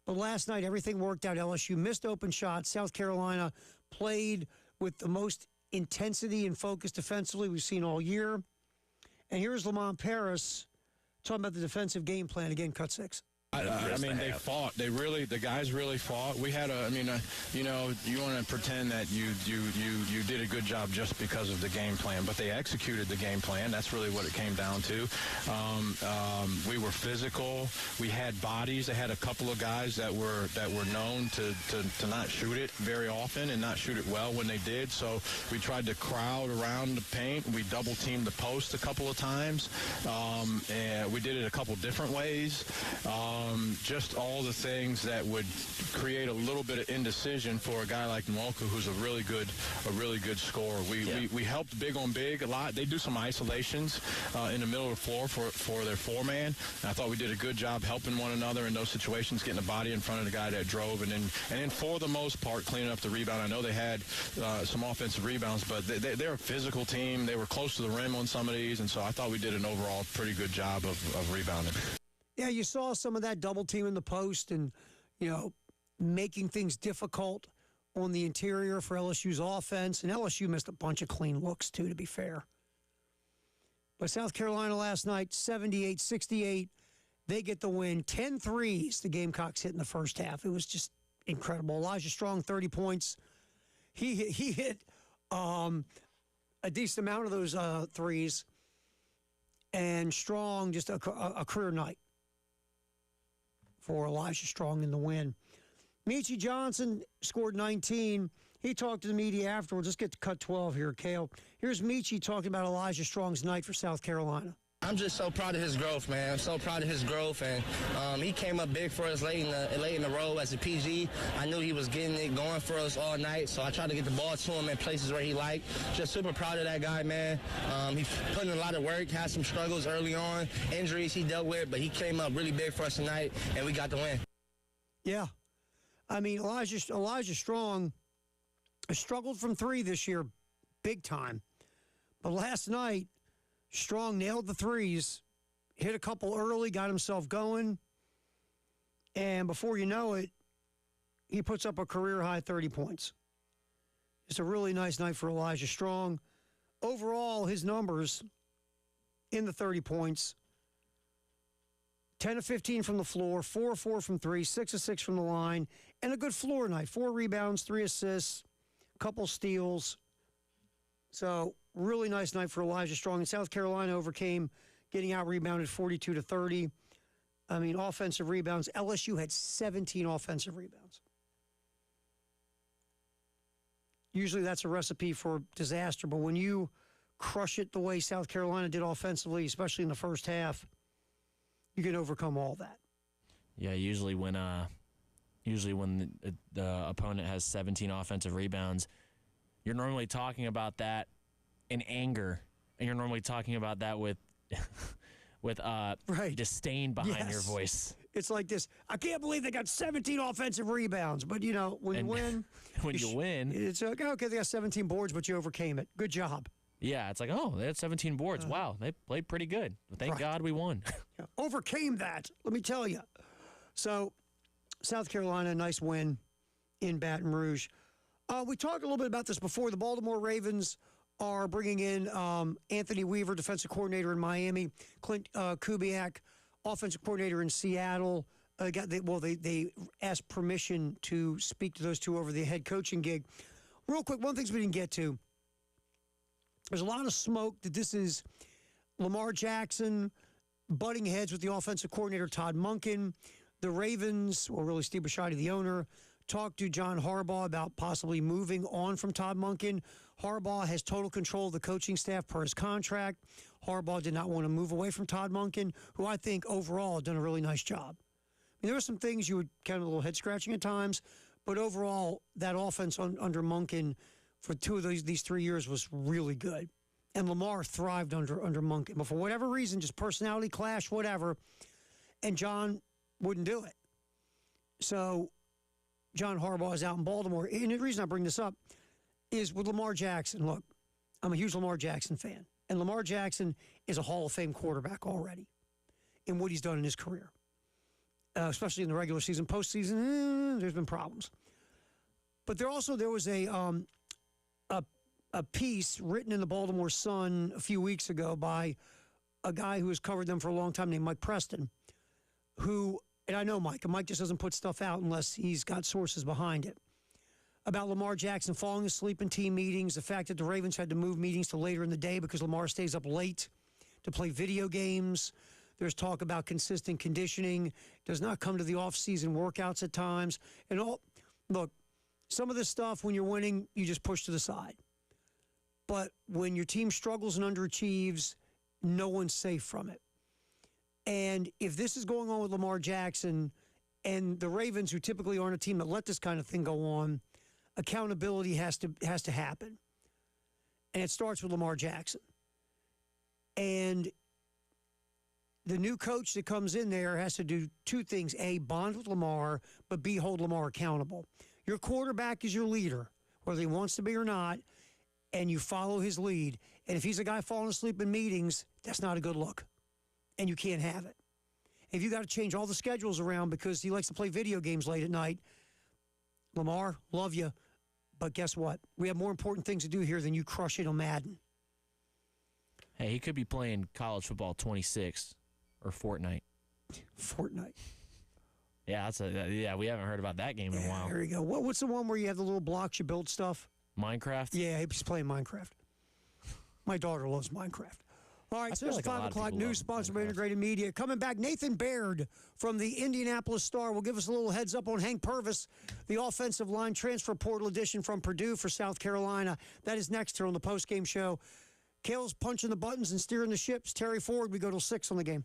But last night, everything worked out. LSU missed open shots. South Carolina played with the most intensity and focus defensively we've seen all year. And here's Lamont Paris talking about the defensive game plan. Again, cut 6. I mean, they fought. The guys really fought. We had you want to pretend that you did a good job just because of the game plan, but they executed the game plan. That's really what it came down to. We were physical. We had bodies. They had a couple of guys that were known to not shoot it very often and not shoot it well when they did. So we tried to crowd around the paint. We double teamed the post a couple of times. And we did it a couple different ways. just all the things that would create a little bit of indecision for a guy like Nwoko, who's a really good scorer. We helped big on big a lot. They do some isolations in the middle of the floor for their four-man. And I thought we did a good job helping one another in those situations, getting the body in front of the guy that drove, and then for the most part cleaning up the rebound. I know they had some offensive rebounds, but they're a physical team. They were close to the rim on some of these, and so I thought we did an overall pretty good job of rebounding. Yeah, you saw some of that double team in the post and, making things difficult on the interior for LSU's offense. And LSU missed a bunch of clean looks, too, to be fair. But South Carolina last night, 78-68. They get the win. 10 threes the Gamecocks hit in the first half. It was just incredible. Elijah Strong, 30 points. He hit a decent amount of those threes. And Strong, just a career night for Elijah Strong in the win. Michi Johnson scored 19. He talked to the media afterwards. Let's get to cut 12 here, Cale. Here's Michi talking about Elijah Strong's night for South Carolina. I'm just so proud of his growth, man. I'm so proud of his growth, and he came up big for us late in the road as a PG. I knew he was getting it going for us all night, so I tried to get the ball to him in places where he liked. Just super proud of that guy, man. He put in a lot of work, had some struggles early on, injuries he dealt with, but he came up really big for us tonight, and we got the win. Yeah. I mean, Elijah Strong has struggled from three this year big time. But last night, Strong nailed the threes, hit a couple early, got himself going, and before you know it, he puts up a career-high 30 points. It's a really nice night for Elijah Strong. Overall, his numbers in the 30 points, 10 of 15 from the floor, 4 of 4 from three, 6 of 6 from the line, and a good floor night. 4 rebounds, 3 assists, a couple steals. So, really nice night for Elijah Strong. And South Carolina overcame getting out-rebounded 42-30. I mean, offensive rebounds. LSU had 17 offensive rebounds. Usually that's a recipe for disaster, but when you crush it the way South Carolina did offensively, especially in the first half, you can overcome all that. Yeah, usually when the opponent has 17 offensive rebounds, you're normally talking about that in anger, and you're normally talking about that with right. disdain behind your voice. It's like this. I can't believe they got 17 offensive rebounds, but when you win, you win, it's like, okay, they got 17 boards, but you overcame it. Good job. Yeah, it's like, oh, they had 17 boards. Wow, they played pretty good. Thank God we won. Yeah, overcame that, let me tell you. So, South Carolina, nice win in Baton Rouge. We talked a little bit about this before. The Baltimore Ravens are bringing in Anthony Weaver, defensive coordinator in Miami, Clint Kubiak, offensive coordinator in Seattle. They asked permission to speak to those two over the head coaching gig. Real quick, one thing we didn't get to. There's a lot of smoke that this is Lamar Jackson butting heads with the offensive coordinator, Todd Monken. The Ravens, or really Steve Bisciotti, the owner, talked to John Harbaugh about possibly moving on from Todd Monken. Harbaugh has total control of the coaching staff per his contract. Harbaugh did not want to move away from Todd Monken, who I think overall has done a really nice job. I mean, there were some things you would kind of a little head scratching at times, but overall, that offense under Monken for two of these 3 years was really good. And Lamar thrived under Monken. But for whatever reason, just personality clash, whatever, and John wouldn't do it. So John Harbaugh is out in Baltimore. And the reason I bring this up is with Lamar Jackson. Look, I'm a huge Lamar Jackson fan. And Lamar Jackson is a Hall of Fame quarterback already in what he's done in his career, especially in the regular season. Postseason, there's been problems. But there was a piece written in the Baltimore Sun a few weeks ago by a guy who has covered them for a long time named Mike Preston, who, and I know Mike, and Mike just doesn't put stuff out unless he's got sources behind it, about Lamar Jackson falling asleep in team meetings, the fact that the Ravens had to move meetings to later in the day because Lamar stays up late to play video games. There's talk about consistent conditioning, does not come to the off-season workouts at times. And look, some of this stuff, when you're winning, you just push to the side. But when your team struggles and underachieves, no one's safe from it. And if this is going on with Lamar Jackson and the Ravens, who typically aren't a team that let this kind of thing go on, accountability has to happen. And it starts with Lamar Jackson. And the new coach that comes in there has to do two things. A, bond with Lamar, but B, hold Lamar accountable. Your quarterback is your leader, whether he wants to be or not, and you follow his lead. And if he's a guy falling asleep in meetings, that's not a good look. And you can't have it. If you got to change all the schedules around because he likes to play video games late at night, Lamar, love you, but guess what? We have more important things to do here than you crushing on Madden. Hey, he could be playing college football 26 or Fortnite. Fortnite. Yeah, we haven't heard about that game in a while. There you go. What's the one where you have the little blocks you build stuff? Minecraft? Yeah, he's playing Minecraft. My daughter loves Minecraft. All right, so there's like 5 o'clock news sponsored by Integrated Media. Coming back, Nathan Baird from the Indianapolis Star will give us a little heads up on Hank Purvis, the offensive line transfer portal addition from Purdue for South Carolina. That is next here on the postgame show. Kale's punching the buttons and steering the ships. Terry Ford, we go till 6 on the game.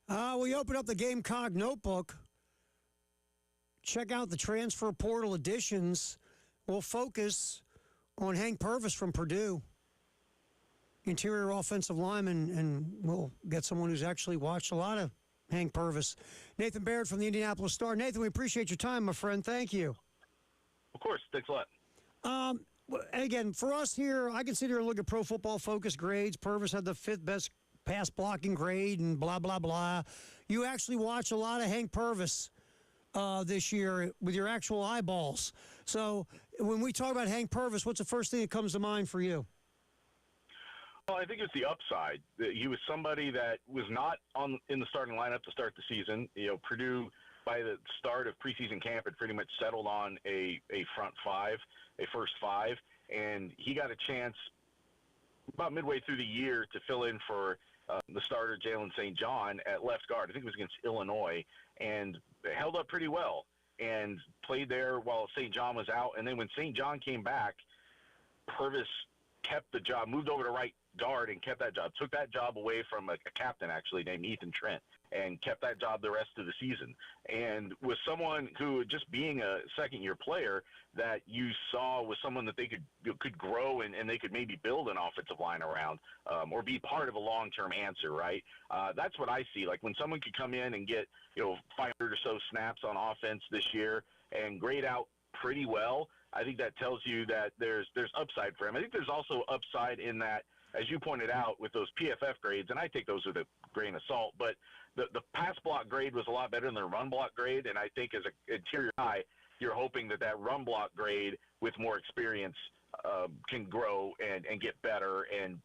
We open up the Gamecock notebook. Check out the transfer portal additions. We'll focus on Hank Purvis from Purdue, interior offensive lineman, and we'll get someone who's actually watched a lot of Hank Purvis. Nathan Baird from the Indianapolis Star. Nathan, we appreciate your time, my friend. Thank you. Of course. Thanks a lot. And again, for us here, I can sit here and look at Pro Football Focus grades. Purvis had the 5th best pass blocking grade and blah, blah, blah. You actually watch a lot of Hank Purvis this year with your actual eyeballs. So when we talk about Hank Purvis, what's the first thing that comes to mind for you? Well, I think it's the upside. He was somebody that was not in the starting lineup to start the season. Purdue, by the start of preseason camp, had pretty much settled on a front five, a first five, and he got a chance about midway through the year to fill in for the starter, Jalen St. John, at left guard. I think it was against Illinois, and held up pretty well and played there while St. John was out. And then when St. John came back, Purvis kept the job, moved over to right guard and kept that job, took that job away from a captain actually named Ethan Trent, and kept that job the rest of the season. And was someone who, just being a second-year player, that you saw was someone that they could grow and they could maybe build an offensive line around, or be part of a long-term answer, right? That's what I see. Like when someone could come in and get 500 or so snaps on offense this year and grade out pretty well, I think that tells you that there's upside for him. I think there's also upside in that, as you pointed out, with those PFF grades, and I take those with a grain of salt, but the pass block grade was a lot better than the run block grade, and I think as an interior guy, you're hoping that run block grade with more experience can grow and get better and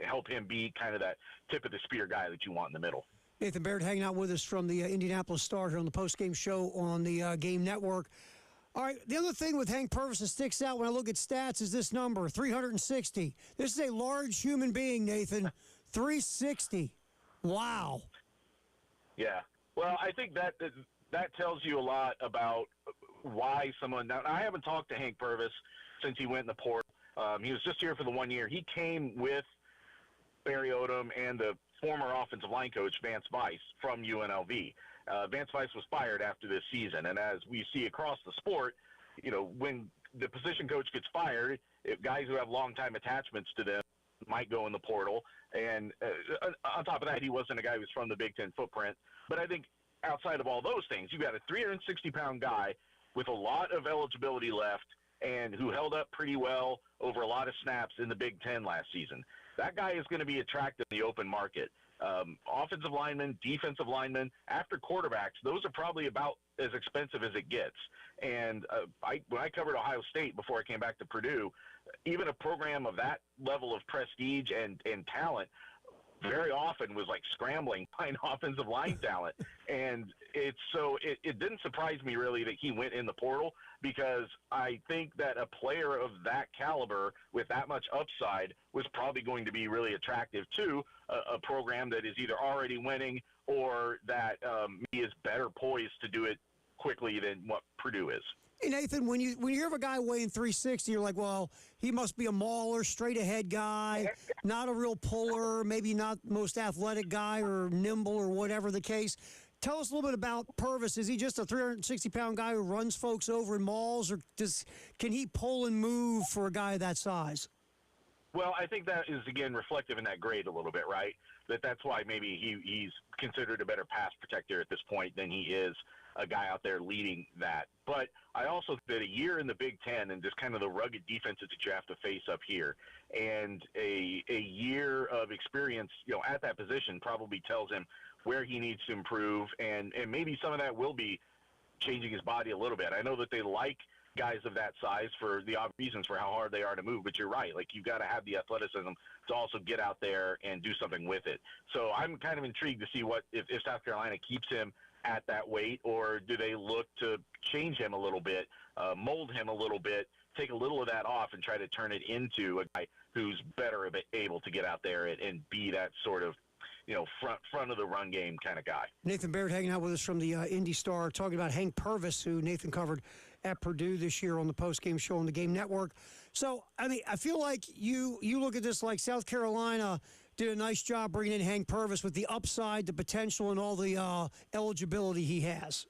help him be kind of that tip of the spear guy that you want in the middle. Nathan Baird hanging out with us from the Indianapolis Star here on the postgame show on the Game Network. All right, the other thing with Hank Purvis that sticks out when I look at stats is this number, 360. This is a large human being, Nathan. 360. Wow. Yeah. Well, I think that tells you a lot about why someone – now, I haven't talked to Hank Purvis since he went in the portal. He was just here for the 1 year. He came with Barry Odom and the former offensive line coach, Vance Weiss, from UNLV. Vance Weiss was fired after this season, and as we see across the sport, when the position coach gets fired, if guys who have long-time attachments to them might go in the portal. And on top of that, he wasn't a guy who was from the Big Ten footprint. But I think outside of all those things, you've got a 360-pound guy with a lot of eligibility left and who held up pretty well over a lot of snaps in the Big Ten last season. That guy is going to be attractive in the open market. Offensive linemen, defensive linemen, after quarterbacks, those are probably about as expensive as it gets. And when I covered Ohio State before I came back to Purdue, even a program of that level of prestige and talent very often was like scrambling to find offensive line talent. And it didn't surprise me really that he went in the portal, because I think that a player of that caliber with that much upside was probably going to be really attractive to a program that is either already winning or that is better poised to do it quickly than what Purdue is. Hey, Nathan, when you hear of a guy weighing 360, you're like, well, he must be a mauler, straight-ahead guy, not a real puller, maybe not the most athletic guy or nimble or whatever the case. Tell us a little bit about Purvis. Is he just a 360-pound guy who runs folks over in mauls, or can he pull and move for a guy that size? Well, I think that is, again, reflective in that grade a little bit, right? That's why maybe he's considered a better pass protector at this point than he is a guy out there leading that. But I also think that a year in the Big Ten and just kind of the rugged defenses that you have to face up here, and a year of experience, at that position probably tells him where he needs to improve, and maybe some of that will be changing his body a little bit. I know that they like guys of that size for the obvious reasons for how hard they are to move, but you're right. Like, you've got to have the athleticism to also get out there and do something with it. So I'm kind of intrigued to see if South Carolina keeps him at that weight, or do they look to change him a little bit, mold him a little bit, take a little of that off and try to turn it into a guy who's better able to get out there and be that sort of, front of the run game kind of guy. Nathan Baird hanging out with us from the Indy Star, talking about Hank Purvis, who Nathan covered at Purdue this year on the postgame show on the Game Network. So, I mean, I feel like you look at this like South Carolina did a nice job bringing in Hank Purvis with the upside, the potential, and all the eligibility he has.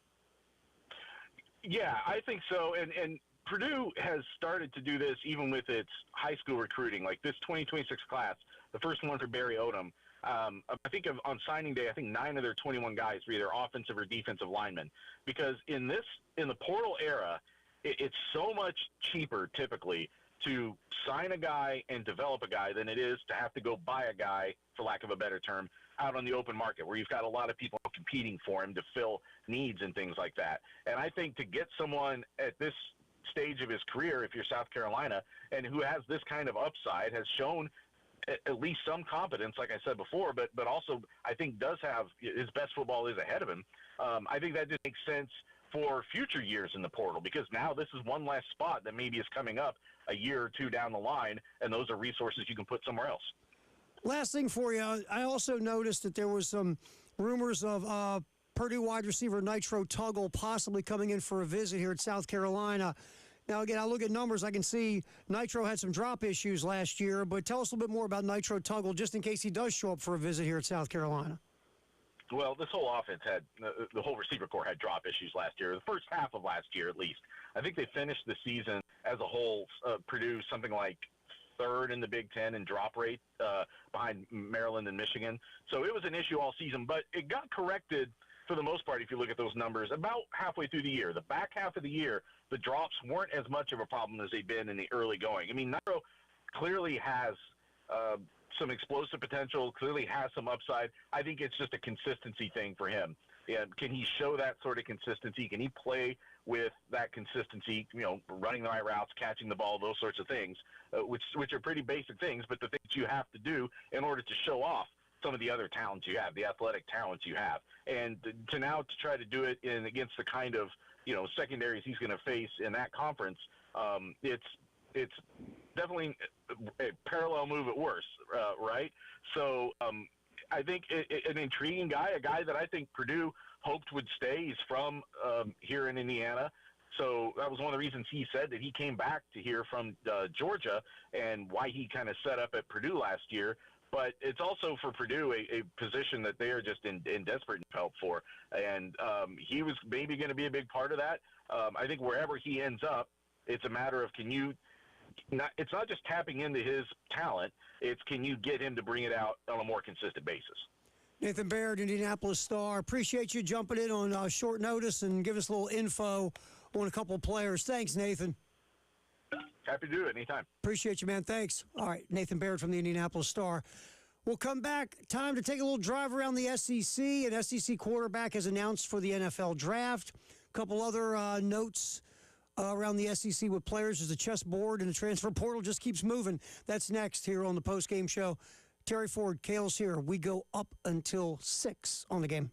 Yeah, I think so. And Purdue has started to do this even with its high school recruiting. Like this 2026 class, the first one for Barry Odom. I think on signing day, I think 9 of their 21 guys were either offensive or defensive linemen. Because in the portal era, it's so much cheaper typically to sign a guy and develop a guy than it is to have to go buy a guy, for lack of a better term, out on the open market where you've got a lot of people competing for him to fill needs and things like that. And I think to get someone at this stage of his career, if you're South Carolina, and who has this kind of upside, has shown at least some competence, like I said before, but also I think does have his best football is ahead of him. I think that just makes sense for future years in the portal, because now this is one less spot that maybe is coming up a year or two down the line, and those are resources you can put somewhere else. Last thing for you, I also noticed that there was some rumors of Purdue wide receiver Nitro Tuggle possibly coming in for a visit here at South Carolina. Now, again, I look at numbers. I can see Nitro had some drop issues last year, but tell us a little bit more about Nitro Tuggle, just in case he does show up for a visit here at South Carolina. Well, this whole offense had the whole receiver corps had drop issues last year. The first half of last year, at least. I think they finished the season as a whole, Purdue something like third in the Big Ten in drop rate behind Maryland and Michigan. So it was an issue all season, but it got corrected for the most part if you look at those numbers about halfway through the year. The back half of the year, the drops weren't as much of a problem as they've been in the early going. I mean, Nitro clearly has some explosive potential, clearly has some upside. I think it's just a consistency thing for him. And can he show that sort of consistency? Can he play with that consistency, running the right routes, catching the ball, those sorts of things, which are pretty basic things, but the things you have to do in order to show off some of the other talents you have, the athletic talents you have. And to try to do it against the kind of, secondaries he's going to face in that conference, it's definitely a parallel move at worst, right? So I think an intriguing guy, a guy that I think Purdue hoped would stay. He's from here in Indiana. So that was one of the reasons he said that he came back to here from Georgia, and why he kind of set up at Purdue last year. But it's also for Purdue a position that they are just in desperate help for. And he was maybe going to be a big part of that. I think wherever he ends up, it's a matter of it's not just tapping into his talent, it's can you get him to bring it out on a more consistent basis. Nathan Baird, Indianapolis Star. Appreciate you jumping in on short notice and give us a little info on a couple of players. Thanks, Nathan. Happy to do it anytime. Appreciate you, man. Thanks. All right, Nathan Baird from the Indianapolis Star. We'll come back. Time to take a little drive around the SEC. An SEC quarterback is announced for the NFL draft. A couple other notes around the SEC with players as the chessboard and the transfer portal just keeps moving. That's next here on the postgame show. Terry Ford, Kale's here. We go up until 6 on the game.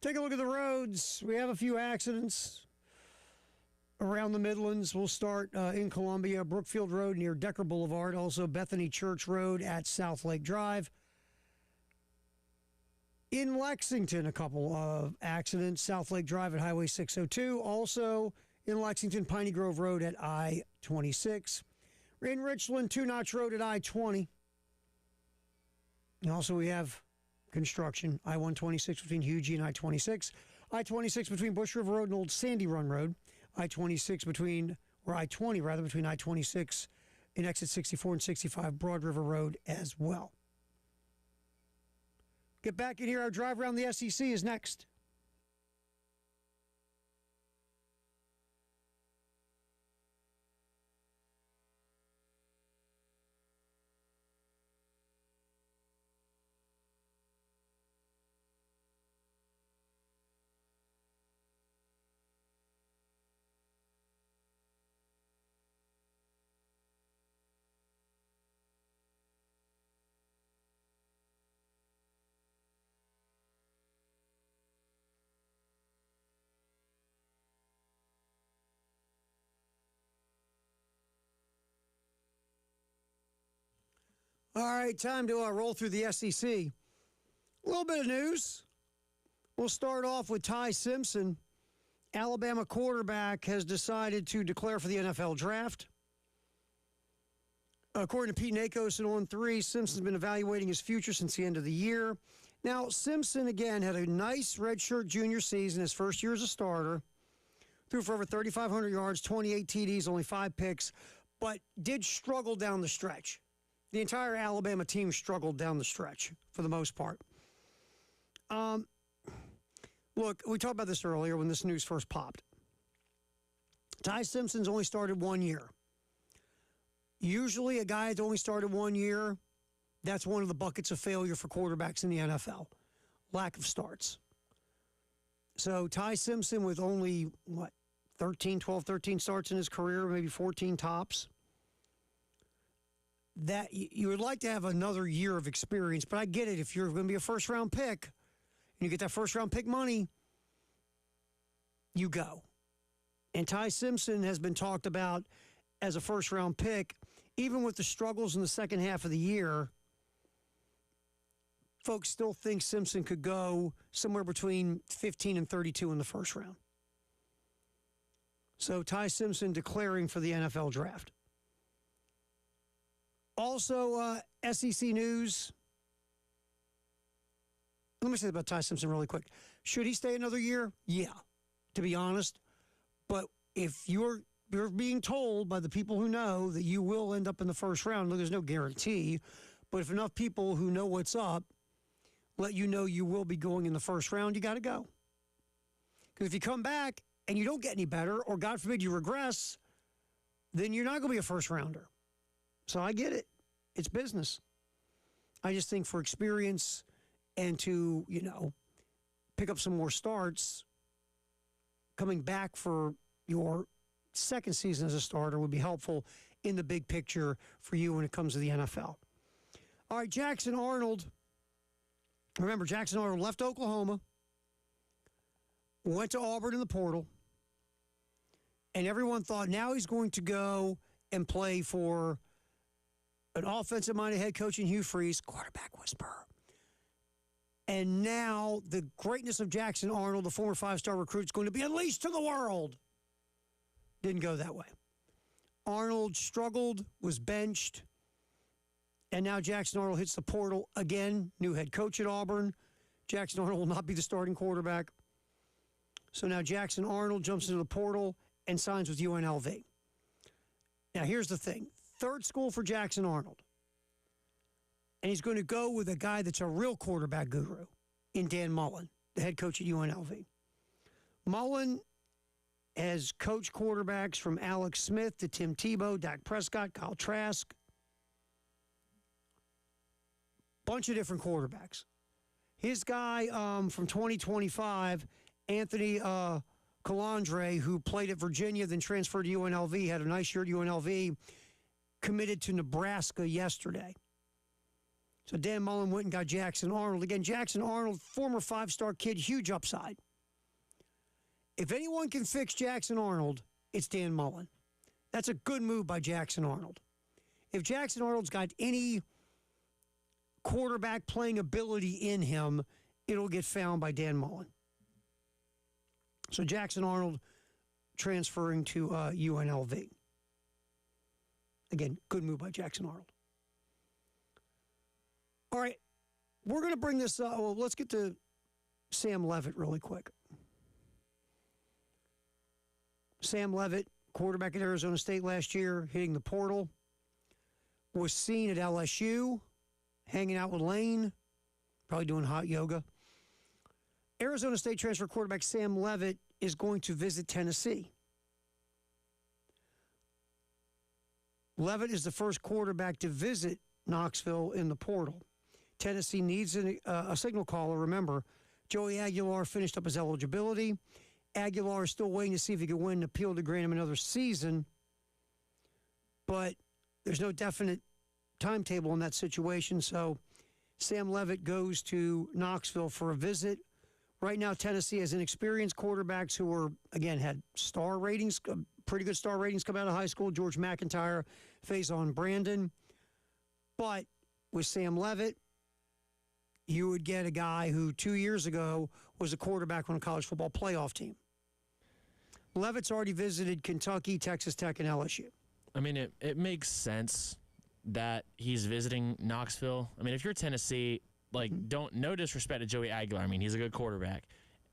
Take a look at the roads. We have a few accidents around the Midlands. We'll start in Columbia, Brookfield Road near Decker Boulevard, also Bethany Church Road at South Lake Drive. In Lexington, a couple of accidents, South Lake Drive at Highway 602. Also in Lexington, Piney Grove Road at I-26. In Richland, Two Notch Road at I-20. And also we have construction, I-126 between Hugie and I-26. I-26 between Bush River Road and Old Sandy Run Road. I-26 between I-26 and exit 64 and 65 Broad River Road as well. Get back in here. Our drive around the SEC is next. All right, time to roll through the SEC. A little bit of news. We'll start off with Ty Simpson. Alabama quarterback has decided to declare for the NFL draft. According to Pete Nakos and On3, Simpson's been evaluating his future since the end of the year. Now, Simpson, again, had a nice redshirt junior season, his first year as a starter. Threw for over 3,500 yards, 28 TDs, only 5 picks, but did struggle down the stretch. The entire Alabama team struggled down the stretch for the most part. Look, we talked about this earlier when this news first popped. Ty Simpson's only started 1 year. Usually a guy that's only started 1 year, that's one of the buckets of failure for quarterbacks in the NFL. Lack of starts. So Ty Simpson with only, 13 starts in his career, maybe 14 tops. That you would like to have another year of experience, but I get it. If you're going to be a first-round pick and you get that first-round pick money, you go. And Ty Simpson has been talked about as a first-round pick. Even with the struggles in the second half of the year, folks still think Simpson could go somewhere between 15 and 32 in the first round. So Ty Simpson declaring for the NFL draft. Also, SEC news. Let me say about Ty Simpson really quick. Should he stay another year? Yeah, to be honest. But if you're being told by the people who know that you will end up in the first round, look, there's no guarantee. But if enough people who know what's up let you know you will be going in the first round, you got to go. Because if you come back and you don't get any better, or God forbid you regress, then you're not going to be a first rounder. So I get it. It's business. I just think for experience and to, pick up some more starts, coming back for your second season as a starter would be helpful in the big picture for you when it comes to the NFL. All right, Jackson Arnold. Remember, Jackson Arnold left Oklahoma, went to Auburn in the portal, and everyone thought now he's going to go and play for an offensive-minded head coach in Hugh Freeze, quarterback whisperer. And now the greatness of Jackson Arnold, the former 5-star recruit, is going to be unleashed to the world. Didn't go that way. Arnold struggled, was benched, and now Jackson Arnold hits the portal again. New head coach at Auburn. Jackson Arnold will not be the starting quarterback. So now Jackson Arnold jumps into the portal and signs with UNLV. Now here's the thing. Third school for Jackson Arnold. And he's going to go with a guy that's a real quarterback guru in Dan Mullen, the head coach at UNLV. Mullen has coached quarterbacks from Alex Smith to Tim Tebow, Dak Prescott, Kyle Trask. Bunch of different quarterbacks. His guy from 2025, Anthony Calandre, who played at Virginia, then transferred to UNLV, had a nice year at UNLV, committed to Nebraska yesterday. So Dan Mullen went and got Jackson Arnold. Again, Jackson Arnold, former 5-star kid, huge upside. If anyone can fix Jackson Arnold, it's Dan Mullen. That's a good move by Jackson Arnold. If Jackson Arnold's got any quarterback playing ability in him, it'll get found by Dan Mullen. So Jackson Arnold transferring to UNLV. Again, good move by Jackson Arnold. All right, we're going to bring this up. Well, let's get to Sam Leavitt really quick. Sam Leavitt, quarterback at Arizona State last year, hitting the portal, was seen at LSU, hanging out with Lane, probably doing hot yoga. Arizona State transfer quarterback Sam Leavitt is going to visit Tennessee. Leavitt is the first quarterback to visit Knoxville in the portal. Tennessee needs a signal caller. Remember, Joey Aguilar finished up his eligibility. Aguilar is still waiting to see if he can win an appeal to grant him another season. But there's no definite timetable in that situation. So Sam Leavitt goes to Knoxville for a visit. Right now, Tennessee has inexperienced quarterbacks who were, again, had star ratings, pretty good star ratings come out of high school. George McIntyre, Faison Brandon. But with Sam Leavitt, you would get a guy who 2 years ago was a quarterback on a college football playoff team. Leavitt's already visited Kentucky, Texas Tech, and LSU. I mean, it makes sense that he's visiting Knoxville. I mean, if you're Tennessee, no disrespect to Joey Aguilar. I mean, he's a good quarterback.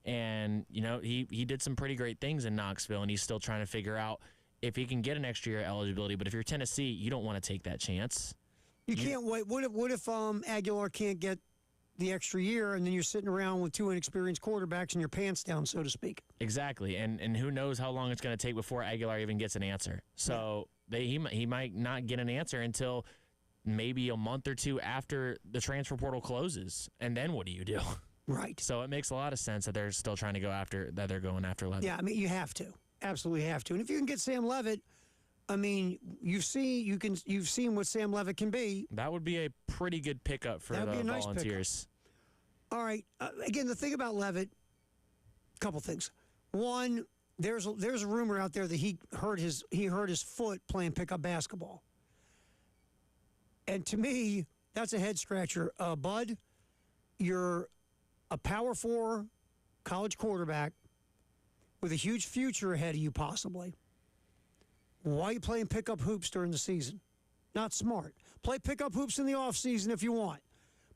And, he did some pretty great things in Knoxville, and he's still trying to figure out if he can get an extra year eligibility. But if you're Tennessee, you don't want to take that chance. You can't wait. What if Aguilar can't get the extra year, and then you're sitting around with two inexperienced quarterbacks and your pants down, so to speak? Exactly, and who knows how long it's going to take before Aguilar even gets an answer. So he might not get an answer until maybe a month or two after the transfer portal closes, and then what do you do? Right. So it makes a lot of sense that they're still trying to go after that. They're going after Leavitt. Yeah, I mean, you have to, absolutely have to, and if you can get Sam Leavitt, I mean, you've seen what Sam Leavitt can be. That would be a pretty good pickup for the nice Volunteers. All right. Again, the thing about Leavitt, a couple things. One, there's a rumor out there that he hurt his foot playing pickup basketball, and to me, that's a head scratcher. Bud, you're a Power 4 college quarterback with a huge future ahead of you, possibly. Why are you playing pickup hoops during the season? Not smart. Play pickup hoops in the offseason if you want.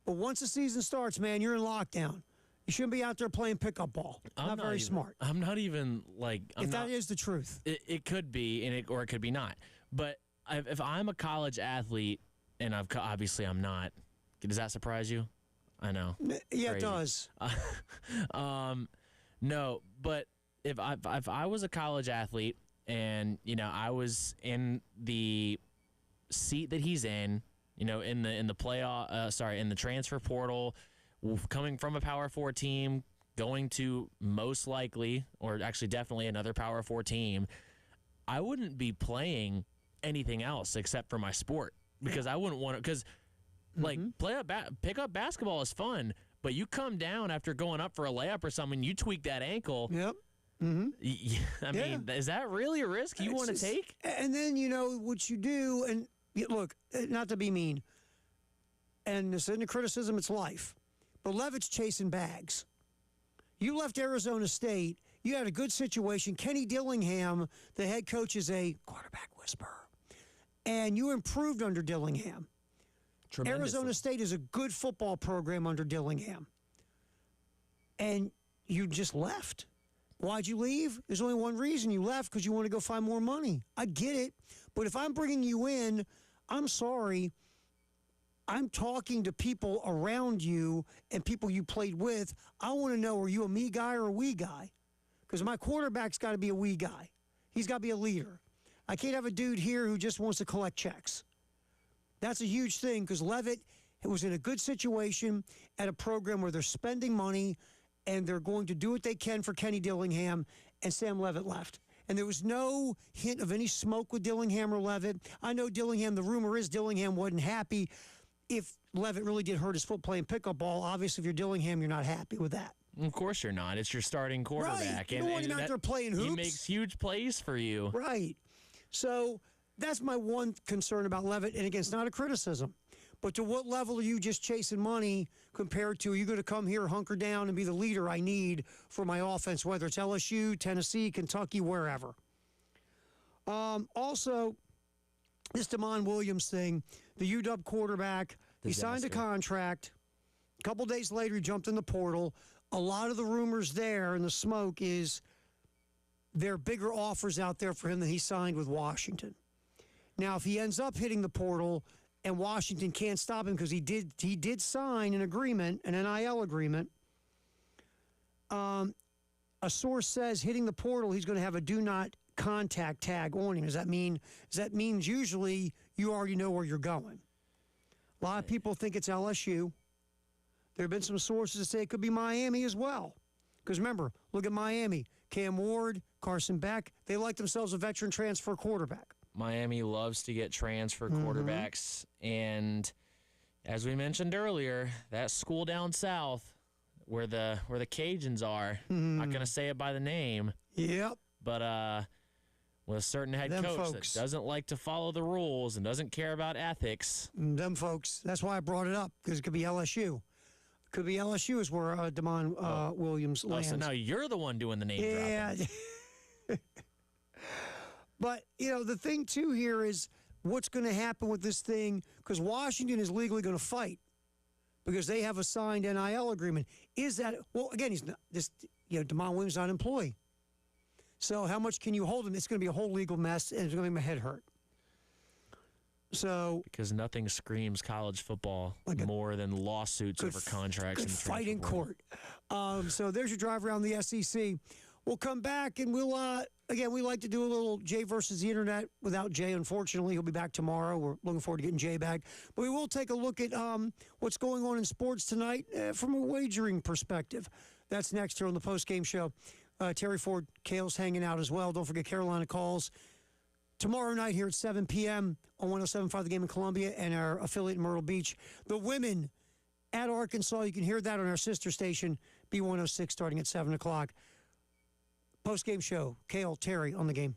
But once the season starts, man, you're in lockdown. You shouldn't be out there playing pickup ball. Not very smart. I'm not even that is the truth. It could be, or it could be not. But if I'm a college athlete, and obviously I'm not, does that surprise you? I know. Yeah, Crazy. It does. No, but if I was a college athlete, and I was in the seat that he's in the playoff, in the transfer portal, coming from a Power 4 team, going to most likely, or actually definitely another Power 4 team, I wouldn't be playing anything else except for my sport, because I wouldn't want to, because pick up basketball is fun, but you come down after going up for a layup or something, you tweak that ankle. Yep. I mean, is that really a risk you want to take? And then, what you do, and look, not to be mean, and this isn't a criticism, it's life, but Leavitt's chasing bags. You left Arizona State, you had a good situation. Kenny Dillingham, the head coach, is a quarterback whisperer, and you improved under Dillingham. Arizona State is a good football program under Dillingham, and you just left. Why'd you leave? There's only one reason you left, because you want to go find more money. I get it. But if I'm bringing you in, I'm sorry. I'm talking to people around you and people you played with. I want to know, are you a me guy or a we guy? Because my quarterback's got to be a we guy. He's got to be a leader. I can't have a dude here who just wants to collect checks. That's a huge thing, because Leavitt was in a good situation at a program where they're spending money, and they're going to do what they can for Kenny Dillingham, and Sam Leavitt left. And there was no hint of any smoke with Dillingham or Leavitt. I know Dillingham, the rumor is Dillingham wasn't happy. if Levitt really did hurt his foot playing pickup ball, obviously if you're Dillingham, you're not happy with that. Of course you're not. It's your starting quarterback. Right. You don't want him out there playing hoops. He makes huge plays for you. Right. So that's my one concern about Levitt. And again, it's not a criticism. But to what level are you just chasing money compared to, are you going to come here, hunker down, and be the leader I need for my offense, whether it's LSU, Tennessee, Kentucky, wherever? Also, this Damon Williams thing, the UW quarterback, he signed a contract. A couple days later, he jumped in the portal. A lot of the rumors there and the smoke is there are bigger offers out there for him than he signed with Washington. Now, if he ends up hitting the portal and Washington can't stop him because he did sign an agreement, an NIL agreement, a source says hitting the portal, he's going to have a do not contact tag on him. Does that means usually you already know where you're going? A lot of people think it's LSU. There have been some sources that say it could be Miami as well. Because remember, look at Miami. Cam Ward, Carson Beck, they like themselves a veteran transfer quarterback. Miami loves to get transfer quarterbacks. And as we mentioned earlier, that school down south where the Cajuns are, not going to say it by the name. Yep. But with a certain head coach that doesn't like to follow the rules and doesn't care about ethics. Them folks. That's why I brought it up, because it could be LSU. Could be LSU is where Damon Williams lands. So now you're the one doing the name dropping. Yeah. But, the thing, too, here is what's going to happen with this thing, because Washington is legally going to fight because they have a signed NIL agreement. Is that, well, again, he's not, Damon Williams is not an employee. So how much can you hold him? It's going to be a whole legal mess, and it's going to make my head hurt. So because nothing screams college football more than lawsuits over contracts and fight in court. So there's your drive around the SEC. We'll come back and we'll again, we like to do a little Jay versus the internet without Jay. Unfortunately, he'll be back tomorrow. We're looking forward to getting Jay back. But we will take a look at what's going on in sports tonight from a wagering perspective. That's next here on the postgame show. Terry Ford, Kale's hanging out as well. Don't forget Carolina Calls tomorrow night here at 7 p.m. on 107.5 The Game in Columbia and our affiliate in Myrtle Beach. The women at Arkansas, you can hear that on our sister station, B106, starting at 7 o'clock. Post-game show, Kale, Terry on the game.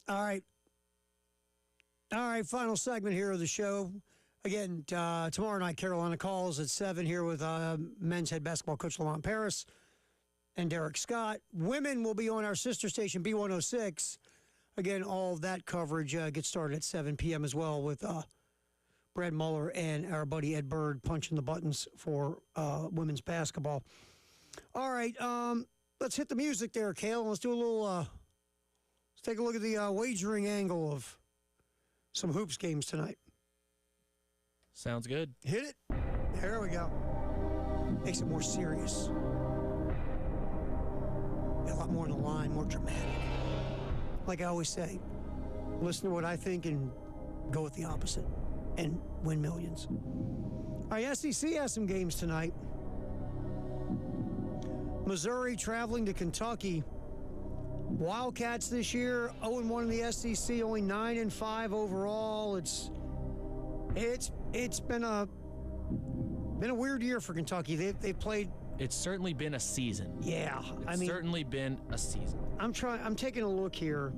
All right. All right, final segment here of the show. Again, tomorrow night, Carolina calls at 7 here with men's head basketball coach Lamont Paris and Derek Scott. Women will be on our sister station, B106. Again, all of that coverage gets started at 7 p.m. as well with Brad Muller and our buddy Ed Bird punching the buttons for women's basketball. All right, let's hit the music there, Kale. Let's do a little, let's take a look at the wagering angle of some hoops games tonight. Sounds good. Hit it. There we go. Makes it more serious. A lot more on the line, more dramatic. Like I always say, listen to what I think and go with the opposite and win millions. All right, SEC has some games tonight. Missouri traveling to Kentucky. Wildcats this year, 0-1 in the SEC, only 9-5 overall. It's been a weird year for Kentucky. They've played. It's certainly been a season. Yeah, It's certainly been a season. I'm taking a look here.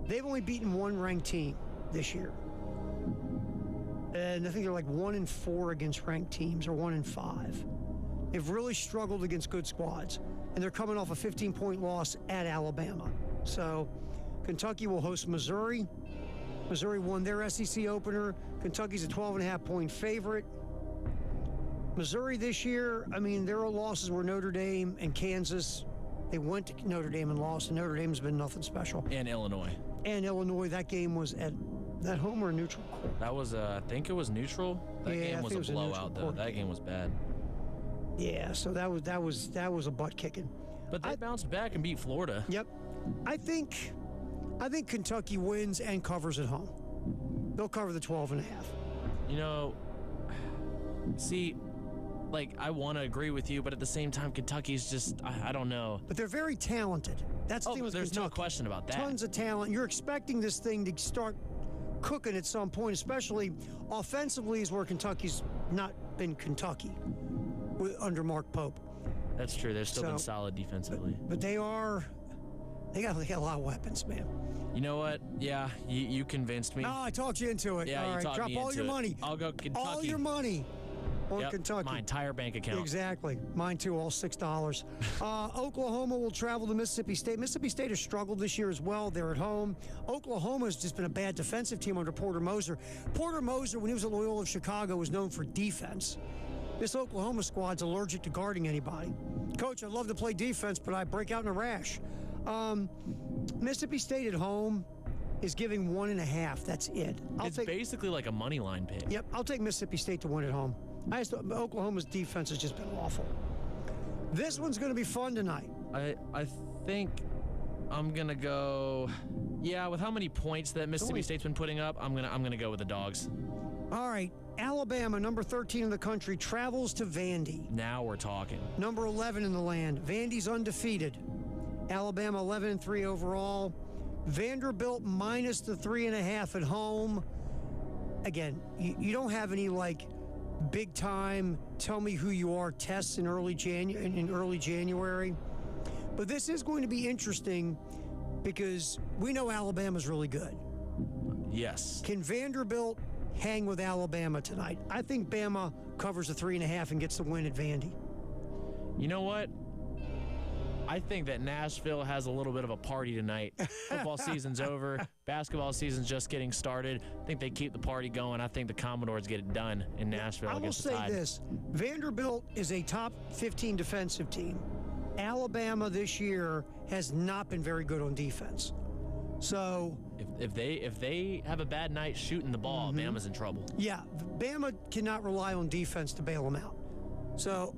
They've only beaten one ranked team this year, and I think they're like 1-4 against ranked teams, or 1-5. They've really struggled against good squads, and they're coming off a 15-point loss at Alabama. So, Kentucky will host Missouri. Missouri won their SEC opener. Kentucky's a 12.5-point favorite. Missouri this year, I mean, their losses were Notre Dame and Kansas. They went to Notre Dame and lost, and Notre Dame's been nothing special. And Illinois. That game was at that home or neutral court? That was, I think it was neutral. That game was a blowout, though. That game was bad. Yeah, so that was a butt kicking. But they bounced back and beat Florida. Yep. I think Kentucky wins and covers at home. They'll cover the 12.5. You know, see, like, I want to agree with you, but at the same time, Kentucky's just, I don't know. But they're very talented. That's the thing with there's Kentucky. no question about that. Tons of talent. You're expecting this thing to start cooking at some point, especially offensively is where Kentucky's not been Kentucky under Mark Pope. That's true. They've still been solid defensively. But they got a lot of weapons, man. You know what? Yeah, you convinced me. No, I talked you into it. Yeah, all you right, talked drop me all into your it. money. I'll go Kentucky. All your money on Kentucky. My entire bank account. Exactly. Mine too, all $6. Oklahoma will travel to Mississippi State. Mississippi State has struggled this year as well. They're at home. Oklahoma has just been a bad defensive team under Porter Moser. Porter Moser, when he was at Loyola of Chicago, was known for defense. This Oklahoma squad's allergic to guarding anybody. Coach, I love to play defense, but I break out in a rash. Mississippi State at home is giving 1.5. That's it. It's basically like a money line pick. Yep, I'll take Mississippi State to win at home. I just thought Oklahoma's defense has just been awful. This one's going to be fun tonight. I think I'm gonna go. Yeah, with how many points that Mississippi State's been putting up, I'm gonna go with the Dogs. All right, Alabama, number 13 in the country, travels to Vandy. Now we're talking. Number 11 in the land. Vandy's undefeated. Alabama 11-3 overall. Vanderbilt minus the 3.5 at home. Again, you don't have any like big time tell me who you are tests in early January. But this is going to be interesting because we know Alabama's really good. Yes. Can Vanderbilt hang with Alabama tonight? I think Bama covers the 3.5 and gets the win at Vandy. You know what? I think that Nashville has a little bit of a party tonight. Football season's over. Basketball season's just getting started. I think they keep the party going. I think the Commodores get it done in Nashville. I will say this. Vanderbilt is a top 15 defensive team. Alabama this year has not been very good on defense. So if they have a bad night shooting the ball, Bama's in trouble. Yeah, Bama cannot rely on defense to bail them out. So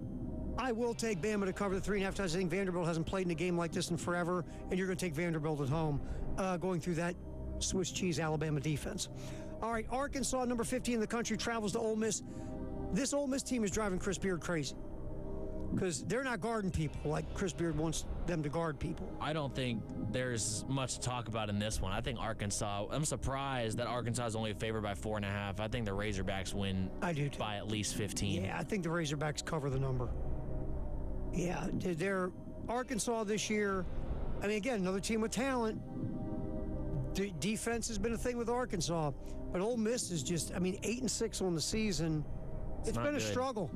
I will take Bama to cover the 3.5 times. I think Vanderbilt hasn't played in a game like this in forever, and you're going to take Vanderbilt at home going through that Swiss cheese Alabama defense. All right, Arkansas, number 15 in the country, travels to Ole Miss. This Ole Miss team is driving Chris Beard crazy because they're not guarding people like Chris Beard wants them to guard people. I don't think there's much to talk about in this one. I think Arkansas, I'm surprised that Arkansas is only favored by 4.5. I think the Razorbacks win by at least 15. Yeah, I think the Razorbacks cover the number. Yeah, they're Arkansas this year. I mean, again, another team with talent. Defense has been a thing with Arkansas, but Ole Miss is just, 8-6 on the season. It's been a struggle.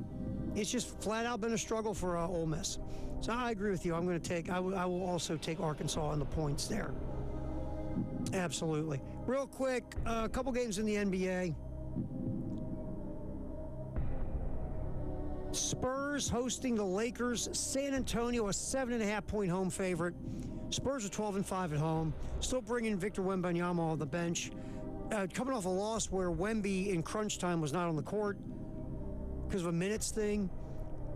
It's just flat out been a struggle for Ole Miss. So I agree with you. I will also take Arkansas on the points there. Absolutely. Real quick, a couple games in the NBA. Spurs hosting the Lakers. San Antonio, a 7.5-point home favorite. Spurs are 12-5 at home. Still bringing Victor Wembanyama on the bench. Coming off a loss where Wemby in crunch time was not on the court because of a minutes thing.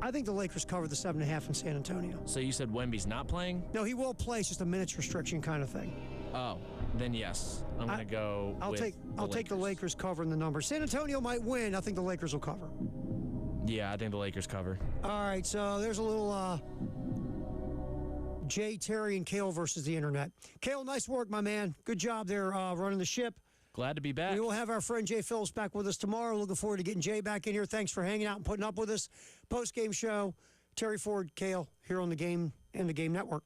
I think the Lakers cover the 7.5 in San Antonio. So you said Wemby's not playing? No, he will play. It's just a minutes restriction kind of thing. Oh, then yes. I'm going to go I'll take the Lakers covering the number. San Antonio might win. I think the Lakers will cover. Yeah, I think the Lakers cover. All right, so there's a little Jay, Terry, and Kale versus the internet. Kale, nice work, my man. Good job there running the ship. Glad to be back. We will have our friend Jay Phillips back with us tomorrow. Looking forward to getting Jay back in here. Thanks for hanging out and putting up with us. Post-game show, Terry Ford, Kale, here on the Game and the Game Network.